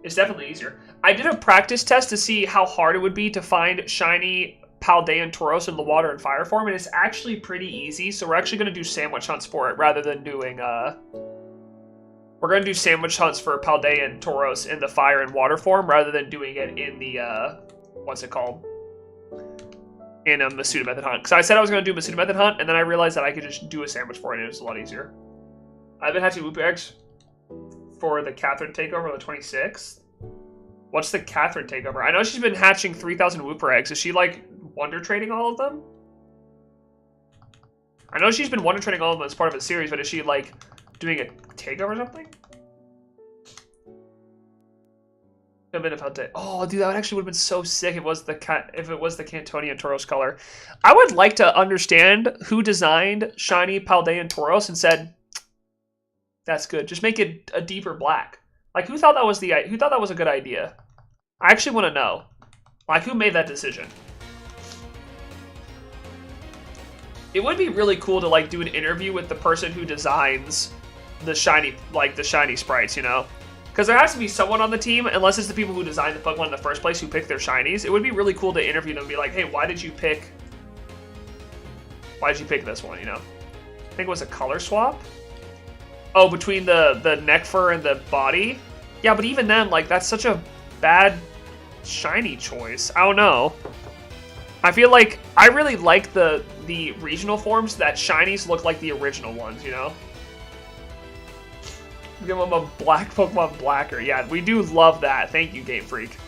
It's definitely easier. I did a practice test to see how hard it would be to find shiny Paldean Tauros in the water and fire form, and it's actually pretty easy. So we're actually going to do sandwich hunts for it rather than doing... We're going to do sandwich hunts for Paldean Tauros in the fire and water form rather than doing it in the... what's it called? In a Masuda method hunt. Because I said I was going to do a Masuda method hunt, and then I realized that I could just do a sandwich for it, and it was a lot easier. I've been hatching Whoop eggs for the Catherine takeover on the 26th. What's the Catherine takeover? I know she's been hatching 3,000 Whooper eggs. Is she, like, wonder trading all of them? I know she's been wonder trading all of them as part of a series, but is she, like, doing a takeover or something? Oh, dude, that actually would have been so sick if it was the Cantonian Tauros color. I would like to understand who designed shiny Paldean Tauros and said, that's good. Just make it a deeper black. Like, who thought that was a good idea? I actually want to know. Like, who made that decision? It would be really cool to, like, do an interview with the person who designs the shiny sprites, you know? Because there has to be someone on the team, unless it's the people who designed the Pokemon in the first place who pick their shinies. It would be really cool to interview them and be like, hey, why did you pick this one, you know? I think it was a color swap. Oh, between the neck fur and the body? Yeah, but even then, like, that's such a bad shiny choice. I don't know. I feel like I really like the regional forms that shinies look like the original ones, you know? Give them a black Pokemon Blacker. Yeah, we do love that. Thank you, Game Freak.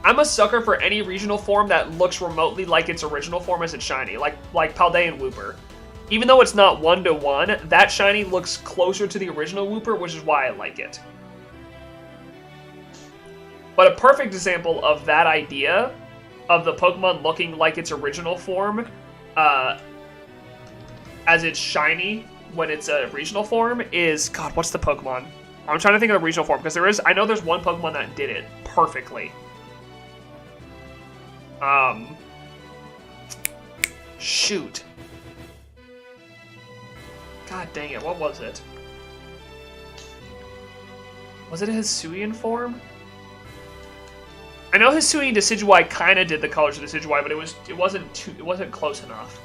I'm a sucker for any regional form that looks remotely like its original form as it's shiny, like Paldea and Wooper. Even though it's not 1-to-1, that shiny looks closer to the original Wooper, which is why I like it. But a perfect example of that idea, of the Pokemon looking like its original form, as it's shiny when it's a regional form, is... God, what's the Pokemon? I'm trying to think of the regional form, because I know there's one Pokemon that did it perfectly. Shoot. God dang it, what was it? Was it a Hisuian form? I know Hisuian Decidueye kind of did the colors of Decidueye, but it wasn't close enough.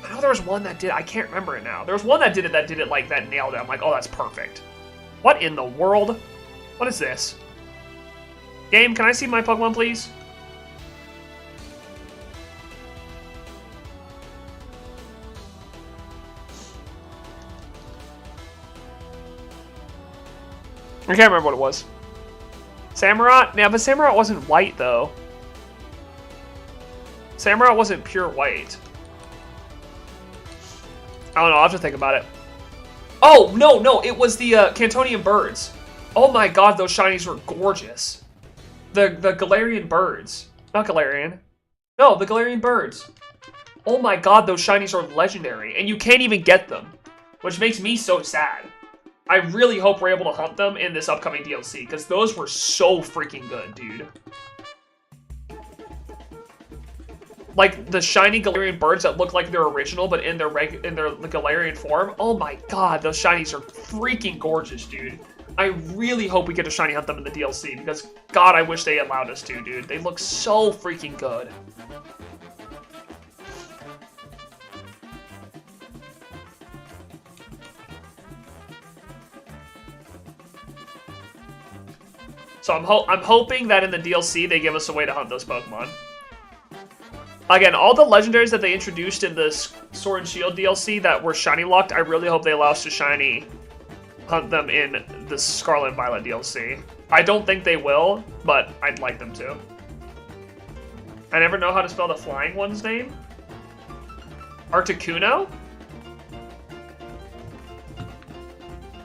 I know there was one that did. I can't remember it now. There was one that did it like that nailed it. I'm like, oh, that's perfect. What in the world? What is this? Game, can I see my Pokemon, please? I can't remember what it was. Samurott? Yeah, but Samurott wasn't white, though. Samurott wasn't pure white. I don't know, I'll have to think about it. Oh, no, it was the Cantonian birds. Oh my god, those shinies were gorgeous. The Galarian birds. Not Galarian. No, the Galarian birds. Oh my god, those shinies are legendary, and you can't even get them. Which makes me so sad. I really hope we're able to hunt them in this upcoming DLC, because those were so freaking good, dude. Like, the shiny Galarian birds that look like they're original, but in their Galarian form. Oh my god, those shinies are freaking gorgeous, dude. I really hope we get to shiny hunt them in the DLC, because, god, I wish they allowed us to, dude. They look so freaking good. So I'm hoping that in the DLC they give us a way to hunt those Pokemon. Again, all the legendaries that they introduced in the Sword and Shield DLC that were shiny locked, I really hope they allow us to shiny hunt them in the Scarlet and Violet DLC. I don't think they will, but I'd like them to. I never know how to spell the flying one's name. Articuno?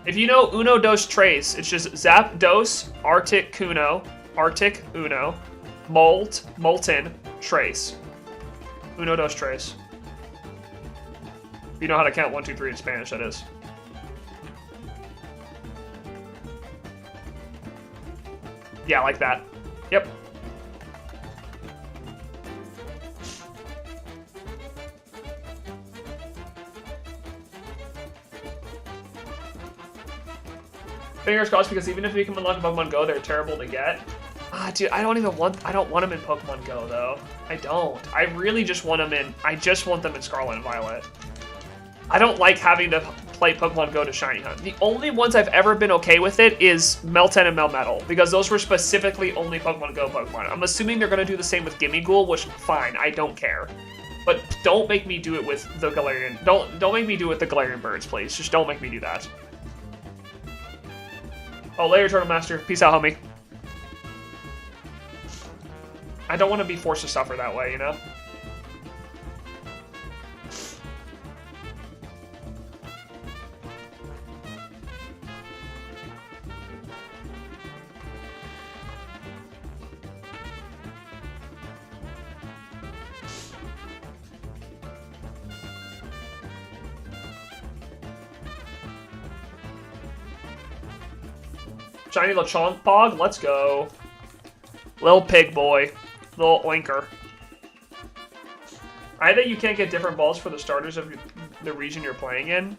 If you know Uno Dos Tres, it's just Zap Dos Articuno, Artic Uno, Molten Trace. Uno Dos Tres. If you know how to count 1, 2, 3 in Spanish, that is. Yeah, like that. Yep. Fingers crossed, because even if we can unlock Pokemon Go, they're terrible to get. Ah, dude, I don't want them in Pokemon Go, though. I don't. I really just want them in... I just want them in Scarlet and Violet. I don't like having to play Pokemon Go to shiny hunt. The only ones I've ever been okay with it is Meltan and Melmetal, because those were specifically only Pokemon Go Pokemon. I'm assuming they're going to do the same with Gimmighoul, which, fine, I don't care. But don't make me do it with the Galarian... Don't make me do it with the Galarian birds, please. Just don't make me do that. Oh, later, Turtle Master. Peace out, homie. I don't want to be forced to suffer that way, you know? Shiny Lechonk Pog, let's go. Lil Pig Boy. Lil Oinker. I think you can't get different balls for the starters of the region you're playing in.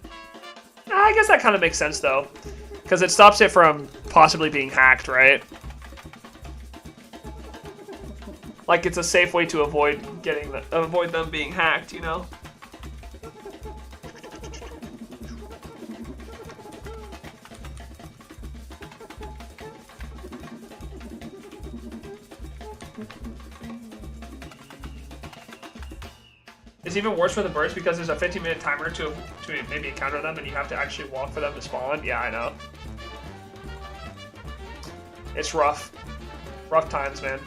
I guess that kind of makes sense, though. Because it stops it from possibly being hacked, right? Like, it's a safe way to avoid them being hacked, you know? It's even worse for the birds because there's a 15-minute timer to maybe encounter them, and you have to actually walk for them to spawn. Yeah, I know. It's rough. Rough times, man.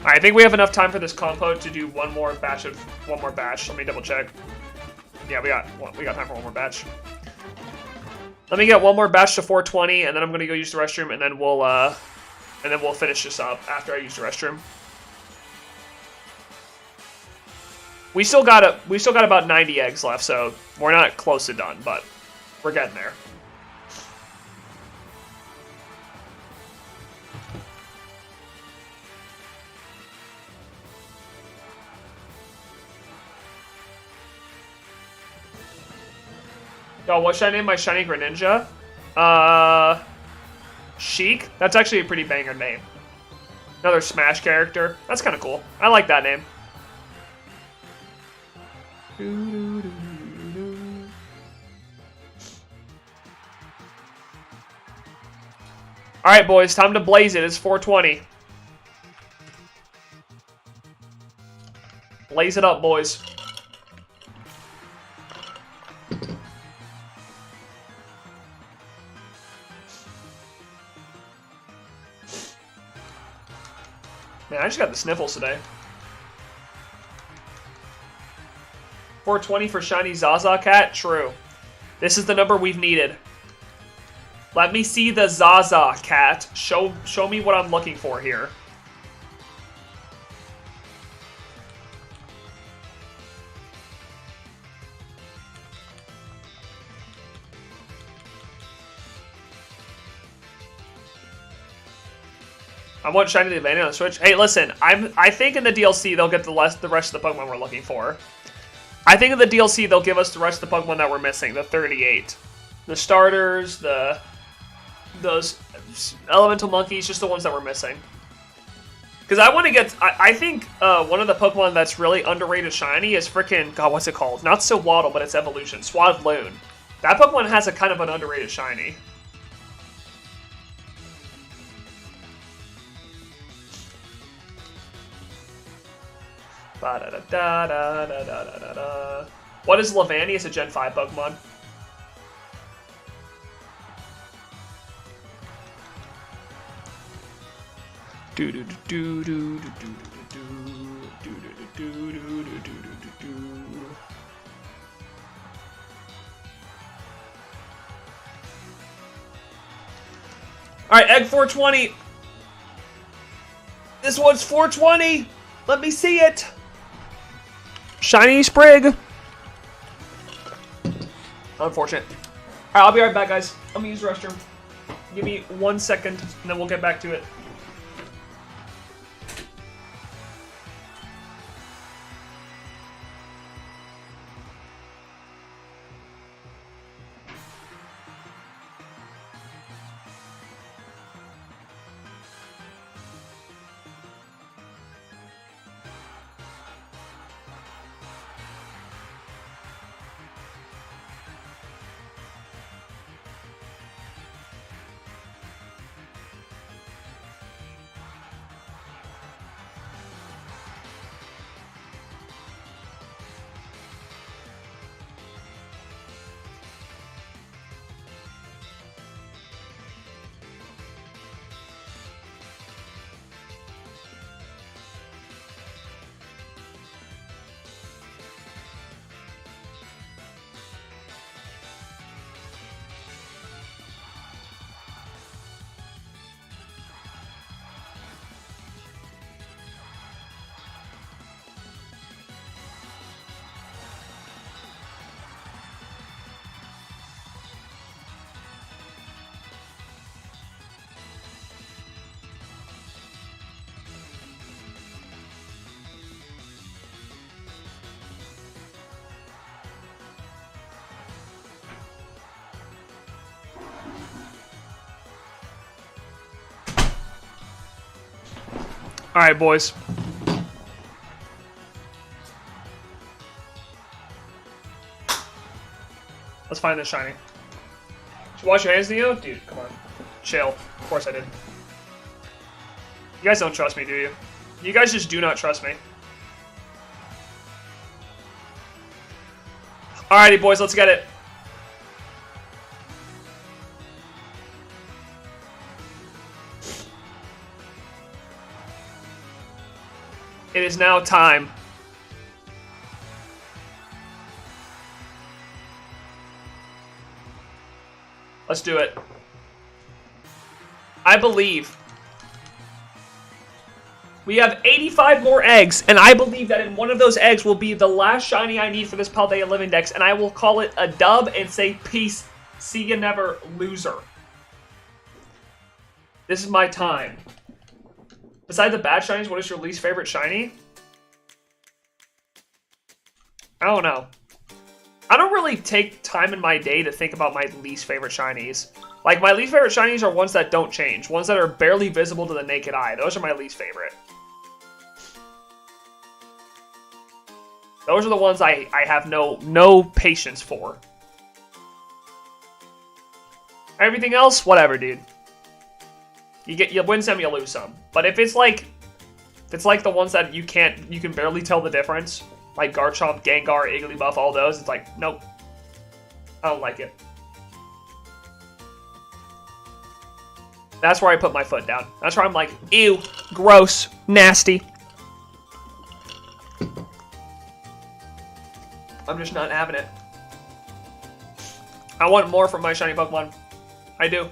Alright, I think we have enough time for this compo to do one more batch. Let me double check. Yeah, we got time for one more batch. Let me get one more batch to 420, and then I'm gonna go use the restroom, and then we'll finish this up after I use the restroom. We still got about 90 eggs left, so we're not close to done, but we're getting there. Yo, what should I name my shiny Greninja? Sheik? That's actually a pretty banger name. Another Smash character. That's kind of cool. I like that name. Alright, boys. Time to blaze it. It's 420. Blaze it up, boys. Man, I just got the sniffles today. 420 for shiny Zaza Cat? True. This is the number we've needed. Let me see the Zaza Cat. Show me what I'm looking for here. I want shiny the Advantage on the Switch. Hey, listen, I think in the DLC they'll get the rest of the Pokemon we're looking for. I think in the DLC they'll give us the rest of the Pokemon that we're missing, the 38. The starters, those elemental monkeys, just the ones that we're missing. Because I want to get, I think one of the Pokemon that's really underrated shiny is freaking, God, what's it called? Not Swaddle, but its evolution, Swadloon. That Pokemon has a kind of an underrated shiny. What is Levani? It's a Gen 5 Pokemon. Alright, egg 420. This one's 420. Let me see it. Shiny Sprig. Unfortunate. Alright, I'll be right back, guys. I'm gonna use the restroom. Give me 1 second, and then we'll get back to it. Alright, boys. Let's find this shiny. Did you wash your hands, Neo? Dude, come on. Chill. Of course I did. You guys don't trust me, do you? You guys just do not trust me. Alrighty, boys, let's get it. It is now time. Let's do it. I believe. We have 85 more eggs, and I believe that in one of those eggs will be the last shiny I need for this Paldea Living Dex, and I will call it a dub and say peace. See you never, loser. This is my time. Besides the bad shinies, what is your least favorite shiny? I don't know. I don't really take time in my day to think about my least favorite shinies. Like, my least favorite shinies are ones that don't change. Ones that are barely visible to the naked eye. Those are my least favorite. Those are the ones I have no patience for. Everything else, whatever, dude. You win some, you lose some. But if it's like the ones that you can barely tell the difference, like Garchomp, Gengar, Igglybuff, all those, it's like, nope. I don't like it. That's where I put my foot down. That's where I'm like, ew, gross, nasty. I'm just not having it. I want more from my shiny Pokemon. I do.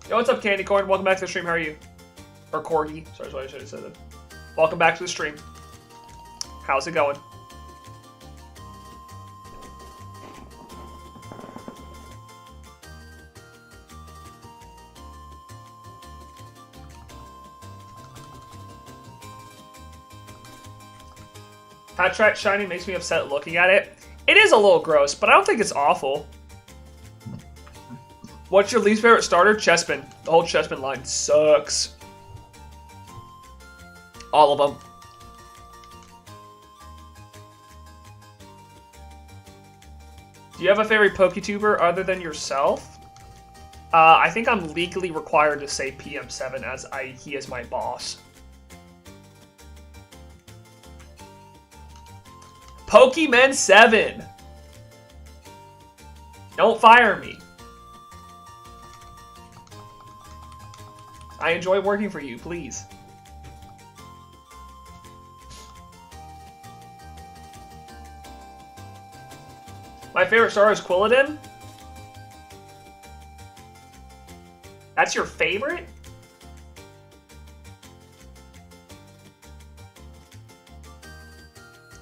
Yo, what's up, Candy Corn? Welcome back to the stream. How are you? Or Corgi. Sorry, I should have said that. Welcome back to the stream. How's it going? Patrat shiny makes me upset looking at it. It is a little gross, but I don't think it's awful. What's your least favorite starter? Chespin. The whole Chespin line sucks. All of them. Do you have a favorite PokeTuber other than yourself? I think I'm legally required to say PM7 as he is my boss. Pokemon 7! Don't fire me. I enjoy working for you, please. My favorite starter is Quilladin? That's your favorite?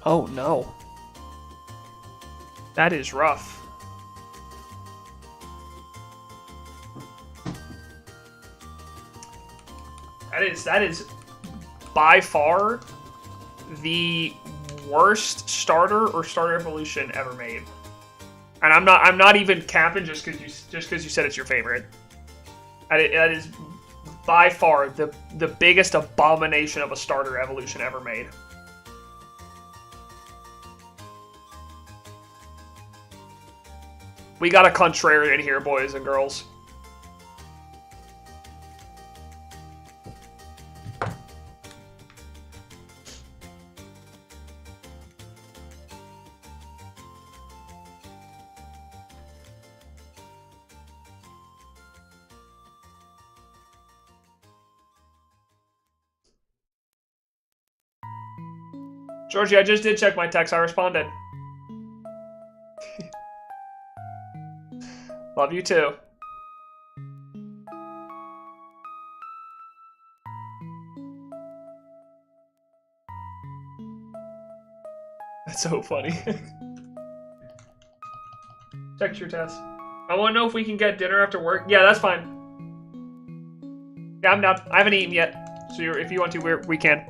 Oh no. That is rough. That is by far the worst starter or starter evolution ever made. And I'm not even capping just because you said it's your favorite. That is by far the biggest abomination of a starter evolution ever made. We got a contrarian here, boys and girls. Georgie, I just did check my text. I responded. Love you too. That's so funny. Check your test. I want to know if we can get dinner after work. Yeah, that's fine. Yeah, I'm down. I haven't eaten yet. So if you want to, we can.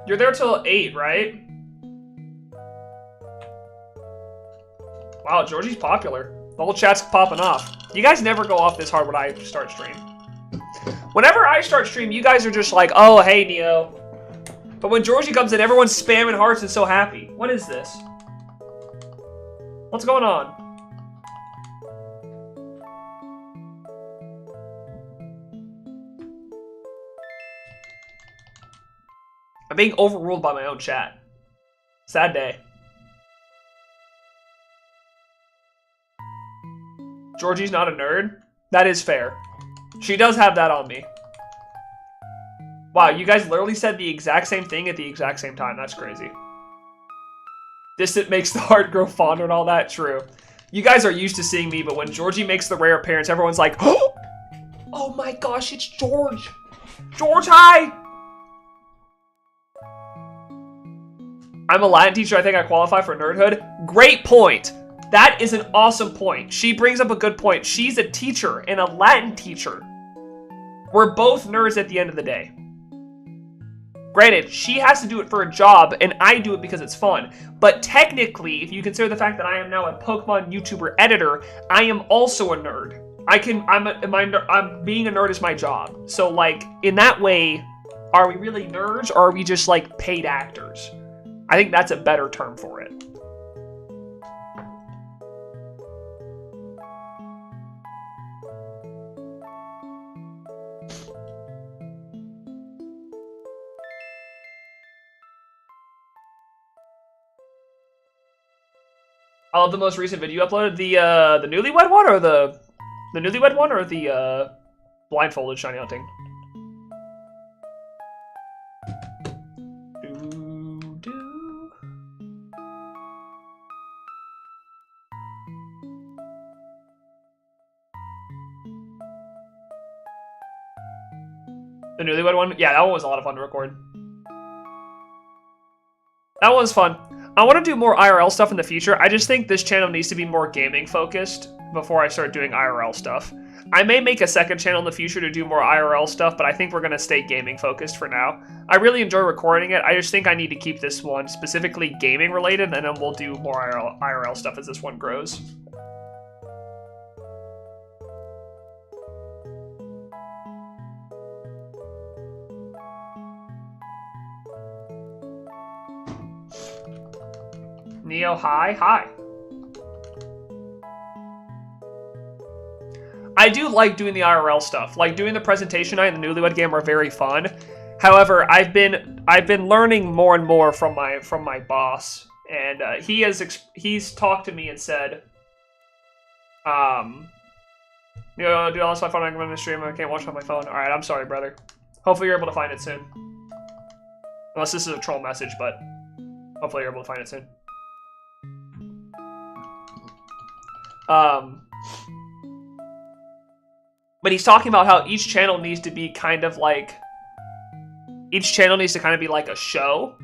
You're there till 8, right? Wow, Georgie's popular. The whole chat's popping off. You guys never go off this hard when I start stream. Whenever I start stream, you guys are just like, oh, hey, Neo. But when Georgie comes in, everyone's spamming hearts and so happy. What is this? What's going on? I'm being overruled by my own chat. Sad day. Georgie's not a nerd? That is fair. She does have that on me. Wow, you guys literally said the exact same thing at the exact same time. That's crazy. Distant makes the heart grow fonder and all that. True. You guys are used to seeing me, but when Georgie makes the rare appearance, everyone's like, oh my gosh, it's George. George, hi! I'm a Latin teacher. I think I qualify for nerdhood. Great point. That is an awesome point. She brings up a good point. She's a teacher and a Latin teacher. We're both nerds at the end of the day. Granted, she has to do it for a job, and I do it because it's fun. But technically, if you consider the fact that I am now a Pokemon YouTuber editor, I am also a nerd. I'm being a nerd is my job. So, like, in that way, are we really nerds, or are we just, like, paid actors? I think that's a better term for it. I love the most recent video you uploaded. The newlywed one, or the newlywed one, or the blindfolded shiny hunting. The newlywed one, yeah, that one was a lot of fun to record. That one's fun. I want to do more IRL stuff in the future. I just think this channel needs to be more gaming focused before I start doing IRL stuff. I may make a second channel in the future to do more IRL stuff, but I think we're going to stay gaming focused for now. I really enjoy recording it. I just think I need to keep this one specifically gaming related, and then we'll do more IRL stuff as this one grows. Neo, hi. I do like doing the IRL stuff. Like doing the presentation night and the newlywed game are very fun. However, I've been learning more and more from my boss, and he's talked to me and said, dude, I lost my phone. I'm going to stream. I can't watch it on my phone. All right, I'm sorry, brother. Hopefully you're able to find it soon. Unless this is a troll message, but hopefully you're able to find it soon. But he's talking about how each channel needs to be kind of like, each channel needs to kind of be like a show.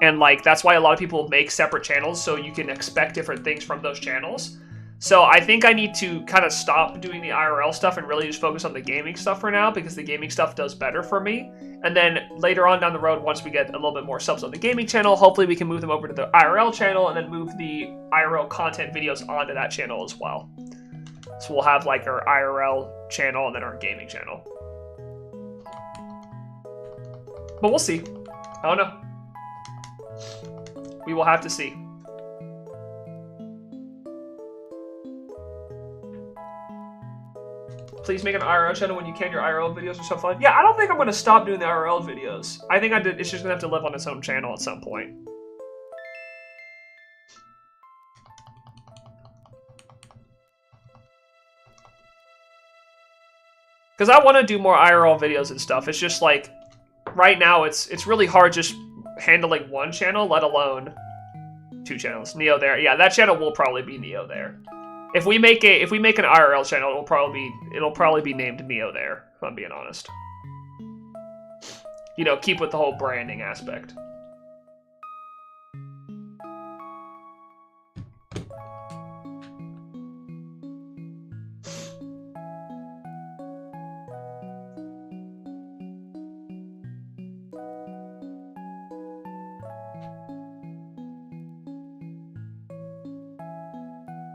And like, that's why a lot of people make separate channels, so you can expect different things from those channels. So I think I need to kind of stop doing the IRL stuff and really just focus on the gaming stuff for now, because the gaming stuff does better for me. And then later on down the road, once we get a little bit more subs on the gaming channel, hopefully we can move them over to the IRL channel and then move the IRL content videos onto that channel as well. So we'll have like our IRL channel and then our gaming channel. But we'll see. I don't know. We will have to see. Please make an IRL channel when you can. Your IRL videos are so fun. Yeah, I don't think I'm going to stop doing the IRL videos. I think it's just going to have to live on its own channel at some point. Because I want to do more IRL videos and stuff. It's just like, right now it's really hard just handling one channel, let alone two channels. NeoHere. Yeah, that channel will probably be NeoHere. If we make an IRL channel, it'll probably be named NeoHere, if I'm being honest. You know, keep with the whole branding aspect.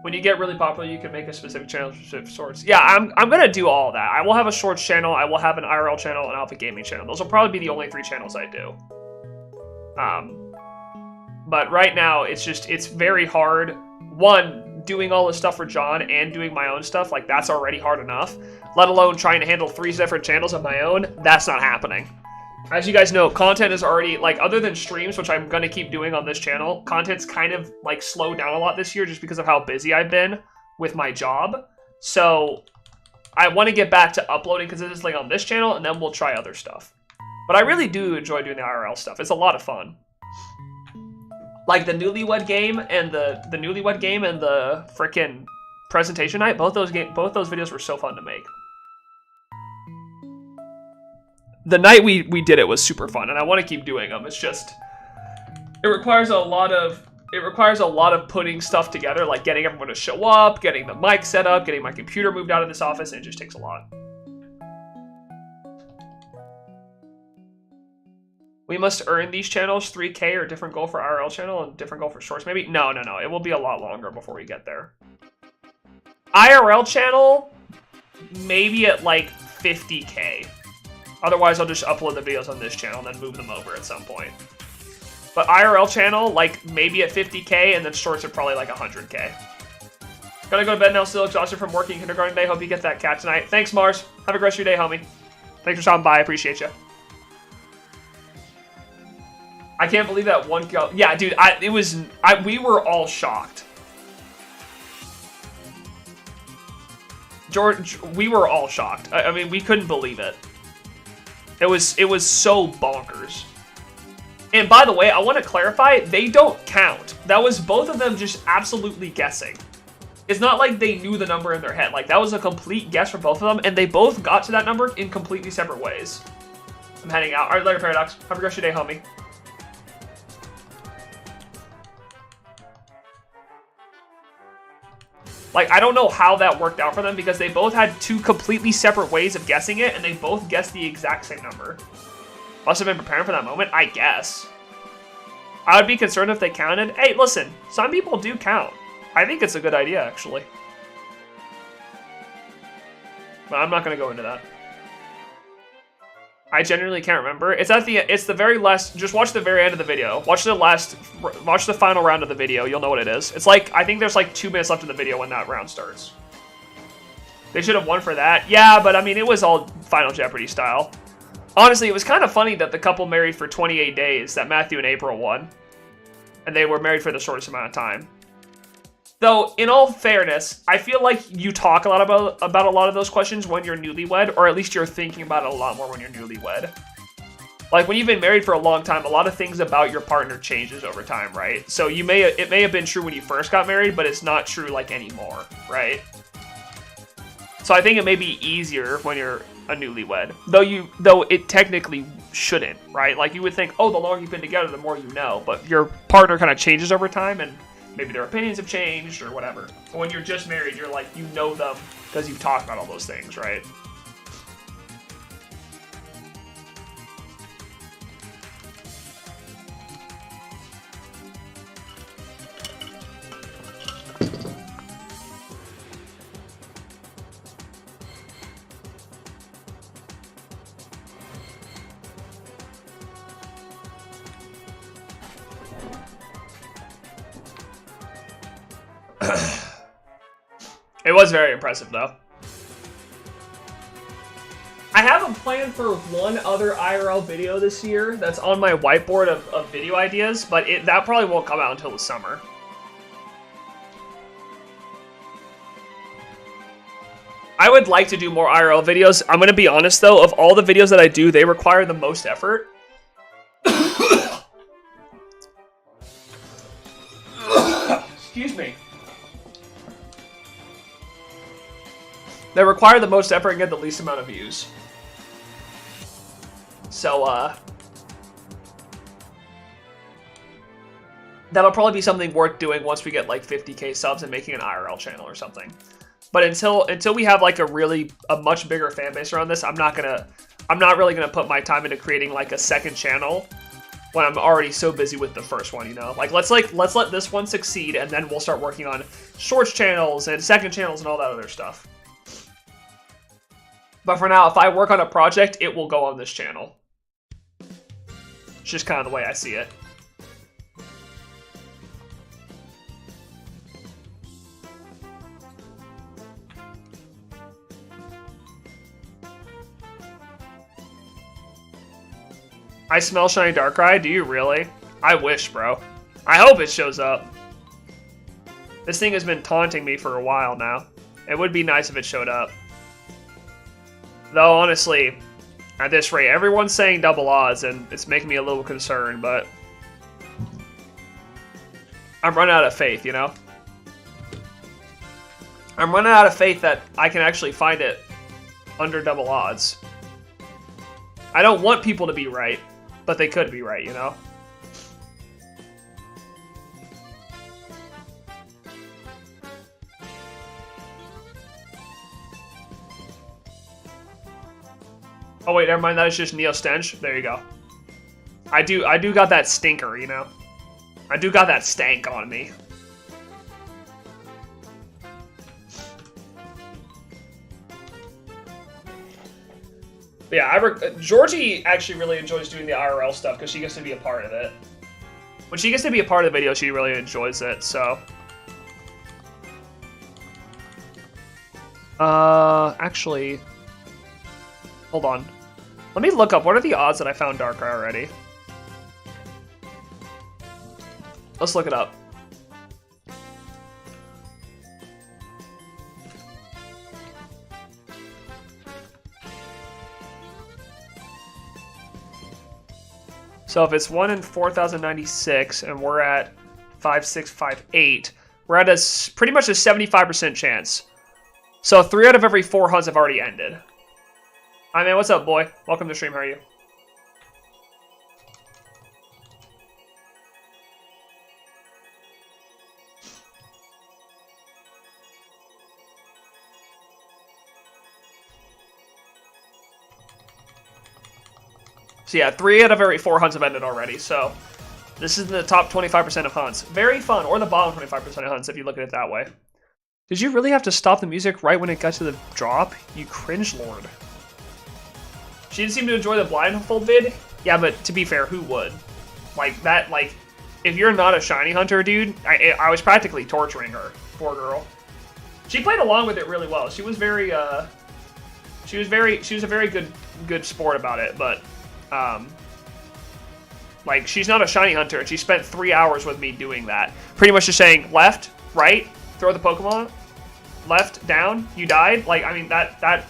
When you get really popular, you can make a specific channel for specific sorts. Yeah, I'm gonna do all that. I will have a shorts channel, I will have an IRL channel, and I'll have a gaming channel. Those will probably be the only 3 channels I do. But right now, it's very hard. One, doing all this stuff for John and doing my own stuff, like that's already hard enough. Let alone trying to handle 3 different channels of my own, that's not happening. As you guys know, content is already, like, other than streams, which I'm going to keep doing on this channel, content's kind of, like, slowed down a lot this year just because of how busy I've been with my job. So I want to get back to uploading consistently on this channel, and then we'll try other stuff. But I really do enjoy doing the IRL stuff. It's a lot of fun. Like the Newlywed Game and the Newlywed Game and the frickin' presentation night, both those videos were so fun to make. The night we did it was super fun, and I want to keep doing them. It's just, it requires a lot of putting stuff together, like getting everyone to show up, getting the mic set up, getting my computer moved out of this office, and it just takes a lot. We must earn these channels, 3K or different goal for IRL channel and different goal for shorts maybe? No. It will be a lot longer before we get there. IRL channel, maybe at like 50K. Otherwise, I'll just upload the videos on this channel and then move them over at some point. But IRL channel, like maybe at 50K, and then shorts are probably like 100K. Gotta go to bed now, still exhausted from working kindergarten day. Hope you get that cat tonight. Thanks, Mars. Have a great rest of your day, homie. Thanks for stopping by. I appreciate you. I can't believe that one girl. Yeah, dude, we were all shocked. George, we were all shocked. I mean, we couldn't believe it. It was so bonkers. And by the way, I want to clarify, they don't count. That was both of them just absolutely guessing. It's not like they knew the number in their head. Like, that was a complete guess for both of them, and they both got to that number in completely separate ways. I'm heading out. All right, later, Paradox. Have a great rest of your day, homie. Like, I don't know how that worked out for them because they both had two completely separate ways of guessing it, and they both guessed the exact same number. Must have been preparing for that moment, I guess. I would be concerned if they counted. Hey, listen, some people do count. I think it's a good idea, actually. But I'm not going to go into that. I genuinely can't remember. It's the very last. Just watch the very end of the video. Watch the final round of the video. You'll know what it is. It's like, I think there's like 2 minutes left in the video when that round starts. They should have won for that. Yeah, but I mean, it was all Final Jeopardy style. Honestly, it was kind of funny that the couple married for 28 days, that Matthew and April won. And they were married for the shortest amount of time. Though, in all fairness, I feel like you talk a lot about a lot of those questions when you're newlywed, or at least you're thinking about it a lot more when you're newlywed. Like, when you've been married for a long time, a lot of things about your partner changes over time, right? So it may have been true when you first got married, but it's not true, like, anymore, right? So I think it may be easier when you're a newlywed. Though it technically shouldn't, right? Like, you would think, oh, the longer you've been together, the more you know. But your partner kind of changes over time, and maybe their opinions have changed or whatever. But when you're just married, you're like, you know them because you've talked about all those things, right? It was very impressive, though. I have a plan for one other IRL video this year that's on my whiteboard of video ideas, but that probably won't come out until the summer. I would like to do more IRL videos. I'm going to be honest, though, of all the videos that I do, they require the most effort. Excuse me. They require the most effort and get the least amount of views. So, that'll probably be something worth doing once we get like 50K subs and making an IRL channel or something. But until we have like a much bigger fan base around this, I'm not really gonna put my time into creating like a second channel when I'm already so busy with the first one, you know? Like let's let this one succeed, and then we'll start working on shorts channels and second channels and all that other stuff. But for now, if I work on a project, it will go on this channel. It's just kind of the way I see it. I smell shiny Darkrai. Do you really? I wish, bro. I hope it shows up. This thing has been taunting me for a while now. It would be nice if it showed up. Though, honestly, at this rate, everyone's saying double odds, and it's making me a little concerned, but I'm running out of faith, you know? I'm running out of faith that I can actually find it under double odds. I don't want people to be right, but they could be right, you know? Oh wait, never mind, that is just Neo Stench. There you go. I do got that stinker, you know? I do got that stank on me. But yeah, Georgie actually really enjoys doing the IRL stuff because she gets to be a part of it. When she gets to be a part of the video, she really enjoys it, so. Actually, hold on. Let me look up, what are the odds that I found Darkrai already? Let's look it up. So if it's 1 in 4,096 and we're at 5658, we're at pretty much a 75% chance. So 3 out of every 4 hunts have already ended. Hi man, what's up, boy? Welcome to stream, how are you? So yeah, 3 out of every 4 hunts have ended already, so this is the top 25% of hunts. Very fun, or the bottom 25% of hunts if you look at it that way. Did you really have to stop the music right when it got to the drop? You cringe lord. She didn't seem to enjoy the blindfold vid? Yeah, but to be fair, who would? Like, that, like, if you're not a shiny hunter, dude, I was practically torturing her. Poor girl. She played along with it really well. She was very, she was a very good sport about it, but, like, she's not a shiny hunter, and she spent 3 hours with me doing that. Pretty much just saying, left, right, throw the Pokemon, left, down, you died. Like, I mean, that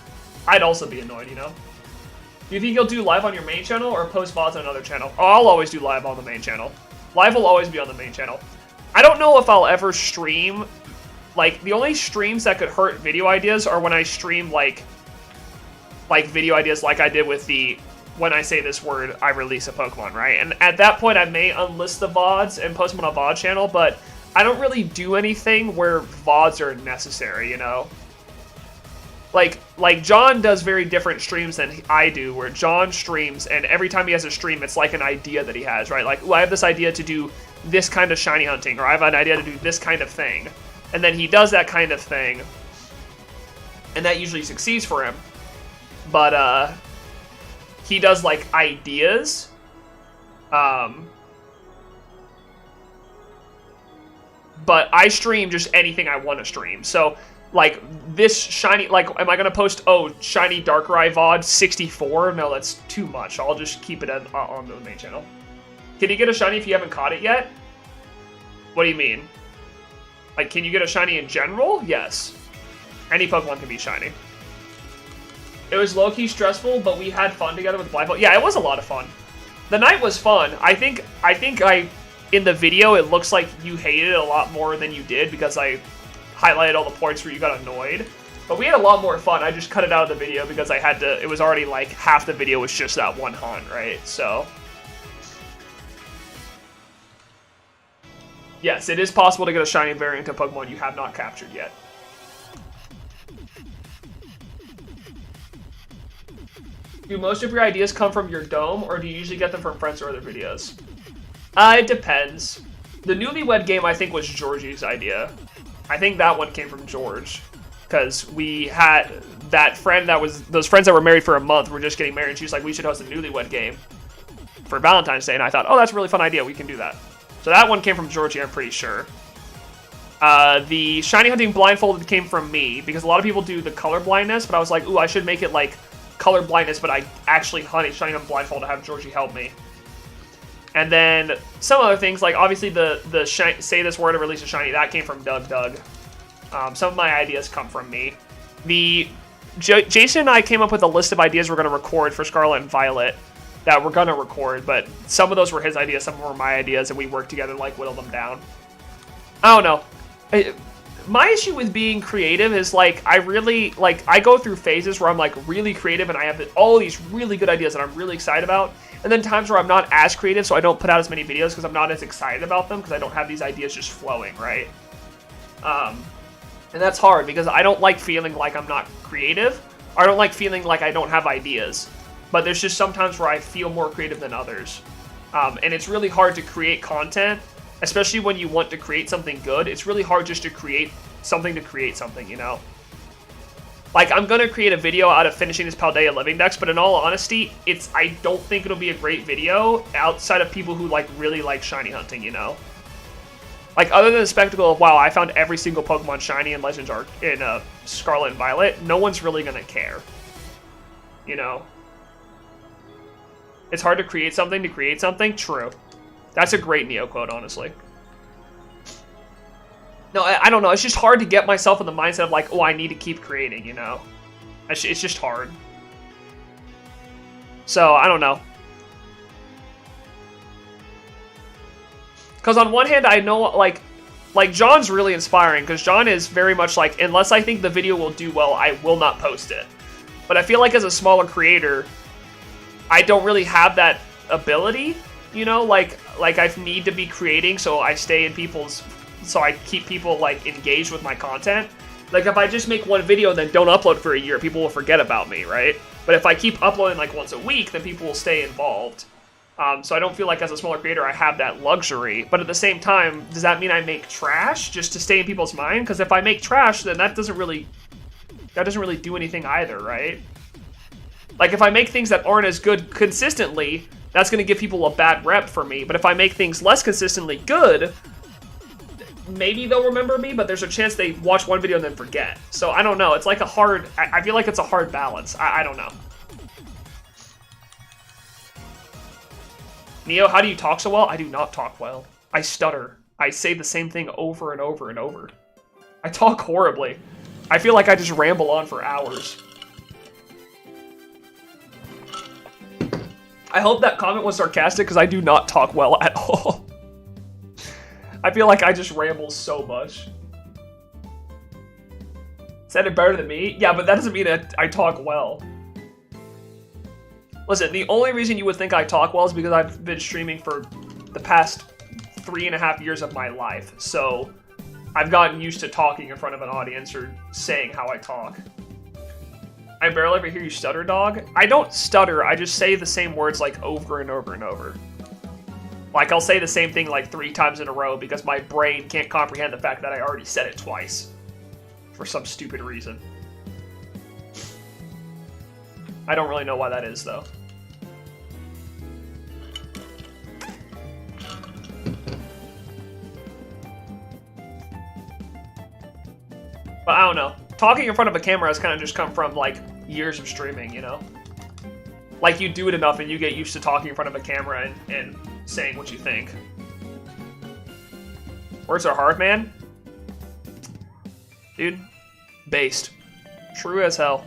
I'd also be annoyed, you know? Do you think you'll do live on your main channel or post VODs on another channel? Oh, I'll always do live on the main channel. Live will always be on the main channel. I don't know if I'll ever stream, like, the only streams that could hurt video ideas are when I stream, like video ideas like I did with the, when I say this word, I release a Pokemon, right? And at that point, I may unlist the VODs and post them on a VOD channel, but I don't really do anything where VODs are necessary, you know? Like John does very different streams than I do, where John streams, and every time he has a stream, it's like an idea that he has, right? Like, ooh, I have this idea to do this kind of shiny hunting, or I have an idea to do this kind of thing. And then he does that kind of thing, and that usually succeeds for him. But, he does, like, ideas. But I stream just anything I want to stream. So, like, this shiny, like, am I going to post, oh, shiny Darkrai VOD 64? No, that's too much. I'll just keep it on the main channel. Can you get a shiny if you haven't caught it yet? What do you mean? Like, can you get a shiny in general? Yes. Any Pokemon can be shiny. It was low-key stressful, but we had fun together with Blindfold. Yeah, it was a lot of fun. The night was fun. I think in the video, it looks like you hated it a lot more than you did because I highlighted all the points where you got annoyed. But we had a lot more fun. I just cut it out of the video because I had to, it was already like half the video was just that one hunt, right? So. Yes, it is possible to get a shiny variant of Pokemon you have not captured yet. Do most of your ideas come from your dome, or do you usually get them from friends or other videos? It depends. The Newlywed game, I think, was Georgie's idea. I think that one came from George. Because we had that friend that was... Those friends that were married for a month were just getting married, and she was like, we should host a Newlywed game for Valentine's Day. And I thought, oh, that's a really fun idea. We can do that. So that one came from Georgie, I'm pretty sure. The shiny hunting blindfolded came from me, because a lot of people do the color blindness, but I was like, ooh, I should make it like color blindness, but I actually hunt a shiny hunt blindfold to have Georgie help me. And then some other things, like obviously the say this word and release a shiny, that came from Doug. Some of my ideas come from me. Jason and I came up with a list of ideas we're going to record for Scarlet and Violet that we're going to record, but some of those were his ideas, some of them were my ideas, and we worked together to like whittle them down. I don't know. My issue with being creative is like I go through phases where I'm like really creative and I have all these really good ideas that I'm really excited about, and then times where I'm not as creative, so I don't put out as many videos because I'm not as excited about them because I don't have these ideas just flowing, right? And that's hard because I don't like feeling like I'm not creative. Or I don't like feeling like I don't have ideas. But there's just sometimes where I feel more creative than others. And it's really hard to create content, especially when you want to create something good. It's really hard just to create something, you know? Like, I'm going to create a video out of finishing this Paldea Living Dex, but in all honesty, I don't think it'll be a great video outside of people who, like, really like shiny hunting, you know? Like, other than the spectacle of, wow, I found every single Pokemon shiny in Legends Arc in Scarlet and Violet, no one's really going to care. You know? It's hard to create something. True. That's a great Neo quote, honestly. No, I don't know. It's just hard to get myself in the mindset of, like, oh, I need to keep creating, you know? It's just hard. So, I don't know. Because on one hand, I know, like John's really inspiring, because John is very much like, unless I think the video will do well, I will not post it. But I feel like as a smaller creator, I don't really have that ability, you know? Like I need to be creating, so I stay in so I keep people, like, engaged with my content. Like, if I just make one video and then don't upload for a year, people will forget about me, right? But if I keep uploading, like, once a week, then people will stay involved. So I don't feel like as a smaller creator I have that luxury. But at the same time, does that mean I make trash just to stay in people's mind? Because if I make trash, then that doesn't really do anything either, right? Like, if I make things that aren't as good consistently, that's going to give people a bad rep for me. But if I make things less consistently good, maybe they'll remember me, but there's a chance they watch one video and then forget. So I don't know. It's like I feel like it's a hard balance. I don't know. Neo, how do you talk so well? I do not talk well. I stutter. I say the same thing over and over and over. I talk horribly. I feel like I just ramble on for hours. I hope that comment was sarcastic, because I do not talk well at all. I feel like I just ramble so much. Said it better than me? Yeah, but that doesn't mean that I talk well. Listen, the only reason you would think I talk well is because I've been streaming for the past 3.5 years of my life. So I've gotten used to talking in front of an audience or saying how I talk. I barely ever hear you stutter, dog. I don't stutter, I just say the same words like over and over and over. Like, I'll say the same thing like 3 times in a row because my brain can't comprehend the fact that I already said it twice. For some stupid reason. I don't really know why that is, though. But I don't know. Talking in front of a camera has kind of just come from, like, years of streaming, you know? Like, you do it enough and you get used to talking in front of a camera and saying what you think. Words are hard, man. Dude. Based. True as hell.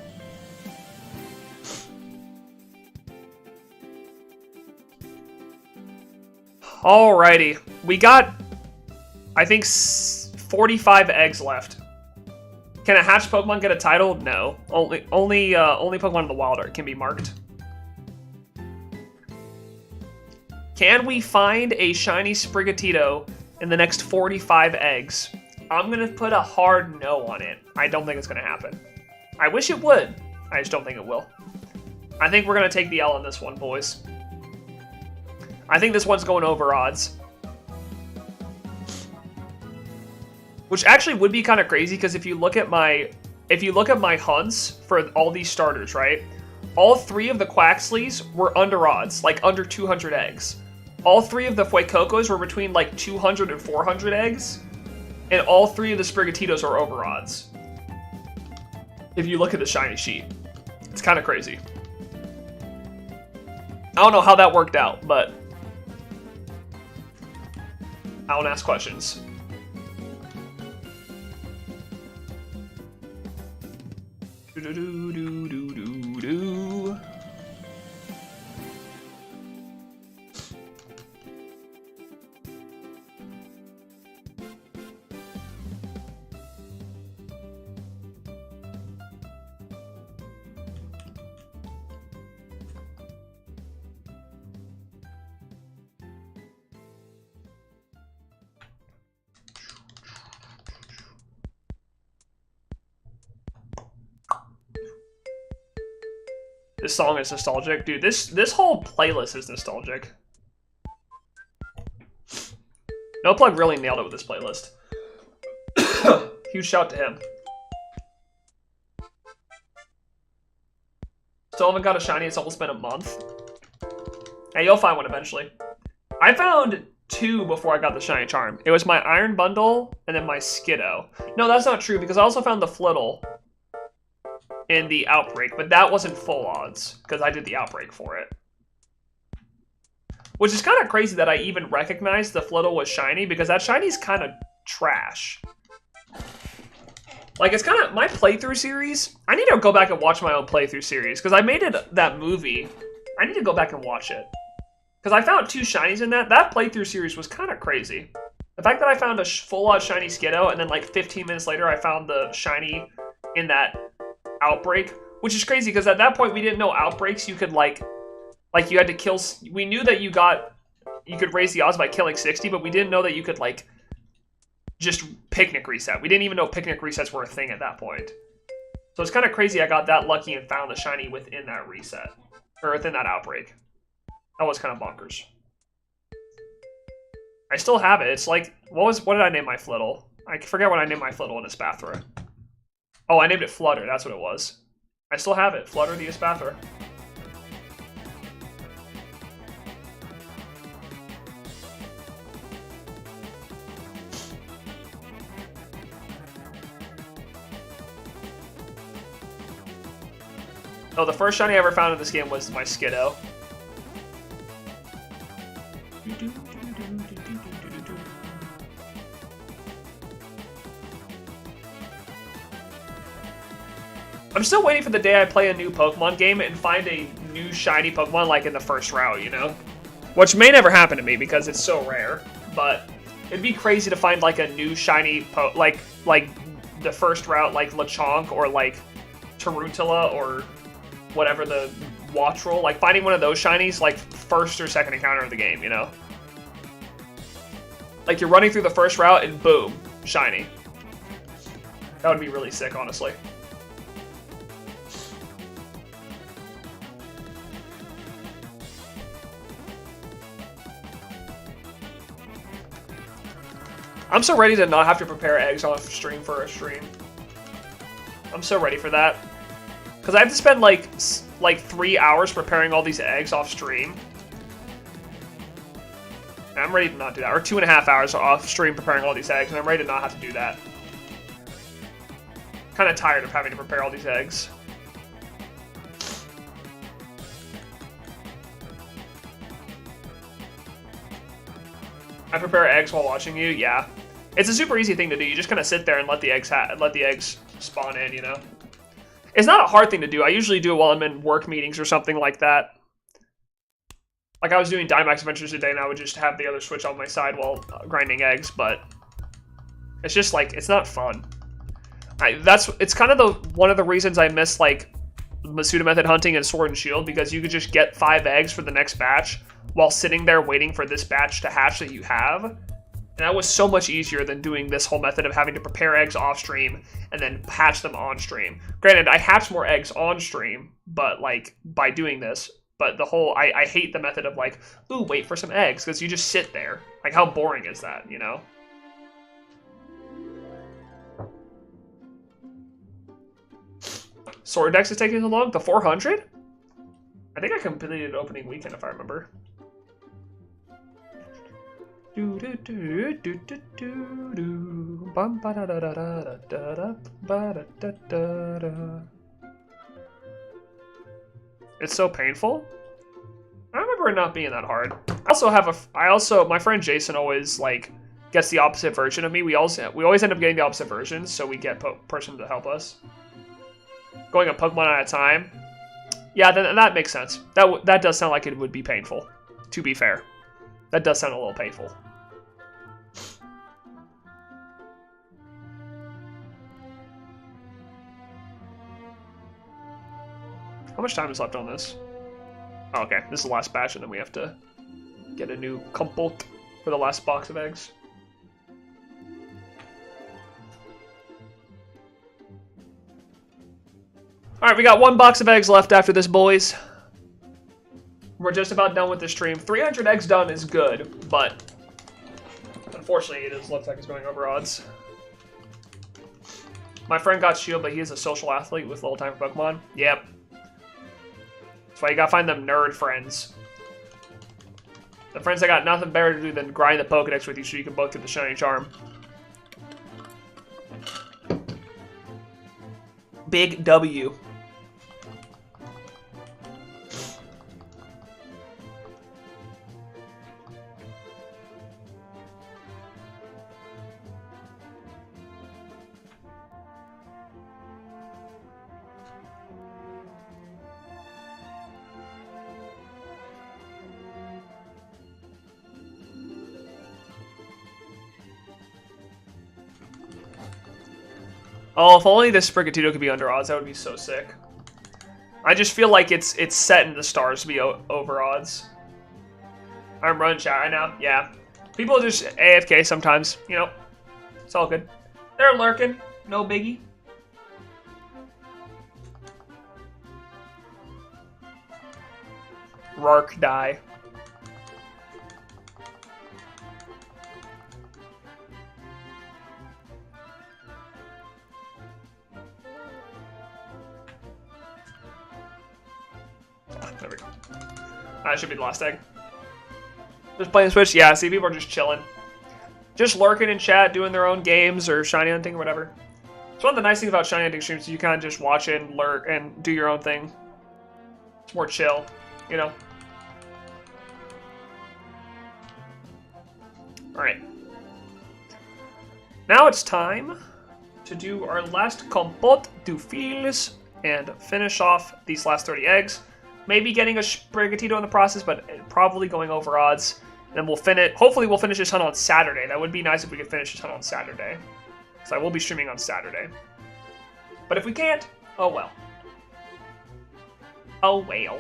Alrighty. We got, I think, 45 eggs left. Can a hatched Pokemon get a title? No. Only Pokemon in the wild art can be marked. Can we find a shiny Sprigatito in the next 45 eggs? I'm gonna put a hard no on it. I don't think it's gonna happen. I wish it would. I just don't think it will. I think we're gonna take the L on this one, boys. I think this one's going over odds. Which actually would be kind of crazy, because if you look at my hunts for all these starters, right? All 3 of the Quaxleys were under odds, like under 200 eggs. All 3 of the Fuecocos were between like 200 and 400 eggs. And all 3 of the Sprigatitos are over odds. If you look at the shiny sheet. It's kind of crazy. I don't know how that worked out, but I don't ask questions. Do-do-do-do-do-do-do. This song is nostalgic. Dude, this whole playlist is nostalgic. No Plug really nailed it with this playlist. Huge shout to him. Still haven't got a shiny, it's almost been a month. Hey, you'll find one eventually. I found 2 before I got the shiny charm. It was my Iron Bundle and then my Skiddo. No, that's not true because I also found the Flittle in the Outbreak, but that wasn't full odds because I did the Outbreak for it. Which is kind of crazy that I even recognized the Flittle was shiny because that shiny's kind of trash. Like, it's kind of my playthrough series. I need to go back and watch my own playthrough series because I made it that movie. I need to go back and watch it because I found 2 shinies in that. That playthrough series was kind of crazy. The fact that I found a full odd shiny Skiddo and then like 15 minutes later I found the shiny in that Outbreak, which is crazy because at that point we didn't know Outbreaks. You could like you had to kill. We knew that you could raise the odds by killing 60, but we didn't know that you could like just picnic reset. We didn't even know picnic resets were a thing at that point. So it's kind of crazy I got that lucky and found the shiny within that reset or within that Outbreak. That was kind of bonkers. I still have it. It's like what did I name my Flittle? I forget what I named my Flittle in Espathra. Oh, I named it Flutter, that's what it was. I still have it, Flutter the Espathra. Oh, the first shiny I ever found in this game was my Skiddo. I'm still waiting for the day I play a new Pokemon game and find a new shiny Pokemon like in the first route, you know? Which may never happen to me because it's so rare, but it'd be crazy to find like a new shiny like the first route like Lechonk or like Tarantula or whatever the Wattrel, like finding one of those shinies like first or second encounter of the game, you know? Like you're running through the first route and boom, shiny. That would be really sick, honestly. I'm so ready to not have to prepare eggs off stream for a stream. I'm so ready for that. Because I have to spend like 3 hours preparing all these eggs off stream. And I'm ready to not do that. Or 2.5 hours off stream preparing all these eggs, and I'm ready to not have to do that. Kind of tired of having to prepare all these eggs. I prepare eggs while watching you. Yeah, it's a super easy thing to do. You just kind of sit there and let the eggs spawn in. You know, it's not a hard thing to do. I usually do it while I'm in work meetings or something like that. Like I was doing Dynamax Adventures today, and I would just have the other Switch on my side while grinding eggs. But it's just like it's not fun. It's kind of one of the reasons I miss like Masuda method hunting and Sword and Shield, because you could just get 5 eggs for the next batch while sitting there waiting for this batch to hatch that you have. And that was so much easier than doing this whole method of having to prepare eggs off stream and then hatch them on stream. Granted, I hatch more eggs on stream, but like by doing this, but the whole, I hate the method of like, ooh, wait for some eggs, because you just sit there. Like how boring is that, you know? Sword Dex is taking so long? The 400? I think I completed opening weekend if I remember. It's so painful. I remember it not being that hard. My friend Jason always like gets the opposite version of me. We always end up getting the opposite versions, so we get person to help us. Going a Pokemon at a time. Yeah, that makes sense. That does sound like it would be painful, to be fair. That does sound a little painful. How much time is left on this? Oh, okay, this is the last batch, and then we have to get a new compote for the last box of eggs. Alright, we got 1 box of eggs left after this, boys. We're just about done with the stream. 300 eggs done is good, but unfortunately it looks like it's going over odds. My friend got Shield, but he is a social athlete with little time for Pokemon. Yep. That's why you gotta find them nerd friends. The friends that got nothing better to do than grind the Pokedex with you so you can both get the Shiny Charm. Big W. Oh, if only this Sprigatito could be under odds, that would be so sick. I just feel like it's set in the stars to be over odds. I'm running chat right now. Yeah. People just AFK sometimes, you know. It's all good. They're lurking. No biggie. Rark die. There we go. That should be the last egg. Just playing Switch? Yeah, see, people are just chilling. Just lurking in chat, doing their own games or shiny hunting or whatever. It's one of the nice things about shiny hunting streams. You kind of just watch it and lurk and do your own thing. It's more chill, you know? Alright. Now it's time to do our last compote du fils and finish off these last 30 eggs. Maybe getting a Sprigatito in the process, but probably going over odds. And then we'll finish. Hopefully, we'll finish this hunt on Saturday. That would be nice if we could finish this hunt on Saturday. So I will be streaming on Saturday. But if we can't, oh well. Oh well.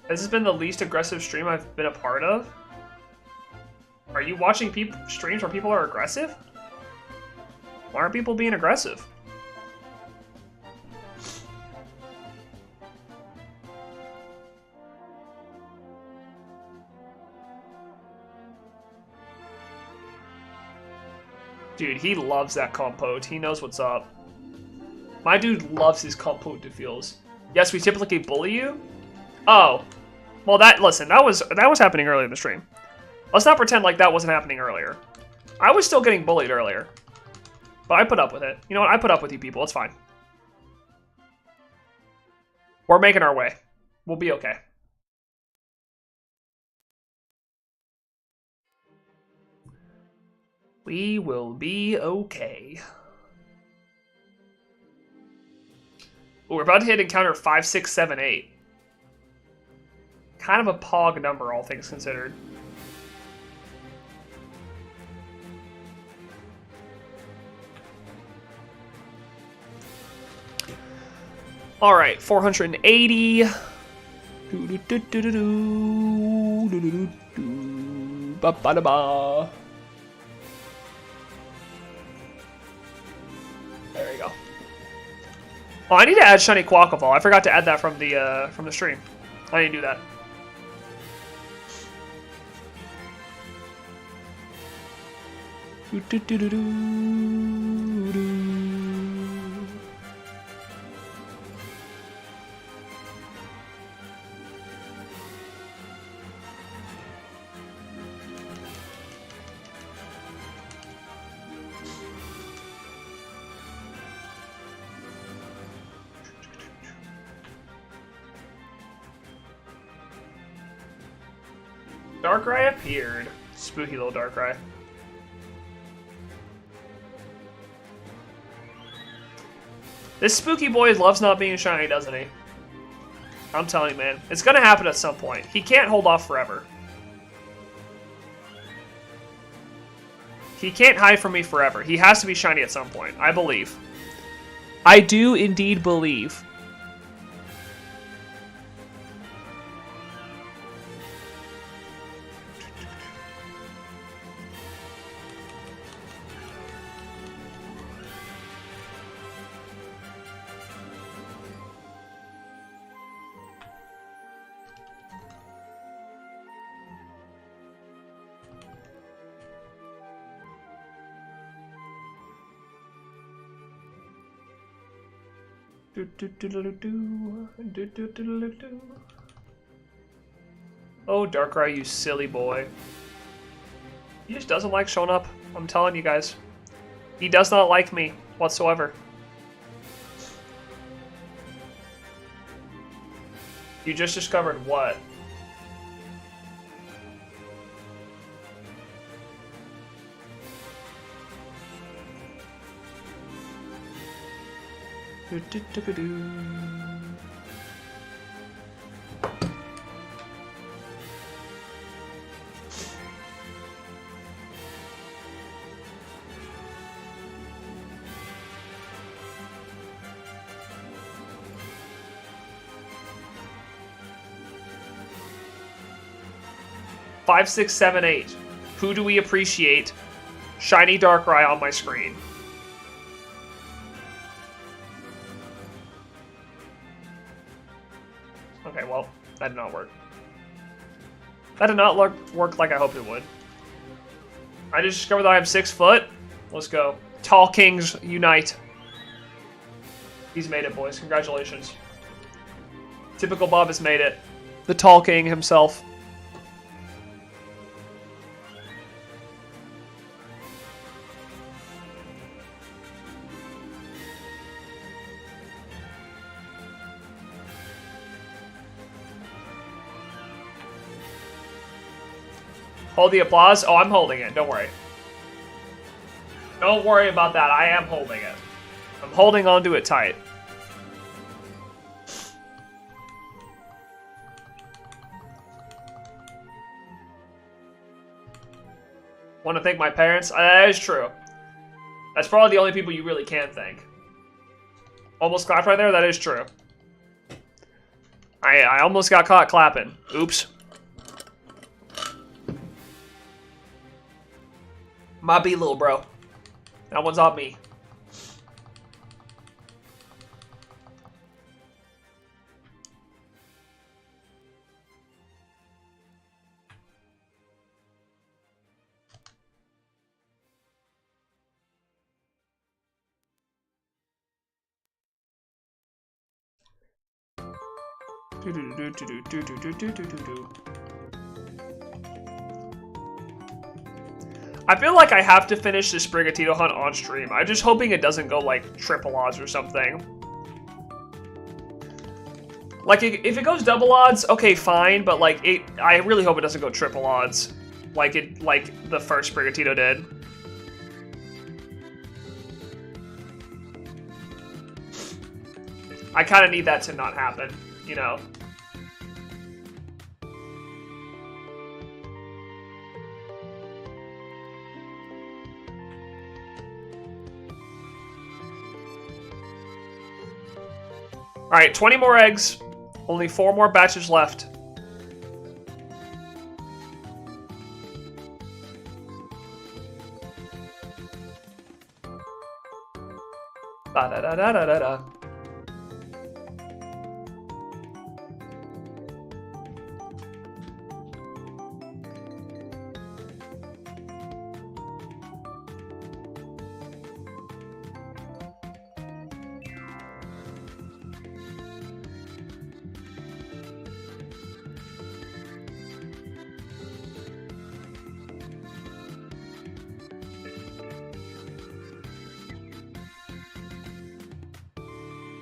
Has this been the least aggressive stream I've been a part of? Are you watching streams where people are aggressive? Why aren't people being aggressive? Dude, he loves that compote. He knows what's up. My dude loves his compote de fils. Yes, we typically bully you. Oh, well, listen, that was happening earlier in the stream. Let's not pretend like that wasn't happening earlier. I was still getting bullied earlier, but I put up with it. You know what? I put up with you people. It's fine. We're making our way. We'll be okay. We will be okay. Ooh, we're about to hit encounter 5, 6, 7, 8. Kind of a pog number, all things considered. All right, 480. Ba-ba-da-ba. There you go. Oh, I need to add Shiny Quackleval. I forgot to add that from the stream. I need to do that. Darkrai appeared. Spooky little Darkrai. This spooky boy loves not being shiny, doesn't he? I'm telling you, man. It's gonna happen at some point. He can't hold off forever. He can't hide from me forever. He has to be shiny at some point. I believe. I do indeed believe. Oh, Darkrai, you silly boy. He just doesn't like showing up. I'm telling you guys. He does not like me whatsoever. You just discovered what? Do-do-do-do-do. 5, 6, 7, 8. Who do we appreciate? Shiny Darkrai on my screen. Okay, well, that did not work. That did not work like I hoped it would. I just discovered that I am 6 foot. Let's go. Tall Kings unite. He's made it, boys. Congratulations. Typical Bob has made it. The Tall King himself. Hold the applause? Oh, I'm holding it. Don't worry. Don't worry about that. I am holding it. I'm holding onto it tight. Want to thank my parents? That is true. That's probably the only people you really can thank. Almost clapped right there? That is true. I almost got caught clapping. Oops. My B, little bro. That one's on me. I feel like I have to finish this Sprigatito hunt on stream. I'm just hoping it doesn't go like triple odds or something. Like if it goes double odds, okay, fine, but like I really hope it doesn't go triple odds, like the first Sprigatito did. I kind of need that to not happen, you know. Alright, 20 more eggs. Only 4 more batches left. Da-da-da-da-da-da-da.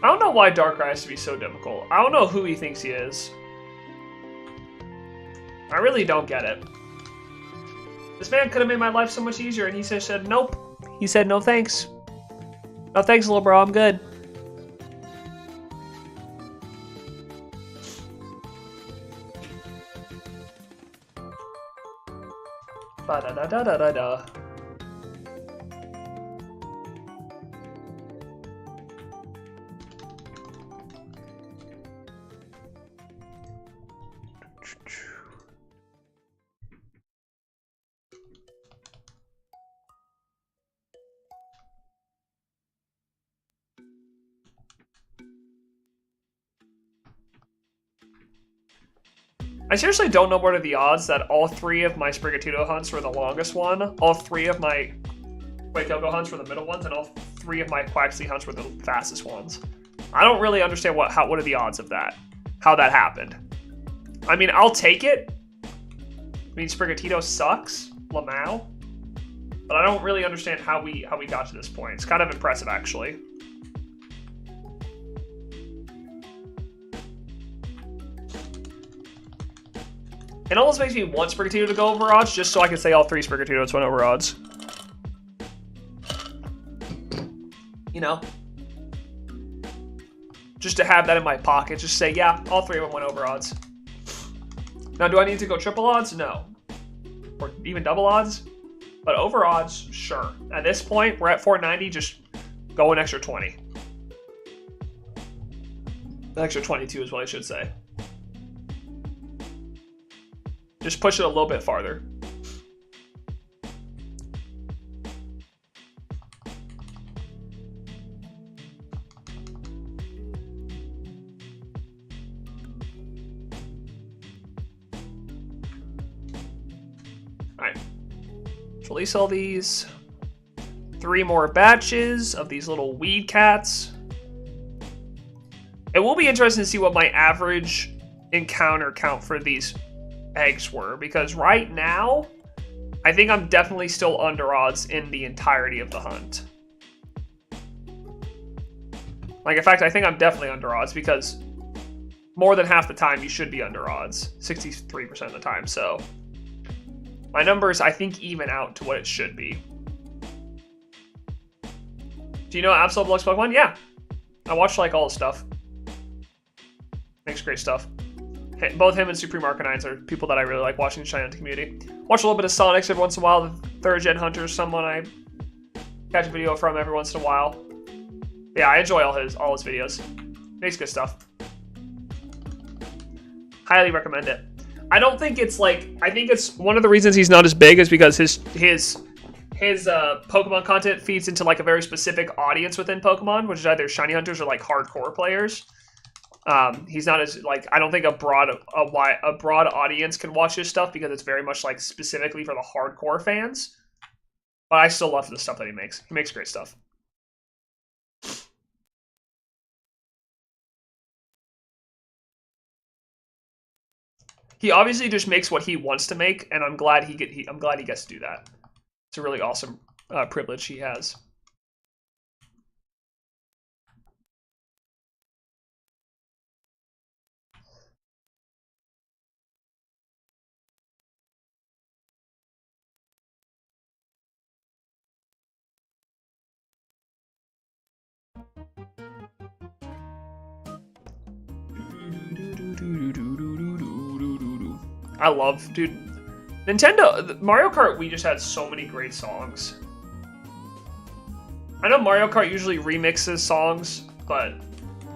I don't know why Darkrai has to be so difficult. I don't know who he thinks he is. I really don't get it. This man could have made my life so much easier, and he said nope. He said no thanks. No thanks, little bro, I'm good. Ba-da-da-da-da-da-da. I seriously don't know what are the odds that all 3 of my Sprigatito hunts were the longest one, all 3 of my Quakeoko hunts were the middle ones, and all 3 of my Quaxley hunts were the fastest ones. I don't really understand what are the odds of that, how that happened. I mean, I'll take it. I mean, Sprigatito sucks, Lamau, but I don't really understand how we got to this point. It's kind of impressive, actually. It almost makes me want Sprigatito to go over odds, just so I can say all 3 Sprigatitos went over odds. You know? Just to have that in my pocket, just say, yeah, all 3 of them went over odds. Now, do I need to go triple odds? No. Or even double odds? But over odds, sure. At this point, we're at 490, just go an extra 20. An extra 22 is what I should say. Just push it a little bit farther. Alright. Let's release all these. 3 more batches of these little weed cats. It will be interesting to see what my average encounter count for these eggs were, because right now I think I'm definitely still under odds in the entirety of the hunt. Like, in fact, I think I'm definitely under odds, because more than half the time you should be under odds, 63% of the time. So my numbers, I think, even out to what it should be. Do you know Absol Blux Pokemon? Yeah, I watched like all the stuff. Makes great stuff. Both him and Supreme Arcanines are people that I really like watching the Shiny Hunting community. Watch a little bit of Sonics every once in a while. The 3rd Gen Hunter is someone I catch a video from every once in a while. Yeah, I enjoy all his videos. Makes good stuff. Highly recommend it. I don't think it's like, I think it's one of the reasons he's not as big is because his Pokemon content feeds into like a very specific audience within Pokemon, which is either Shiny Hunters or like hardcore players. He's not as, like, I don't think a broad audience can watch his stuff because it's very much like specifically for the hardcore fans. But I still love the stuff that he makes. He makes great stuff. He obviously just makes what he wants to make, and I'm glad he gets to do that. It's a really awesome privilege he has. I love, dude, Nintendo, Mario Kart Wii just had so many great songs. I know Mario Kart usually remixes songs, but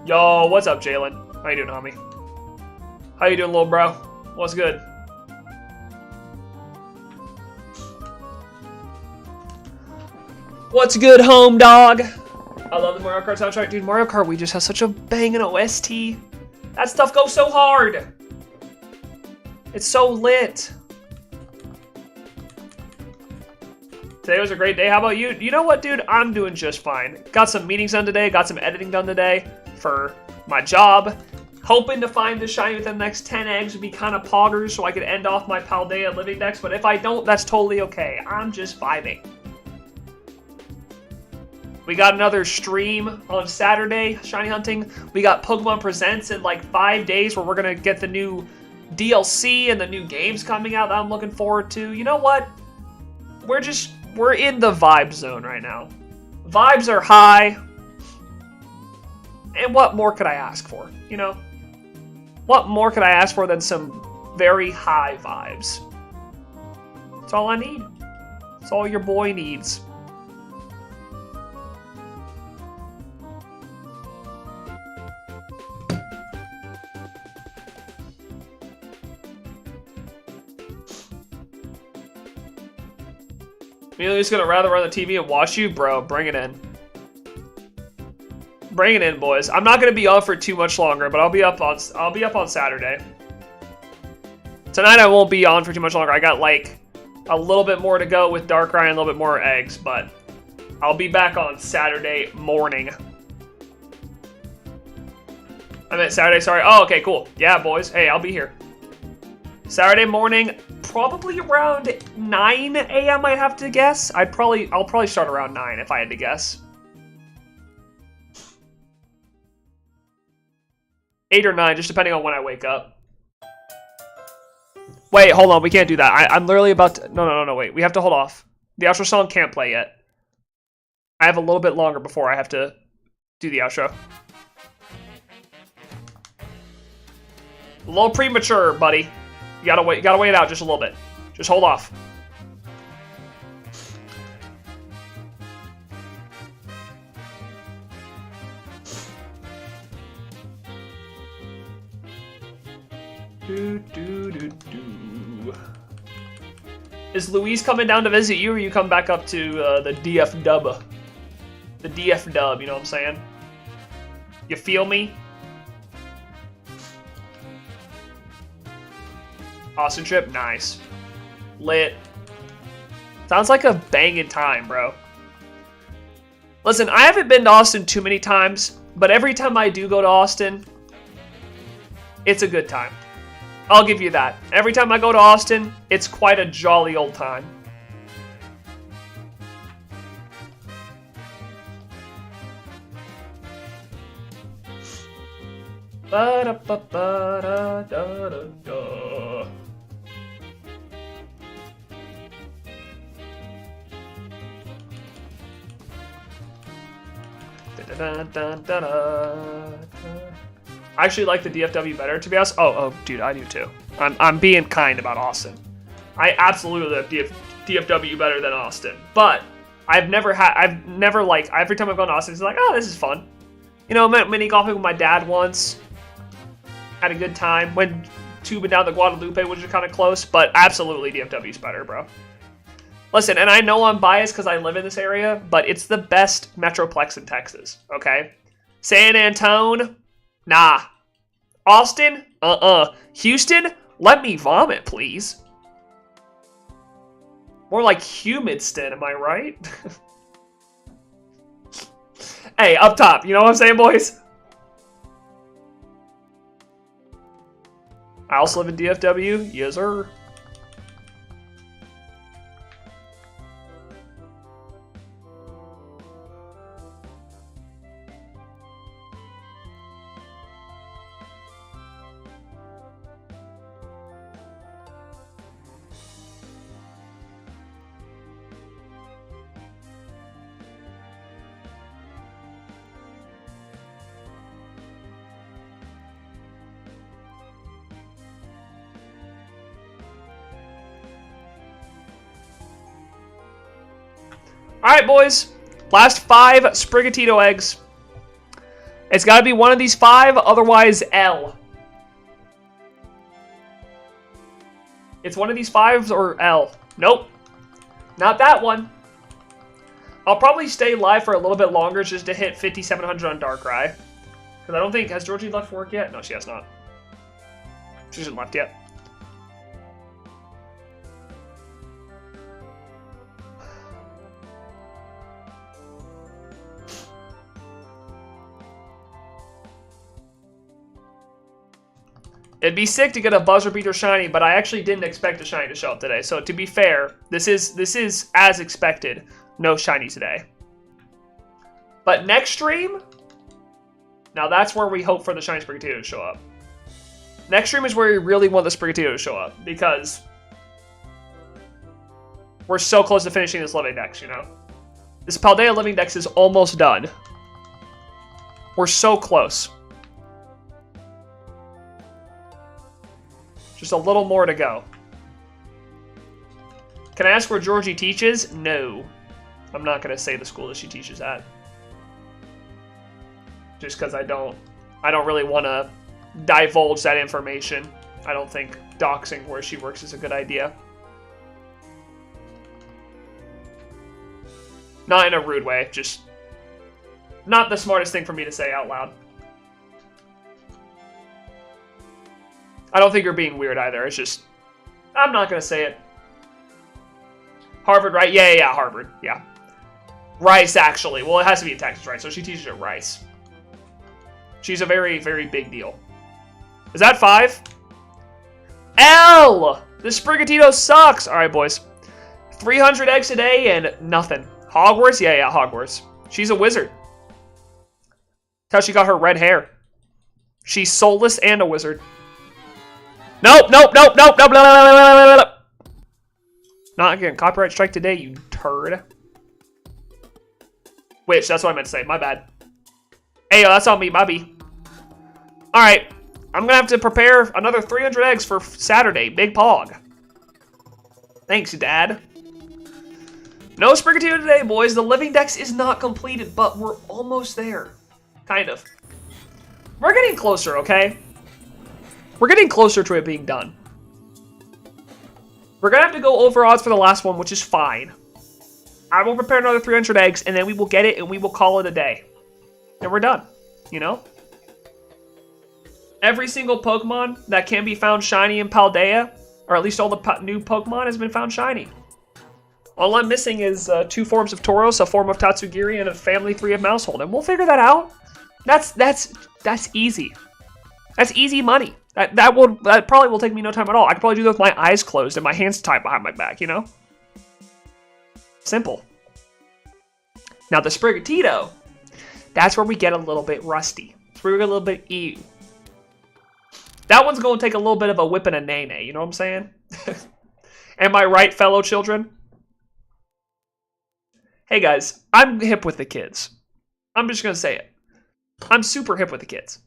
yo, what's up, Jalen? How you doing, homie? How you doing, little bro? What's good? What's good, home dog? I love the Mario Kart soundtrack, dude. Mario Kart Wii just has such a banging OST. That stuff goes so hard. It's so lit. Today was a great day. How about you? You know what, dude? I'm doing just fine. Got some meetings done today. Got some editing done today for my job. Hoping to find the shiny within the next 10 eggs would be kind of poggers so I could end off my Paldea living decks. But if I don't, that's totally okay. I'm just vibing. We got another stream on Saturday, shiny hunting. We got Pokemon Presents in like 5 days where we're going to get the new DLC and the new games coming out that I'm looking forward to. You know what? We're in the vibe zone right now. Vibes are high. And what more could I ask for, you know? What more could I ask for than some very high vibes? That's all I need. That's all your boy needs. Amelia's gonna rather run the TV and watch you? Bro, bring it in. Bring it in, boys. I'm not gonna be on for too much longer, but I'll be up on Saturday. Tonight I won't be on for too much longer. I got like a little bit more to go with Darkrai and a little bit more eggs, but I'll be back on Saturday morning. I meant Saturday, sorry. Oh, okay, cool. Yeah, boys. Hey, I'll be here. Saturday morning, probably around 9 a.m. I'd have to guess. I'll probably start around 9 if I had to guess. 8 or 9, just depending on when I wake up. Wait, hold on. We can't do that. I'm literally about to... No, wait. We have to hold off. The outro song can't play yet. I have a little bit longer before I have to do the outro. A little premature, buddy. You gotta wait it out just a little bit. Just hold off. Is Louise coming down to visit you, or you come back up to the DF Dub? The DF Dub, you know what I'm saying? You feel me? Austin trip, nice. Lit. Sounds like a banging time, bro. Listen, I haven't been to Austin too many times, but every time I do go to Austin, it's a good time. I'll give you that. Every time I go to Austin, it's quite a jolly old time. Ba-da-ba-ba-da-da-da-da. Da-da-da-da-da-da. I actually like the DFW better, to be honest. Oh, dude, I do too. I'm being kind about Austin. I absolutely like DFW better than Austin, but every time I've gone to Austin, it's like, oh, this is fun. You know, I went mini golfing with my dad once. Had a good time. Went tubing down the Guadalupe, which is kind of close, but absolutely DFW's better, bro. Listen, and I know I'm biased because I live in this area, but it's the best metroplex in Texas, okay? San Antone, nah. Austin, Houston, let me vomit, please. More like Humidston, am I right? Hey, up top, you know what I'm saying, boys? I also live in DFW, yes sir. Alright, boys. Last 5 Sprigatito eggs. It's got to be one of these 5, otherwise L. It's one of these 5s or L. Nope. Not that one. I'll probably stay live for a little bit longer just to hit 5,700 on Darkrai. Because I don't think... Has Georgie left work yet? No, she has not. She hasn't left yet. It'd be sick to get a buzzer beater shiny, but I actually didn't expect a shiny to show up today. So to be fair, this is as expected. No shiny today. But next stream, now that's where we hope for the shiny Sprigatito to show up. Next stream is where we really want the Sprigatito to show up, because we're so close to finishing this living dex, you know? This Paldea living dex is almost done. We're so close. Just a little more to go. Can I ask where Georgie teaches? No. I'm not going to say the school that she teaches at. Just because I don't really want to divulge that information. I don't think doxing where she works is a good idea. Not in a rude way, just not the smartest thing for me to say out loud. I don't think you're being weird either. It's just, I'm not going to say it. Harvard, right? Yeah, Harvard. Yeah. Rice, actually. Well, it has to be in Texas, right? So she teaches at Rice. She's a very, very big deal. Is that 5? L! The Sprigatito sucks! Alright, boys. 300 eggs a day and nothing. Hogwarts? Yeah, Hogwarts. She's a wizard. That's how she got her red hair. She's soulless and a wizard. Nope. Not again. Copyright strike today, you turd. Which, that's what I meant to say. My bad. Hey, that's on me, Bobby. Alright. I'm gonna have to prepare another 300 eggs for Saturday. Big pog. Thanks, Dad. No Sprigatito today, boys. The living dex is not completed, but we're almost there. Kind of. We're getting closer, okay? We're getting closer to it being done. We're gonna have to go over odds for the last one, which is fine. I will prepare another 300 eggs, and then we will get it, and we will call it a day. And we're done. You know? Every single Pokemon that can be found shiny in Paldea, or at least all the new Pokemon, has been found shiny. All I'm missing is 2 forms of Tauros, a form of Tatsugiri, and a family 3 of Mousehold, and we'll figure that out. That's easy. That's easy money. That probably will take me no time at all. I could probably do that with my eyes closed and my hands tied behind my back, you know? Simple. Now the Sprigatito, that's where we get a little bit rusty. That's where we get a little bit ew. That one's going to take a little bit of a whip and a nay-nay, you know what I'm saying? Am I right, fellow children? Hey guys, I'm hip with the kids. I'm just going to say it. I'm super hip with the kids.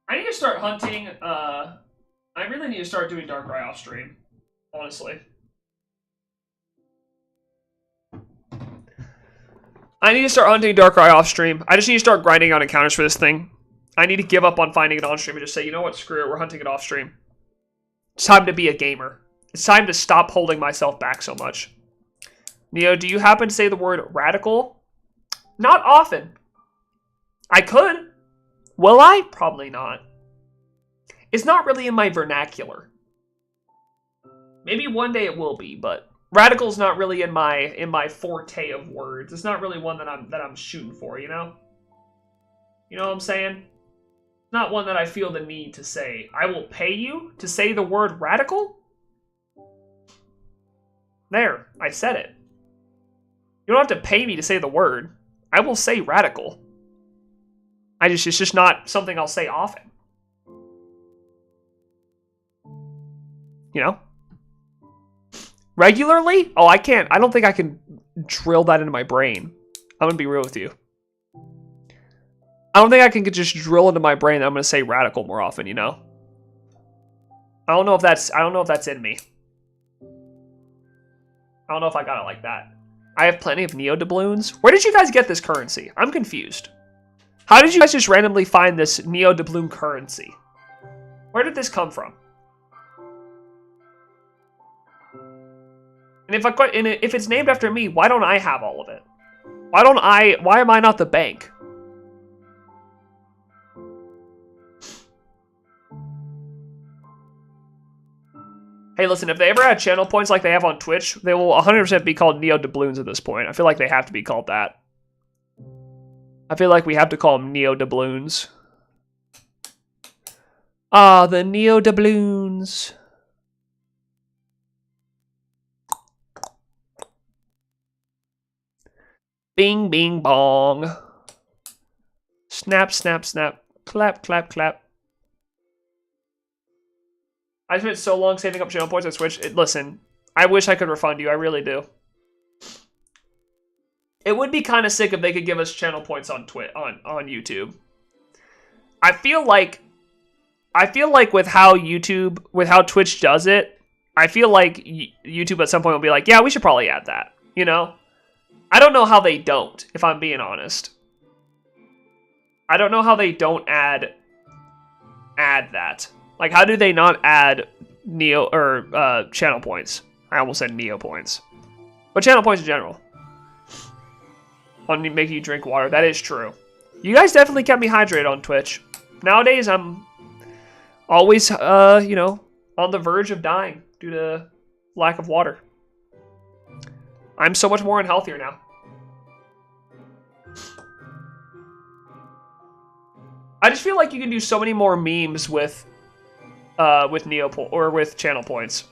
I need to start hunting, I really need to start doing Darkrai off stream, honestly. I need to start hunting Darkrai off stream. I just need to start grinding out encounters for this thing. I need to give up on finding it on stream and just say, you know what, screw it, we're hunting it off stream. It's time to be a gamer. It's time to stop holding myself back so much. Neo, do you happen to say the word radical? Not often. I could. Will I? Probably not. It's not really in my vernacular. Maybe one day it will be, but radical's not really in my forte of words. It's not really one that I'm shooting for, you know? You know what I'm saying? Not one that I feel the need to say. I will pay you to say the word radical? There, I said it. You don't have to pay me to say the word. I will say radical. It's just not something I'll say often. You know? Regularly? Oh, I can't. I don't think I can drill that into my brain. I'm gonna be real with you. I don't think I can just drill into my brain that I'm gonna say radical more often, you know? I don't know if that's in me. I don't know if I got it like that. I have plenty of Neodoubloons. Where did you guys get this currency? I'm confused. How did you guys just randomly find this Neodoubloon currency? Where did this come from? And if it's named after me, why don't I have all of it? Why am I not the bank? Hey, listen, if they ever had channel points like they have on Twitch, they will 100% be called Neodoubloons at this point. I feel like they have to be called that. I feel like we have to call them Neodoubloons. Ah, the Neodoubloons. Bing, bing, bong. Snap, snap, snap. Clap, clap, clap. I spent so long saving up channel points on Switch. Listen, I wish I could refund you. I really do. It would be kind of sick if they could give us channel points on on YouTube. I feel like with how Twitch does it, I feel like YouTube at some point will be like, yeah, we should probably add that. You know? I don't know how they don't, if I'm being honest. I don't know how they don't add that. Like, how do they not add channel points? I almost said Neo points. But channel points in general. On making you drink water. That is true. You guys definitely kept me hydrated on Twitch. Nowadays, I'm always, you know, on the verge of dying due to lack of water. I'm so much more unhealthier now. I just feel like you can do so many more memes with with channel points.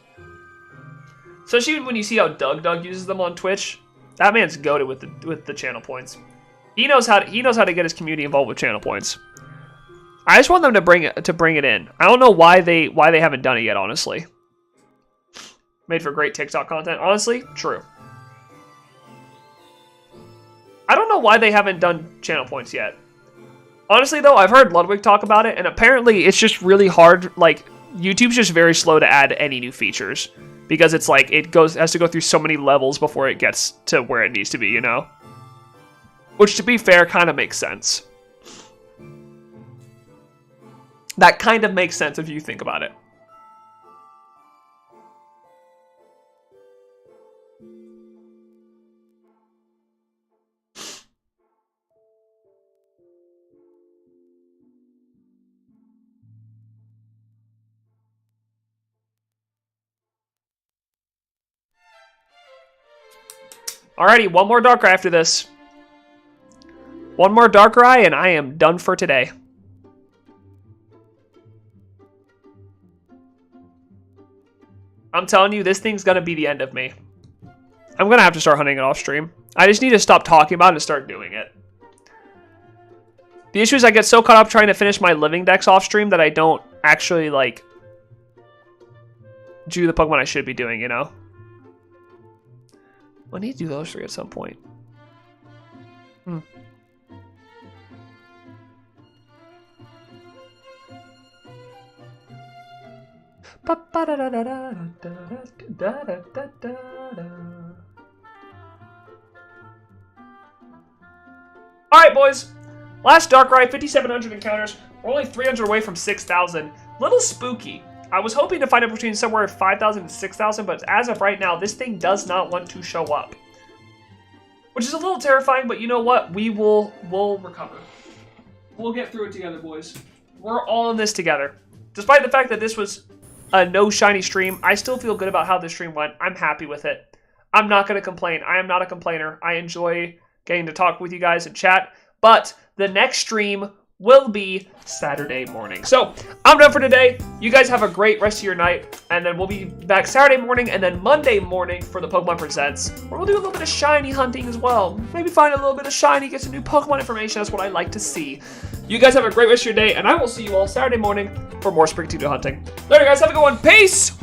Especially when you see how Doug uses them on Twitch. That man's goated with the channel points. He knows how to get his community involved with channel points. I just want them to bring it in. I don't know why they haven't done it yet, honestly. Made for great TikTok content. Honestly, true. I don't know why they haven't done channel points yet. Honestly, though, I've heard Ludwig talk about it, and apparently it's just really hard. Like, YouTube's just very slow to add any new features. Because it's like, has to go through so many levels before it gets to where it needs to be, you know? Which, to be fair, kind of makes sense. That kind of makes sense if you think about it. Alrighty, one more Darkrai after this. One more Darkrai and I am done for today. I'm telling you, this thing's gonna be the end of me. I'm gonna have to start hunting it off stream. I just need to stop talking about it and start doing it. The issue is I get so caught up trying to finish my living decks off stream that I don't actually, like, do the Pokemon I should be doing, you know? I need to do those three at some point. Alright, boys. Last Darkrai, 5,700 encounters. We're only 300 away from 6,000. Little spooky. I was hoping to find it between somewhere 5,000 and 6,000, but as of right now, this thing does not want to show up. Which is a little terrifying, but you know what? We'll recover. We'll get through it together, boys. We're all in this together. Despite the fact that this was a no shiny stream, I still feel good about how this stream went. I'm happy with it. I'm not going to complain. I am not a complainer. I enjoy getting to talk with you guys and chat, but the next stream will be Saturday morning. So, I'm done for today. You guys have a great rest of your night, and then we'll be back Saturday morning and then Monday morning for the Pokemon Presents, where we'll do a little bit of shiny hunting as well. Maybe find a little bit of shiny, get some new Pokemon information. That's what I like to see. You guys have a great rest of your day, and I will see you all Saturday morning for more Sprigatito hunting. Later, guys. Have a good one. Peace!